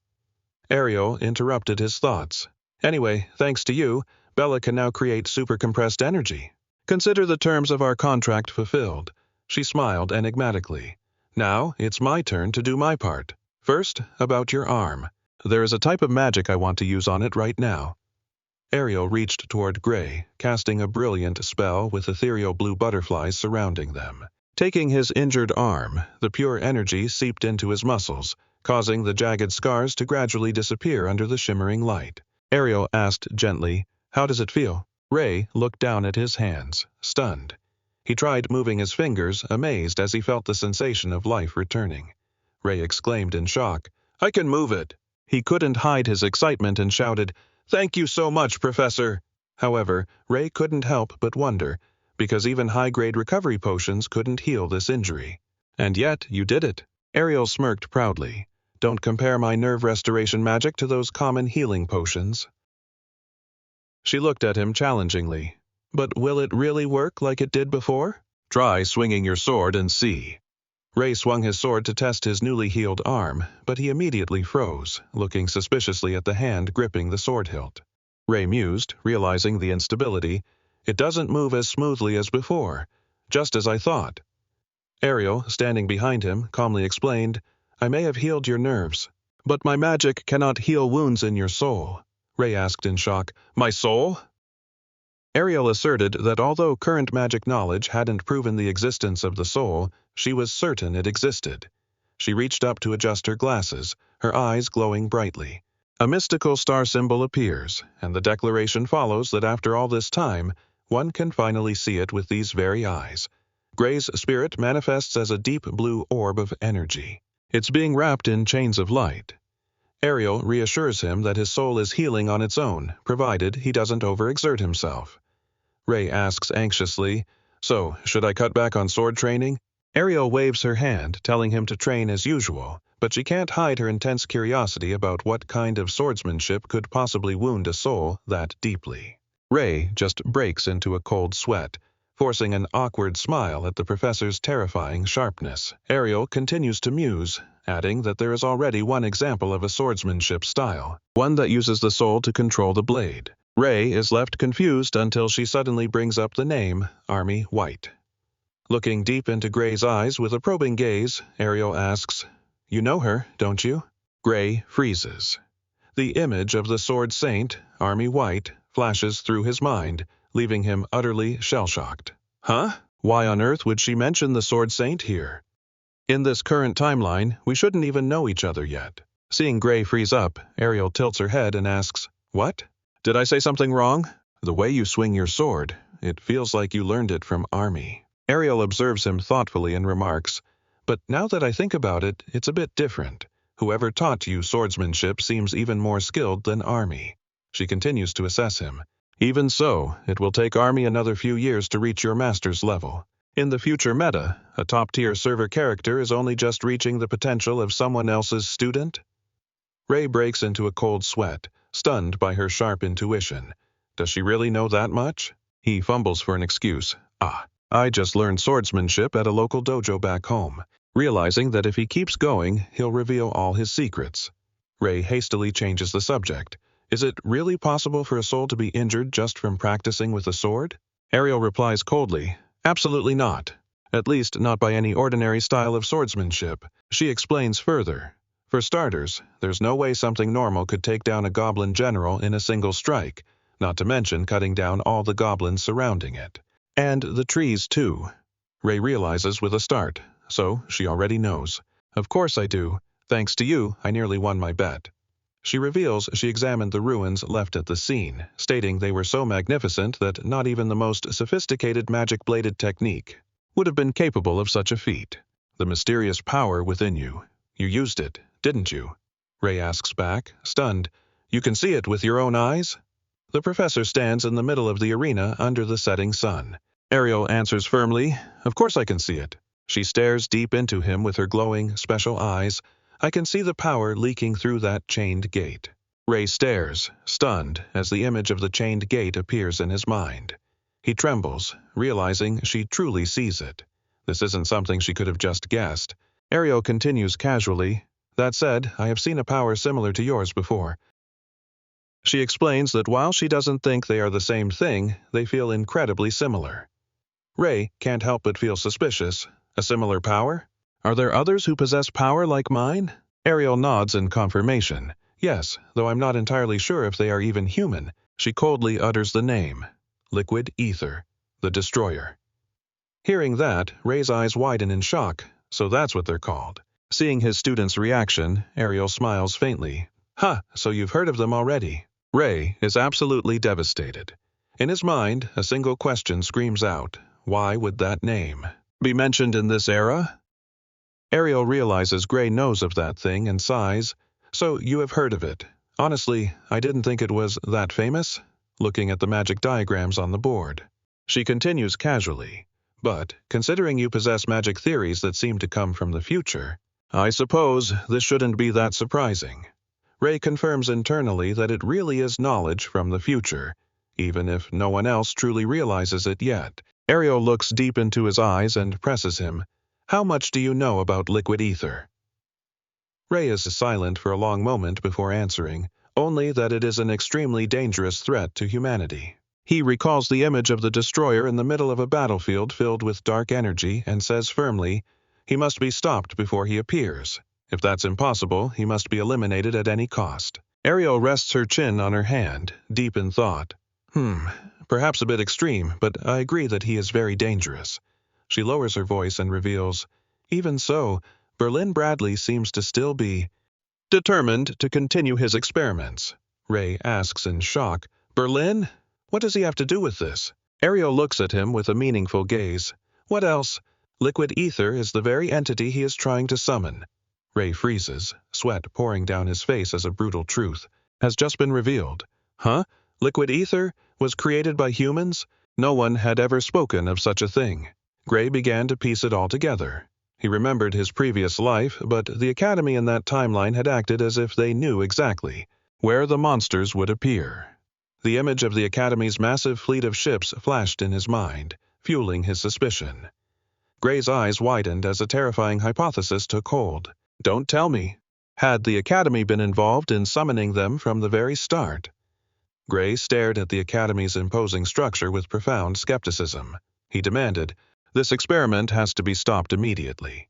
[SPEAKER 1] Ariel interrupted his thoughts. Anyway, thanks to you, Bella can now create supercompressed energy. Consider the terms of our contract fulfilled. She smiled enigmatically. Now, it's my turn to do my part. First, about your arm. There is a type of magic I want to use on it right now. Ariel reached toward Gray, casting a brilliant spell with ethereal blue butterflies surrounding them. Taking his injured arm, the pure energy seeped into his muscles, causing the jagged scars to gradually disappear under the shimmering light. Ariel asked gently, "How does it feel?" Ray looked down at his hands, stunned. He tried moving his fingers, amazed as he felt the sensation of life returning. Ray exclaimed in shock, "I can move it!" He couldn't hide his excitement and shouted, "Thank you so much, Professor!" However, Ray couldn't help but wonder, because even high-grade recovery potions couldn't heal this injury. "And yet, you did it." Ariel smirked proudly. "Don't compare my nerve restoration magic to those common healing potions." She looked at him challengingly. "But will it really work like it did before? Try swinging your sword and see." Ray swung his sword to test his newly healed arm, but he immediately froze, looking suspiciously at the hand gripping the sword hilt. Ray mused, realizing the instability. "It doesn't move as smoothly as before, just as I thought." Ariel, standing behind him, calmly explained, "I may have healed your nerves, but my magic cannot heal wounds in your soul." Ray asked in shock, "My soul?" Ariel asserted that although current magic knowledge hadn't proven the existence of the soul, she was certain it existed. She reached up to adjust her glasses, her eyes glowing brightly. A mystical star symbol appears, and the declaration follows that after all this time, one can finally see it with these very eyes. Gray's spirit manifests as a deep blue orb of energy. It's being wrapped in chains of light. Ariel reassures him that his soul is healing on its own, provided he doesn't overexert himself. Ray asks anxiously, "So, should I cut back on sword training?" Ariel waves her hand, telling him to train as usual, but she can't hide her intense curiosity about what kind of swordsmanship could possibly wound a soul that deeply. Ray just breaks into a cold sweat, forcing an awkward smile at the professor's terrifying sharpness. Ariel continues to muse, adding that there is already one example of a swordsmanship style, one that uses the soul to control the blade. Ray is left confused until she suddenly brings up the name, Army White. Looking deep into Gray's eyes with a probing gaze, Ariel asks, "You know her, don't you?" Gray freezes. The image of the sword saint, Army White, flashes through his mind, leaving him utterly shell-shocked. Huh? Why on earth would she mention the sword saint here? In this current timeline, we shouldn't even know each other yet. Seeing Gray freeze up, Ariel tilts her head and asks, "What? Did I say something wrong? The way you swing your sword, it feels like you learned it from Army." Ariel observes him thoughtfully and remarks, "But now that I think about it, it's a bit different. Whoever taught you swordsmanship seems even more skilled than Army." She continues to assess him. "Even so, it will take Army another few years to reach your master's level. In the future meta, a top-tier server character is only just reaching the potential of someone else's student." Ray breaks into a cold sweat, stunned by her sharp intuition. Does she really know that much? He fumbles for an excuse. I just learned swordsmanship at a local dojo back home," realizing that if he keeps going, he'll reveal all his secrets. Ray hastily changes the subject. "Is it really possible for a soul to be injured just from practicing with a sword?" Ariel replies coldly, "Absolutely not. At least not by any ordinary style of swordsmanship." She explains further. For starters, there's no way something normal could take down a goblin general in a single strike, not to mention cutting down all the goblins surrounding it. And the trees, too. Ray realizes with a start, so she already knows. Of course I do. Thanks to you, I nearly won my bet. She reveals she examined the ruins left at the scene, stating they were so magnificent that not even the most sophisticated magic-bladed technique would have been capable of such a feat. The mysterious power within you. You used it, didn't you? Ray asks back, stunned. You can see it with your own eyes? The professor stands in the middle of the arena under the setting sun. Ariel answers firmly, Of course I can see it. She stares deep into him with her glowing, special eyes. I can see the power leaking through that chained gate. Ray stares, stunned, as the image of the chained gate appears in his mind. He trembles, realizing she truly sees it. This isn't something she could have just guessed. Ariel continues casually, That said, I have seen a power similar to yours before. She explains that while she doesn't think they are the same thing, they feel incredibly similar. Ray can't help but feel suspicious. A similar power? Are there others who possess power like mine? Ariel nods in confirmation. Yes, though I'm not entirely sure if they are even human. She coldly utters the name. Liquid Ether, the Destroyer. Hearing that, Ray's eyes widen in shock. So that's what they're called. Seeing his student's reaction, Ariel smiles faintly. So you've heard of them already. Ray is absolutely devastated. In his mind, a single question screams out. Why would that name be mentioned in this era? Ariel realizes Gray knows of that thing and sighs. So you have heard of it. Honestly, I didn't think it was that famous. Looking at the magic diagrams on the board. She continues casually. But, considering you possess magic theories that seem to come from the future, I suppose this shouldn't be that surprising. Ray confirms internally that it really is knowledge from the future, even if no one else truly realizes it yet. Ariel looks deep into his eyes and presses him. How much do you know about liquid ether? Ray is silent for a long moment before answering, only that it is an extremely dangerous threat to humanity. He recalls the image of the destroyer in the middle of a battlefield filled with dark energy and says firmly, he must be stopped before he appears. If that's impossible, he must be eliminated at any cost. Ariel rests her chin on her hand, deep in thought. Perhaps a bit extreme, but I agree that he is very dangerous. She lowers her voice and reveals, even so, Berlin Bradley seems to still be determined to continue his experiments. Ray asks in shock, Berlin? What does he have to do with this? Ariel looks at him with a meaningful gaze. What else? Liquid ether is the very entity he is trying to summon. Ray freezes, sweat pouring down his face as a brutal truth has just been revealed. Liquid ether was created by humans? No one had ever spoken of such a thing. Gray began to piece it all together. He remembered his previous life, but the Academy in that timeline had acted as if they knew exactly where the monsters would appear. The image of the Academy's massive fleet of ships flashed in his mind, fueling his suspicion. Gray's eyes widened as a terrifying hypothesis took hold. Don't tell me. Had the Academy been involved in summoning them from the very start? Gray stared at the Academy's imposing structure with profound skepticism. He demanded, This experiment has to be stopped immediately.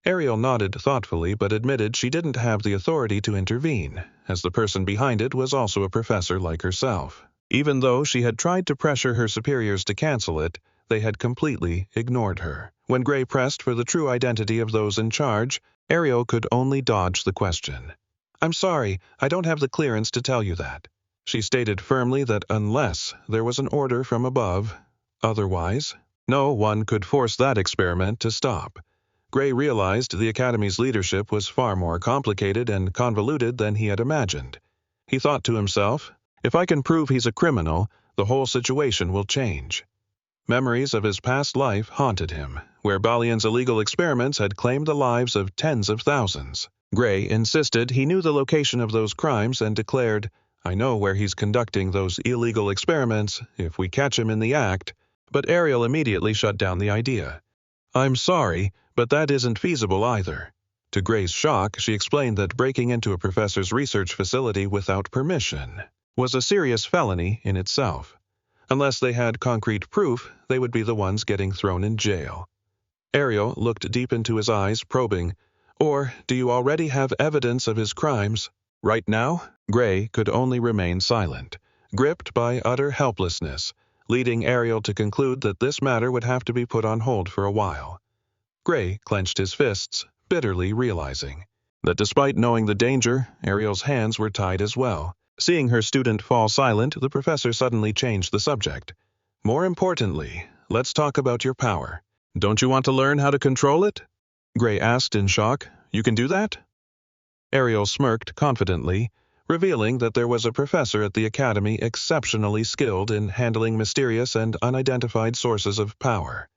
[SPEAKER 1] Ariel nodded thoughtfully but admitted she didn't have the authority to intervene, as the person behind it was also a professor like herself. Even though she had tried to pressure her superiors to cancel it, they had completely ignored her. When Gray pressed for the true identity of those in charge, Ariel could only dodge the question. I'm sorry, I don't have the clearance to tell you that. She stated firmly that unless there was an order from above, otherwise, no one could force that experiment to stop. Gray realized the Academy's leadership was far more complicated and convoluted than he had imagined. He thought to himself, if I can prove he's a criminal, the whole situation will change. Memories of his past life haunted him, where Balian's illegal experiments had claimed the lives of tens of thousands. Gray insisted he knew the location of those crimes and declared, I know where he's conducting those illegal experiments if we catch him in the act, but Ariel immediately shut down the idea. I'm sorry, but that isn't feasible either. To Gray's shock, she explained that breaking into a professor's research facility without permission was a serious felony in itself. Unless they had concrete proof, they would be the ones getting thrown in jail. Ariel looked deep into his eyes, probing, Or do you already have evidence of his crimes? Right now, Gray could only remain silent, gripped by utter helplessness, leading Ariel to conclude that this matter would have to be put on hold for a while. Gray clenched his fists, bitterly realizing that despite knowing the danger, Ariel's hands were tied as well. Seeing her student fall silent, the professor suddenly changed the subject. More importantly, let's talk about your power. Don't you want to learn how to control it? Gray asked in shock. You can do that? Ariel smirked confidently, revealing that there was a professor at the academy exceptionally skilled in handling mysterious and unidentified sources of power.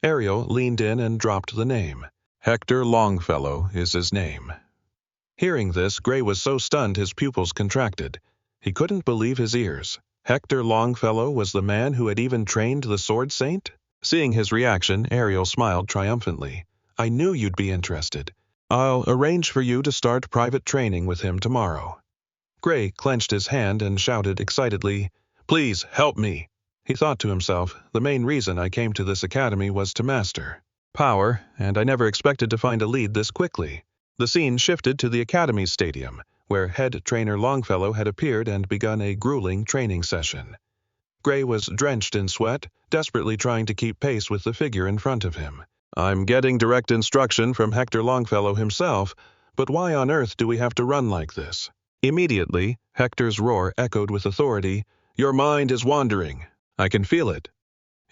[SPEAKER 1] Ariel leaned in and dropped the name. Hector Longfellow is his name. Hearing this, Gray was so stunned his pupils contracted. He couldn't believe his ears. Hector Longfellow was the man who had even trained the Sword Saint? Seeing his reaction, Ariel smiled triumphantly. I knew you'd be interested. I'll arrange for you to start private training with him tomorrow. Gray clenched his hand and shouted excitedly, Please, help me! He thought to himself, the main reason I came to this academy was to master power, and I never expected to find a lead this quickly. The scene shifted to the academy stadium, where head trainer Longfellow had appeared and begun a grueling training session. Gray was drenched in sweat, desperately trying to keep pace with the figure in front of him. I'm getting direct instruction from Hector Longfellow himself, but why on earth do we have to run like this? Immediately, Hector's roar echoed with authority, Your mind is wandering. I can feel it.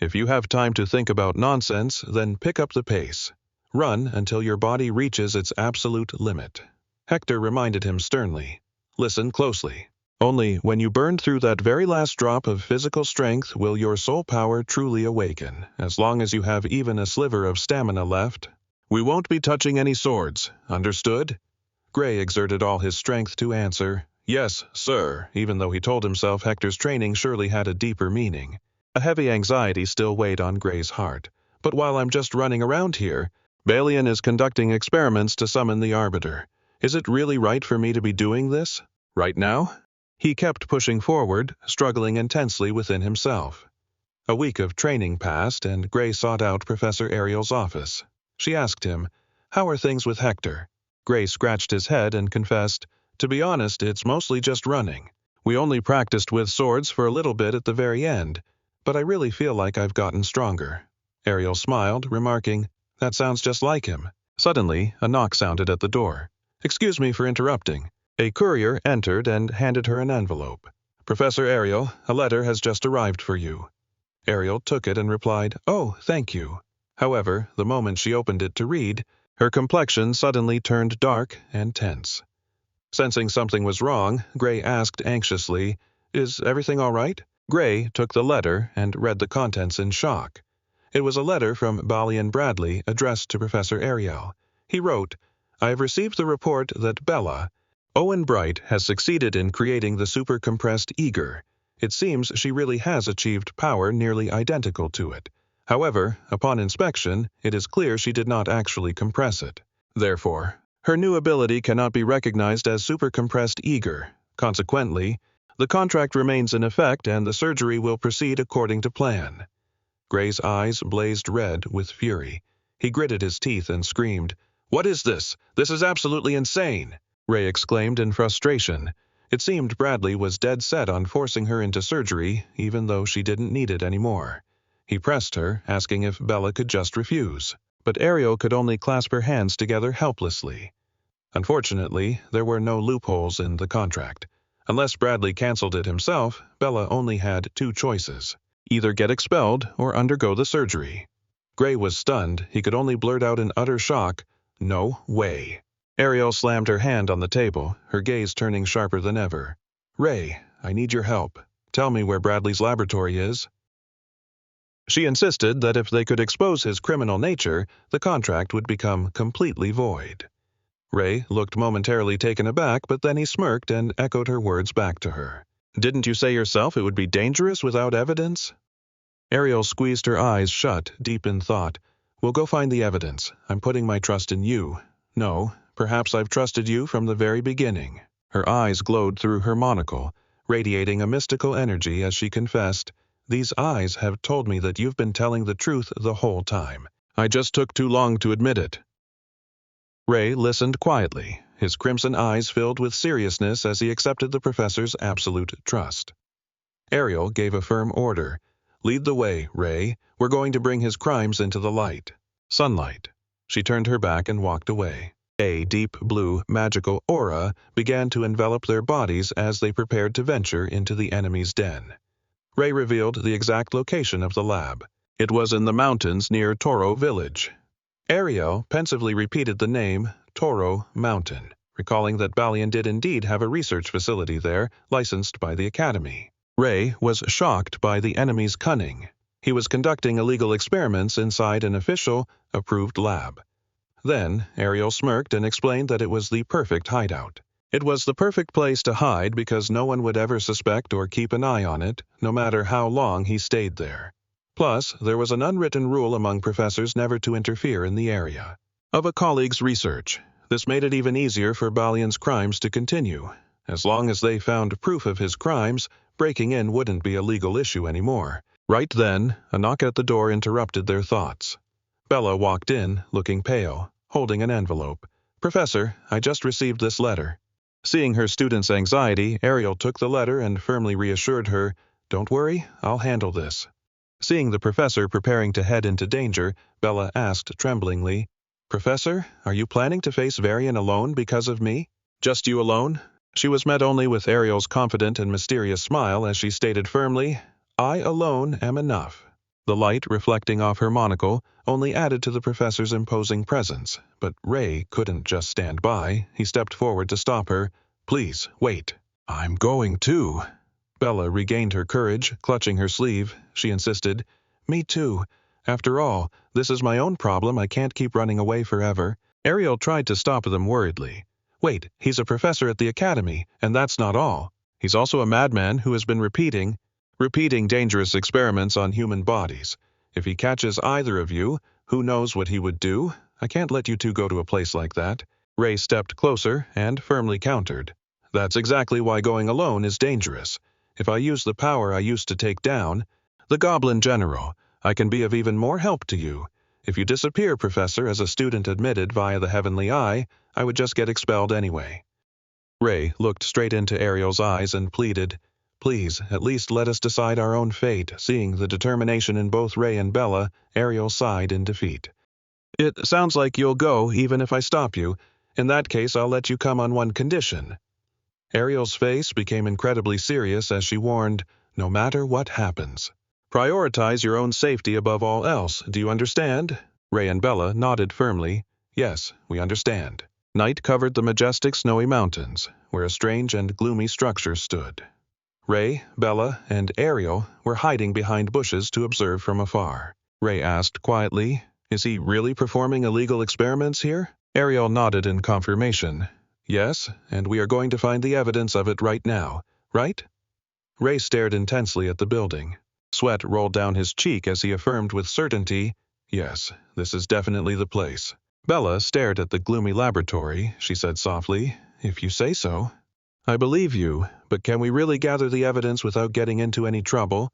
[SPEAKER 1] If you have time to think about nonsense, then pick up the pace. Run until your body reaches its absolute limit. Hector reminded him sternly. Listen closely. Only when you burn through that very last drop of physical strength will your soul power truly awaken. As long as you have even a sliver of stamina left, we won't be touching any swords. Understood? Gray exerted all his strength to answer, Yes, sir, even though he told himself Hector's training surely had a deeper meaning. A heavy anxiety still weighed on Gray's heart. But while I'm just running around here, Balian is conducting experiments to summon the Arbiter. Is it really right for me to be doing this? Right now? He kept pushing forward, struggling intensely within himself. A week of training passed, and Gray sought out Professor Ariel's office. She asked him, How are things with Hector? Gray scratched his head and confessed, To be honest, it's mostly just running. We only practiced with swords for a little bit at the very end, but I really feel like I've gotten stronger. Ariel smiled, remarking, That sounds just like him. Suddenly, a knock sounded at the door. Excuse me for interrupting. A courier entered and handed her an envelope. Professor Ariel, a letter has just arrived for you. Ariel took it and replied, Oh, thank you. However, the moment she opened it to read, her complexion suddenly turned dark and tense. Sensing something was wrong, Gray asked anxiously, Is everything all right? Gray took the letter and read the contents in shock. It was a letter from Balian Bradley addressed to Professor Ariel. He wrote, I have received the report that Bella, Owen Bright, has succeeded in creating the super-compressed eager. It seems she really has achieved power nearly identical to it. However, upon inspection, it is clear she did not actually compress it. Therefore, her new ability cannot be recognized as super-compressed eager. Consequently, the contract remains in effect and the surgery will proceed according to plan. Gray's eyes blazed red with fury. He gritted his teeth and screamed, What is this? This is absolutely insane! Ray exclaimed in frustration. It seemed Bradley was dead set on forcing her into surgery, even though she didn't need it anymore. He pressed her, asking if Bella could just refuse. But Ariel could only clasp her hands together helplessly. Unfortunately, there were no loopholes in the contract. Unless Bradley canceled it himself, Bella only had two choices. Either get expelled or undergo the surgery. Gray was stunned. He could only blurt out in utter shock, No way. Ariel slammed her hand on the table, her gaze turning sharper than ever. Ray, I need your help. Tell me where Bradley's laboratory is. She insisted that if they could expose his criminal nature, the contract would become completely void. Ray looked momentarily taken aback, but then he smirked and echoed her words back to her. Didn't you say yourself it would be dangerous without evidence? Ariel squeezed her eyes shut, deep in thought. We'll go find the evidence. I'm putting my trust in you. No, perhaps I've trusted you from the very beginning. Her eyes glowed through her monocle, radiating a mystical energy as she confessed, These eyes have told me that you've been telling the truth the whole time. I just took too long to admit it. Ray listened quietly, his crimson eyes filled with seriousness as he accepted the professor's absolute trust. Ariel gave a firm order. "Lead the way, Ray. We're going to bring his crimes into the light." Sunlight. She turned her back and walked away. A deep blue, magical aura began to envelop their bodies as they prepared to venture into the enemy's den. Ray revealed the exact location of the lab. It was in the mountains near Toro Village. Ariel pensively repeated the name Toro Mountain, recalling that Balian did indeed have a research facility there, licensed by the Academy. Ray was shocked by the enemy's cunning. He was conducting illegal experiments inside an official, approved lab. Then, Ariel smirked and explained that it was the perfect hideout. It was the perfect place to hide because no one would ever suspect or keep an eye on it, no matter how long he stayed there. Plus, there was an unwritten rule among professors never to interfere in the area of a colleague's research. This made it even easier for Balian's crimes to continue. As long as they found proof of his crimes, breaking in wouldn't be a legal issue anymore. Right then, a knock at the door interrupted their thoughts. Bella walked in, looking pale, holding an envelope. "Professor, I just received this letter." Seeing her student's anxiety, Ariel took the letter and firmly reassured her, "Don't worry, I'll handle this." Seeing the professor preparing to head into danger, Bella asked tremblingly, "Professor, are you planning to face Varian alone because of me?" "Just you alone?" She was met only with Ariel's confident and mysterious smile as she stated firmly, "I alone am enough." The light reflecting off her monocle only added to the professor's imposing presence, but Ray couldn't just stand by. He stepped forward to stop her. "Please, wait." "I'm going too." Bella regained her courage, clutching her sleeve. She insisted, "Me too. After all, this is my own problem. I can't keep running away forever." Ariel tried to stop them worriedly. "Wait, he's a professor at the Academy, and that's not all. He's also a madman who has been repeating dangerous experiments on human bodies. If he catches either of you, who knows what he would do? I can't let you two go to a place like that." Ray stepped closer and firmly countered. "That's exactly why going alone is dangerous. If I use the power I used to take down the Goblin General, I can be of even more help to you. If you disappear, Professor, as a student admitted via the Heavenly Eye, I would just get expelled anyway." Ray looked straight into Ariel's eyes and pleaded, "Please, at least let us decide our own fate." Seeing the determination in both Ray and Bella, Ariel sighed in defeat. "It sounds like you'll go even if I stop you. In that case, I'll let you come on one condition." Ariel's face became incredibly serious as she warned, "No matter what happens, prioritize your own safety above all else. Do you understand?" Ray and Bella nodded firmly. "Yes, we understand." Night covered the majestic snowy mountains, where a strange and gloomy structure stood. Ray, Bella, and Ariel were hiding behind bushes to observe from afar. Ray asked quietly, "Is he really performing illegal experiments here?" Ariel nodded in confirmation. "Yes, and we are going to find the evidence of it right now, right?" Ray stared intensely at the building. Sweat rolled down his cheek as he affirmed with certainty, "Yes, this is definitely the place." Bella stared at the gloomy laboratory. She said softly, "If you say so." "I believe you, but can we really gather the evidence without getting into any trouble?"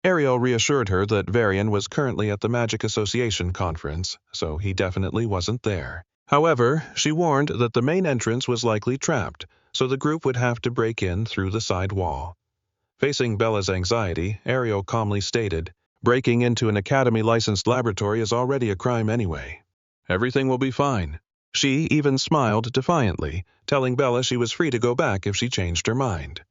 [SPEAKER 1] Ariel reassured her that Varian was currently at the Magic Association conference, so he definitely wasn't there. However, she warned that the main entrance was likely trapped, so the group would have to break in through the side wall. Facing Bella's anxiety, Ariel calmly stated, "Breaking into an Academy-licensed laboratory is already a crime anyway. Everything will be fine." She even smiled defiantly, telling Bella she was free to go back if she changed her mind.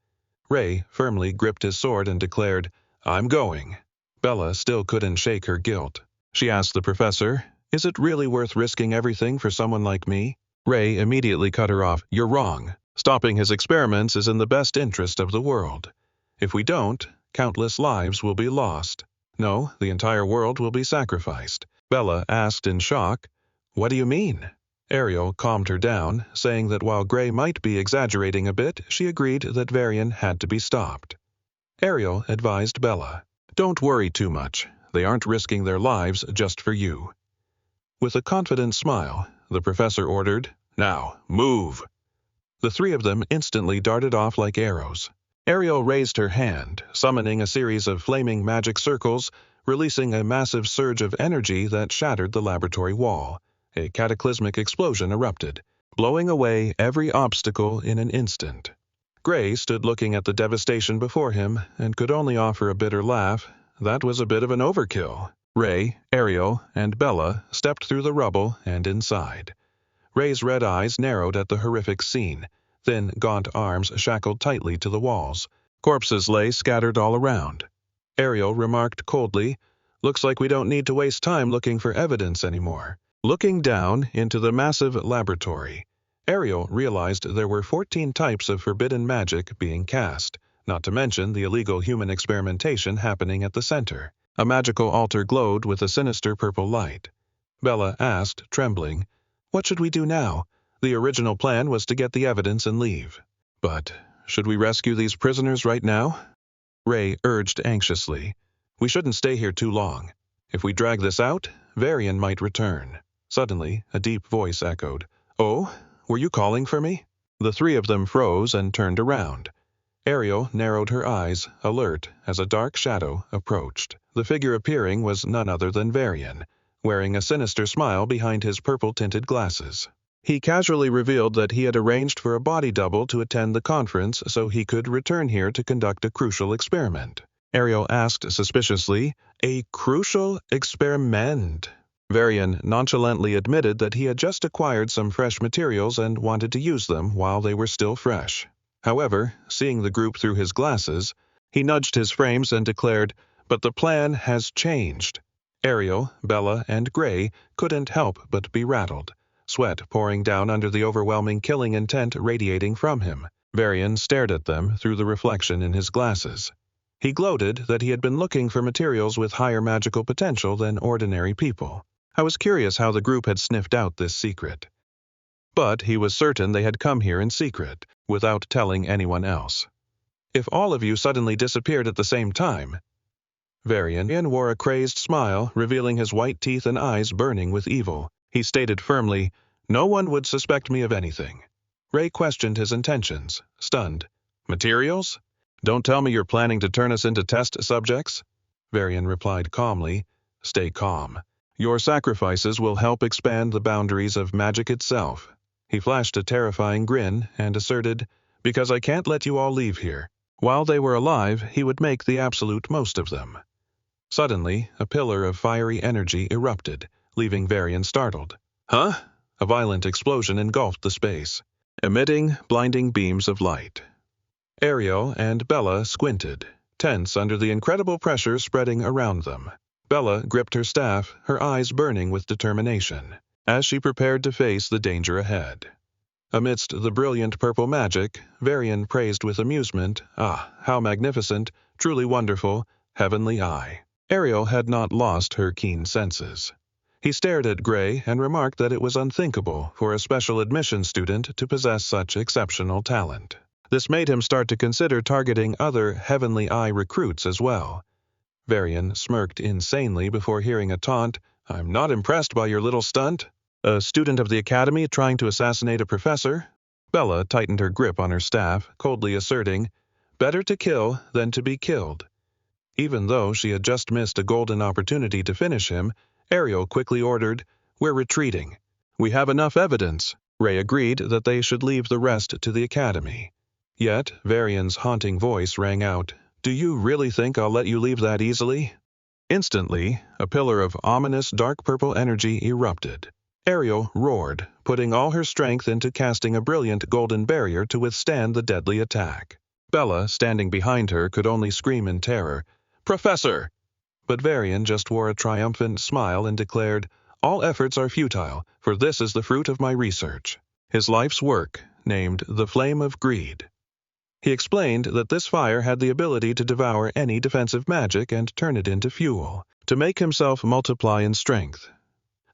[SPEAKER 1] Ray firmly gripped his sword and declared, "I'm going." Bella still couldn't shake her guilt. She asked the professor, "Is it really worth risking everything for someone like me?" Ray immediately cut her off. "You're wrong. Stopping his experiments is in the best interest of the world. If we don't, countless lives will be lost. No, the entire world will be sacrificed." Bella asked in shock, "What do you mean?" Ariel calmed her down, saying that while Gray might be exaggerating a bit, she agreed that Varian had to be stopped. Ariel advised Bella, "Don't worry too much. They aren't risking their lives just for you." With a confident smile, the professor ordered, "Now, move." The three of them instantly darted off like arrows. Ariel raised her hand, summoning a series of flaming magic circles, releasing a massive surge of energy that shattered the laboratory wall. A cataclysmic explosion erupted, blowing away every obstacle in an instant. Gray stood looking at the devastation before him and could only offer a bitter laugh. That was a bit of an overkill. Ray, Ariel, and Bella stepped through the rubble and inside. Ray's red eyes narrowed at the horrific scene, thin, gaunt arms shackled tightly to the walls. Corpses lay scattered all around. Ariel remarked coldly, "Looks like we don't need to waste time looking for evidence anymore." Looking down into the massive laboratory, Ariel realized there were 14 types of forbidden magic being cast, not to mention the illegal human experimentation happening at the center. A magical altar glowed with a sinister purple light. Bella asked, trembling, "What should we do now? The original plan was to get the evidence and leave." "But should we rescue these prisoners right now?" Ray urged anxiously. "We shouldn't stay here too long. If we drag this out, Varian might return." Suddenly, a deep voice echoed, "Oh, were you calling for me?" The three of them froze and turned around. Ariel narrowed her eyes, alert, as a dark shadow approached. The figure appearing was none other than Varian, wearing a sinister smile behind his purple-tinted glasses. He casually revealed that he had arranged for a body double to attend the conference so he could return here to conduct a crucial experiment. Ariel asked suspiciously, "A crucial experiment?" Varian nonchalantly admitted that he had just acquired some fresh materials and wanted to use them while they were still fresh. However, seeing the group through his glasses, he nudged his frames and declared, "But the plan has changed." Ariel, Bella, and Gray couldn't help but be rattled, sweat pouring down under the overwhelming killing intent radiating from him. Varian stared at them through the reflection in his glasses. He gloated that he had been looking for materials with higher magical potential than ordinary people. I was curious how the group had sniffed out this secret. But he was certain they had come here in secret, without telling anyone else. "If all of you suddenly disappeared at the same time..." Varian wore a crazed smile, revealing his white teeth and eyes burning with evil. He stated firmly, "No one would suspect me of anything." Ray questioned his intentions, stunned. "Materials? Don't tell me you're planning to turn us into test subjects?" Varian replied calmly, "Stay calm. Your sacrifices will help expand the boundaries of magic itself." He flashed a terrifying grin and asserted, "Because I can't let you all leave here." While they were alive, he would make the absolute most of them. Suddenly, a pillar of fiery energy erupted, leaving Varian startled. "Huh?" A violent explosion engulfed the space, emitting blinding beams of light. Ariel and Bella squinted, tense under the incredible pressure spreading around them. Bella gripped her staff, her eyes burning with determination, as she prepared to face the danger ahead. Amidst the brilliant purple magic, Varian praised with amusement, "Ah, how magnificent, truly wonderful, heavenly eye." Ariel had not lost her keen senses. He stared at Gray and remarked that it was unthinkable for a special admission student to possess such exceptional talent. This made him start to consider targeting other heavenly eye recruits as well. Varian smirked insanely before hearing a taunt, "I'm not impressed by your little stunt. A student of the academy trying to assassinate a professor?" Bella tightened her grip on her staff, coldly asserting, "Better to kill than to be killed." Even though she had just missed a golden opportunity to finish him, Ariel quickly ordered, "We're retreating." "We have enough evidence." Ray agreed that they should leave the rest to the academy. Yet Varian's haunting voice rang out, "Do you really think I'll let you leave that easily?" Instantly, a pillar of ominous dark purple energy erupted. Ariel roared, putting all her strength into casting a brilliant golden barrier to withstand the deadly attack. Bella, standing behind her, could only scream in terror, "Professor!" But Varian just wore a triumphant smile and declared, "All efforts are futile, for this is the fruit of my research." His life's work, named the Flame of Greed. He explained that this fire had the ability to devour any defensive magic and turn it into fuel, to make himself multiply in strength.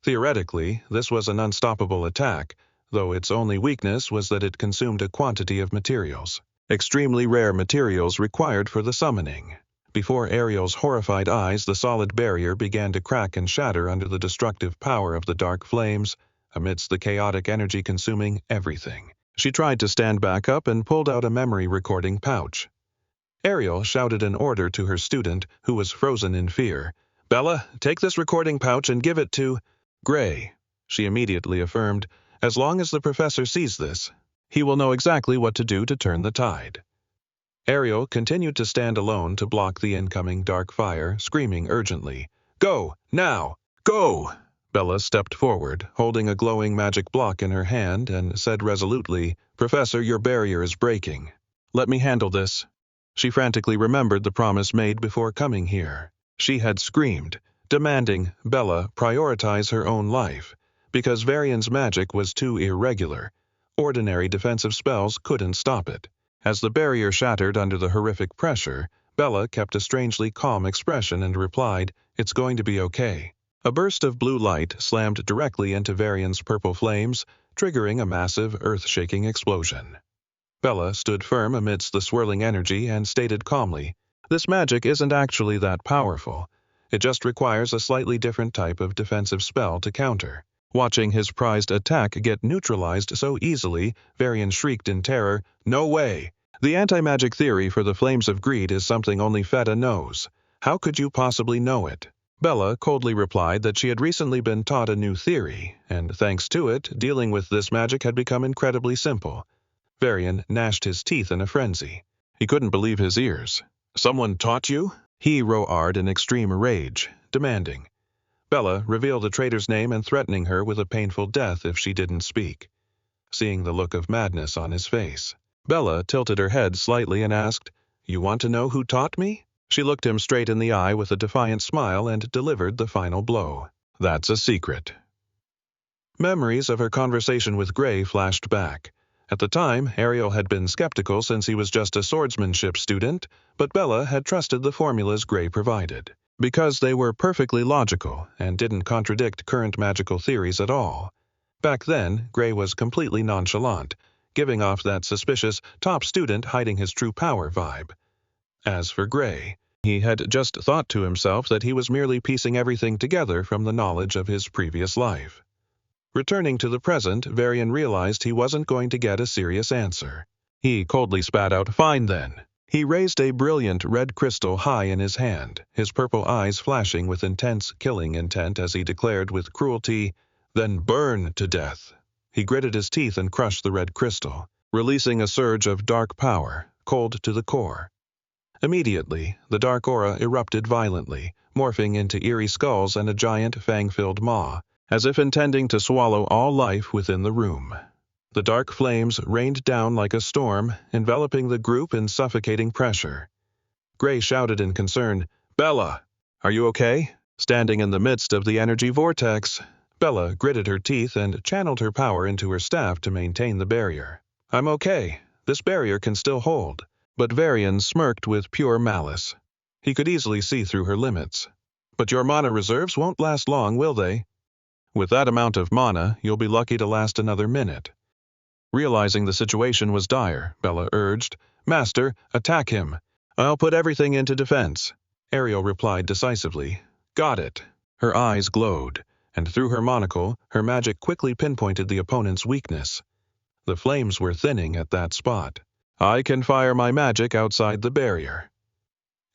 [SPEAKER 1] Theoretically, this was an unstoppable attack, though its only weakness was that it consumed a quantity of materials. Extremely rare materials required for the summoning. Before Ariel's horrified eyes, the solid barrier began to crack and shatter under the destructive power of the dark flames, amidst the chaotic energy consuming everything. She tried to stand back up and pulled out a memory recording pouch. Ariel shouted an order to her student, who was frozen in fear. "Bella, take this recording pouch and give it to..." "Gray," she immediately affirmed. As long as the professor sees this, he will know exactly what to do to turn the tide. Ariel continued to stand alone to block the incoming dark fire, screaming urgently, "Go, now! Go!" Bella stepped forward, holding a glowing magic block in her hand, and said resolutely, "Professor, your barrier is breaking. Let me handle this." She frantically remembered the promise made before coming here. She had screamed, demanding Bella prioritize her own life, because Varian's magic was too irregular. Ordinary defensive spells couldn't stop it. As the barrier shattered under the horrific pressure, Bella kept a strangely calm expression and replied, "It's going to be okay." A burst of blue light slammed directly into Varian's purple flames, triggering a massive, earth-shaking explosion. Bella stood firm amidst the swirling energy and stated calmly, "This magic isn't actually that powerful. It just requires a slightly different type of defensive spell to counter." Watching his prized attack get neutralized so easily, Varian shrieked in terror, "No way! The anti-magic theory for the Flames of Greed is something only Feta knows. How could you possibly know it?" Bella coldly replied that she had recently been taught a new theory, and thanks to it, dealing with this magic had become incredibly simple. Varian gnashed his teeth in a frenzy. He couldn't believe his ears. "Someone taught you?" He roared in extreme rage, demanding. Bella revealed the traitor's name and threatening her with a painful death if she didn't speak. Seeing the look of madness on his face, Bella tilted her head slightly and asked, "You want to know who taught me?" She looked him straight in the eye with a defiant smile and delivered the final blow. "That's a secret." Memories of her conversation with Gray flashed back. At the time, Ariel had been skeptical since he was just a swordsmanship student, but Bella had trusted the formulas Gray provided, because they were perfectly logical and didn't contradict current magical theories at all. Back then, Gray was completely nonchalant, giving off that suspicious, top student hiding his true power vibe. As for Gray, he had just thought to himself that he was merely piecing everything together from the knowledge of his previous life. Returning to the present, Varian realized he wasn't going to get a serious answer. He coldly spat out, "Fine then." He raised a brilliant red crystal high in his hand, his purple eyes flashing with intense killing intent as he declared with cruelty, "Then burn to death." He gritted his teeth and crushed the red crystal, releasing a surge of dark power, cold to the core. Immediately, the dark aura erupted violently, morphing into eerie skulls and a giant fang-filled maw, as if intending to swallow all life within the room. The dark flames rained down like a storm, enveloping the group in suffocating pressure. Gray shouted in concern, "Bella, are you okay?" Standing in the midst of the energy vortex, Bella gritted her teeth and channeled her power into her staff to maintain the barrier. "I'm okay. This barrier can still hold." But Varian smirked with pure malice. He could easily see through her limits. "But your mana reserves won't last long, will they?" "With that amount of mana, you'll be lucky to last another minute." Realizing the situation was dire, Bella urged, "Master, attack him. I'll put everything into defense." Ariel replied decisively, "Got it." Her eyes glowed, and through her monocle, her magic quickly pinpointed the opponent's weakness. The flames were thinning at that spot. "I can fire my magic outside the barrier."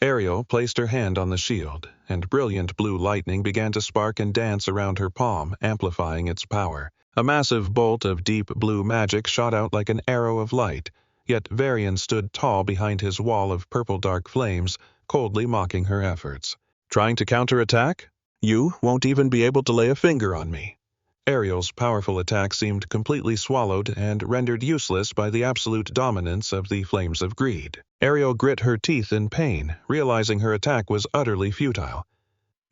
[SPEAKER 1] Ariel placed her hand on the shield, and brilliant blue lightning began to spark and dance around her palm, amplifying its power. A massive bolt of deep blue magic shot out like an arrow of light, yet Varian stood tall behind his wall of purple dark flames, coldly mocking her efforts. "Trying to counterattack? You won't even be able to lay a finger on me." Ariel's powerful attack seemed completely swallowed and rendered useless by the absolute dominance of the Flames of Greed. Ariel grit her teeth in pain, realizing her attack was utterly futile.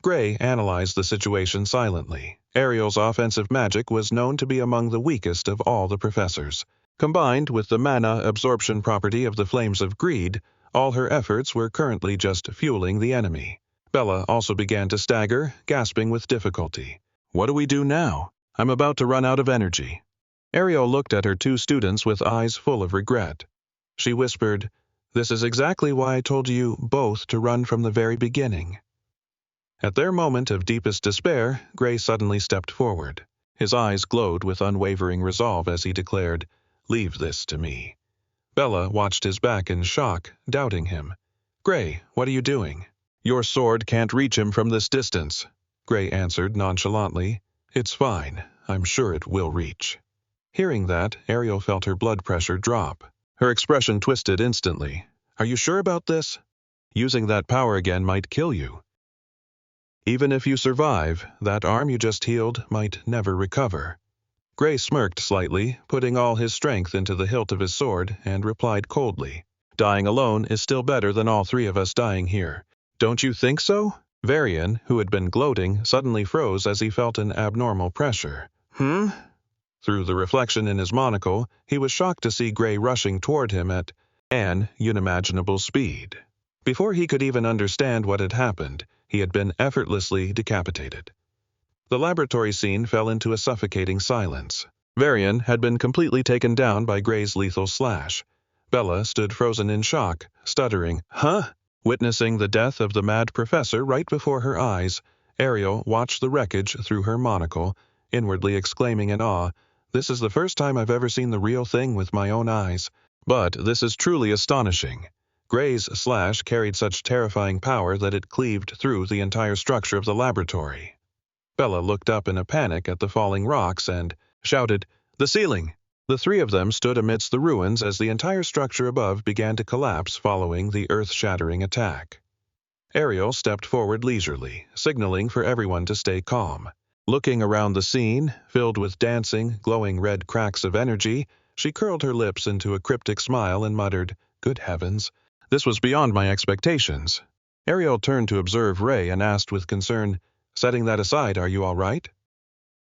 [SPEAKER 1] Gray analyzed the situation silently. Ariel's offensive magic was known to be among the weakest of all the professors. Combined with the mana absorption property of the Flames of Greed, all her efforts were currently just fueling the enemy. Bella also began to stagger, gasping with difficulty. "What do we do now? I'm about to run out of energy." Ariel looked at her two students with eyes full of regret. She whispered, "This is exactly why I told you both to run from the very beginning." At their moment of deepest despair, Gray suddenly stepped forward. His eyes glowed with unwavering resolve as he declared, "Leave this to me." Bella watched his back in shock, doubting him. "Gray, what are you doing?" "Your sword can't reach him from this distance," Gray answered nonchalantly. "It's fine. I'm sure it will reach." Hearing that, Ariel felt her blood pressure drop. Her expression twisted instantly. "Are you sure about this? Using that power again might kill you. Even if you survive, that arm you just healed might never recover." Gray smirked slightly, putting all his strength into the hilt of his sword, and replied coldly, "Dying alone is still better than all three of us dying here. Don't you think so?" Varian, who had been gloating, suddenly froze as he felt an abnormal pressure. Through the reflection in his monocle, he was shocked to see Gray rushing toward him at an unimaginable speed. Before he could even understand what had happened, he had been effortlessly decapitated. The laboratory scene fell into a suffocating silence. Varian had been completely taken down by Gray's lethal slash. Bella stood frozen in shock, stuttering, "Huh?" Witnessing the death of the mad professor right before her eyes, Ariel watched the wreckage through her monocle, inwardly exclaiming in awe, "This is the first time I've ever seen the real thing with my own eyes. But this is truly astonishing." Gray's slash carried such terrifying power that it cleaved through the entire structure of the laboratory. Bella looked up in a panic at the falling rocks and shouted, "The ceiling!" The three of them stood amidst the ruins as the entire structure above began to collapse following the earth-shattering attack. Ariel stepped forward leisurely, signaling for everyone to stay calm. Looking around the scene, filled with dancing, glowing red cracks of energy, she curled her lips into a cryptic smile and muttered, "Good heavens, this was beyond my expectations." Ariel turned to observe Ray and asked with concern, "Setting that aside, are you all right?"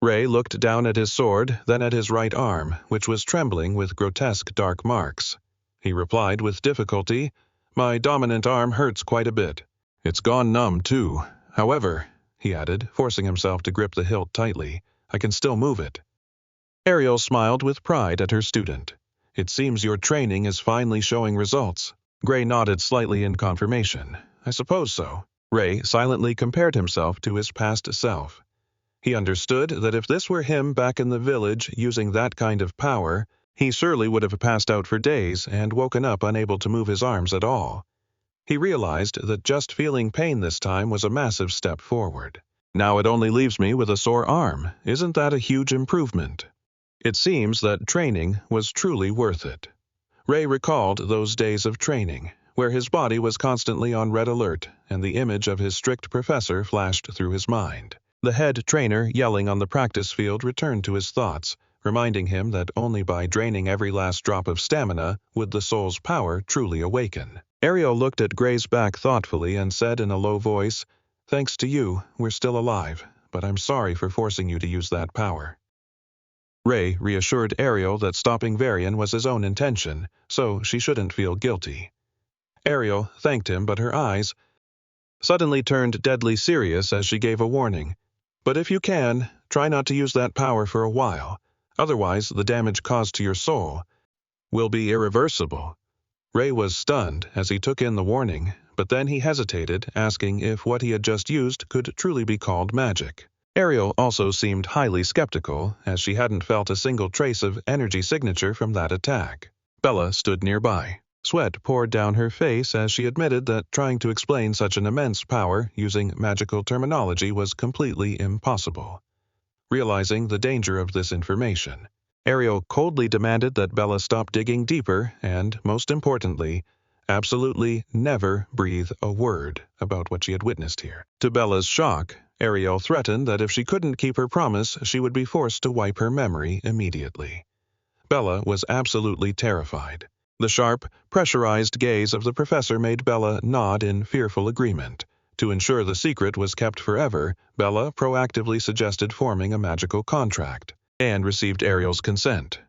[SPEAKER 1] Ray looked down at his sword, then at his right arm, which was trembling with grotesque dark marks. He replied with difficulty, "My dominant arm hurts quite a bit. It's gone numb, too. However," he added, forcing himself to grip the hilt tightly, "I can still move it." Ariel smiled with pride at her student. "It seems your training is finally showing results." Gray nodded slightly in confirmation. "I suppose so." Ray silently compared himself to his past self. He understood that if this were him back in the village using that kind of power, he surely would have passed out for days and woken up unable to move his arms at all. He realized that just feeling pain this time was a massive step forward. "Now it only leaves me with a sore arm. Isn't that a huge improvement?" It seems that training was truly worth it. Ray recalled those days of training, where his body was constantly on red alert and the image of his strict professor flashed through his mind. The head trainer yelling on the practice field returned to his thoughts, reminding him that only by draining every last drop of stamina would the soul's power truly awaken. Ariel looked at Gray's back thoughtfully and said in a low voice, "Thanks to you, we're still alive, but I'm sorry for forcing you to use that power." Ray reassured Ariel that stopping Varian was his own intention, so she shouldn't feel guilty. Ariel thanked him, but her eyes suddenly turned deadly serious as she gave a warning. "But if you can, try not to use that power for a while. Otherwise, the damage caused to your soul will be irreversible." Ray was stunned as he took in the warning, but then he hesitated, asking if what he had just used could truly be called magic. Ariel also seemed highly skeptical, as she hadn't felt a single trace of energy signature from that attack. Bella stood nearby. Sweat poured down her face as she admitted that trying to explain such an immense power using magical terminology was completely impossible. Realizing the danger of this information, Ariel coldly demanded that Bella stop digging deeper and, most importantly, absolutely never breathe a word about what she had witnessed here. To Bella's shock, Ariel threatened that if she couldn't keep her promise, she would be forced to wipe her memory immediately. Bella was absolutely terrified. The sharp, pressurized gaze of the professor made Bella nod in fearful agreement. To ensure the secret was kept forever, Bella proactively suggested forming a magical contract, and received Ariel's consent.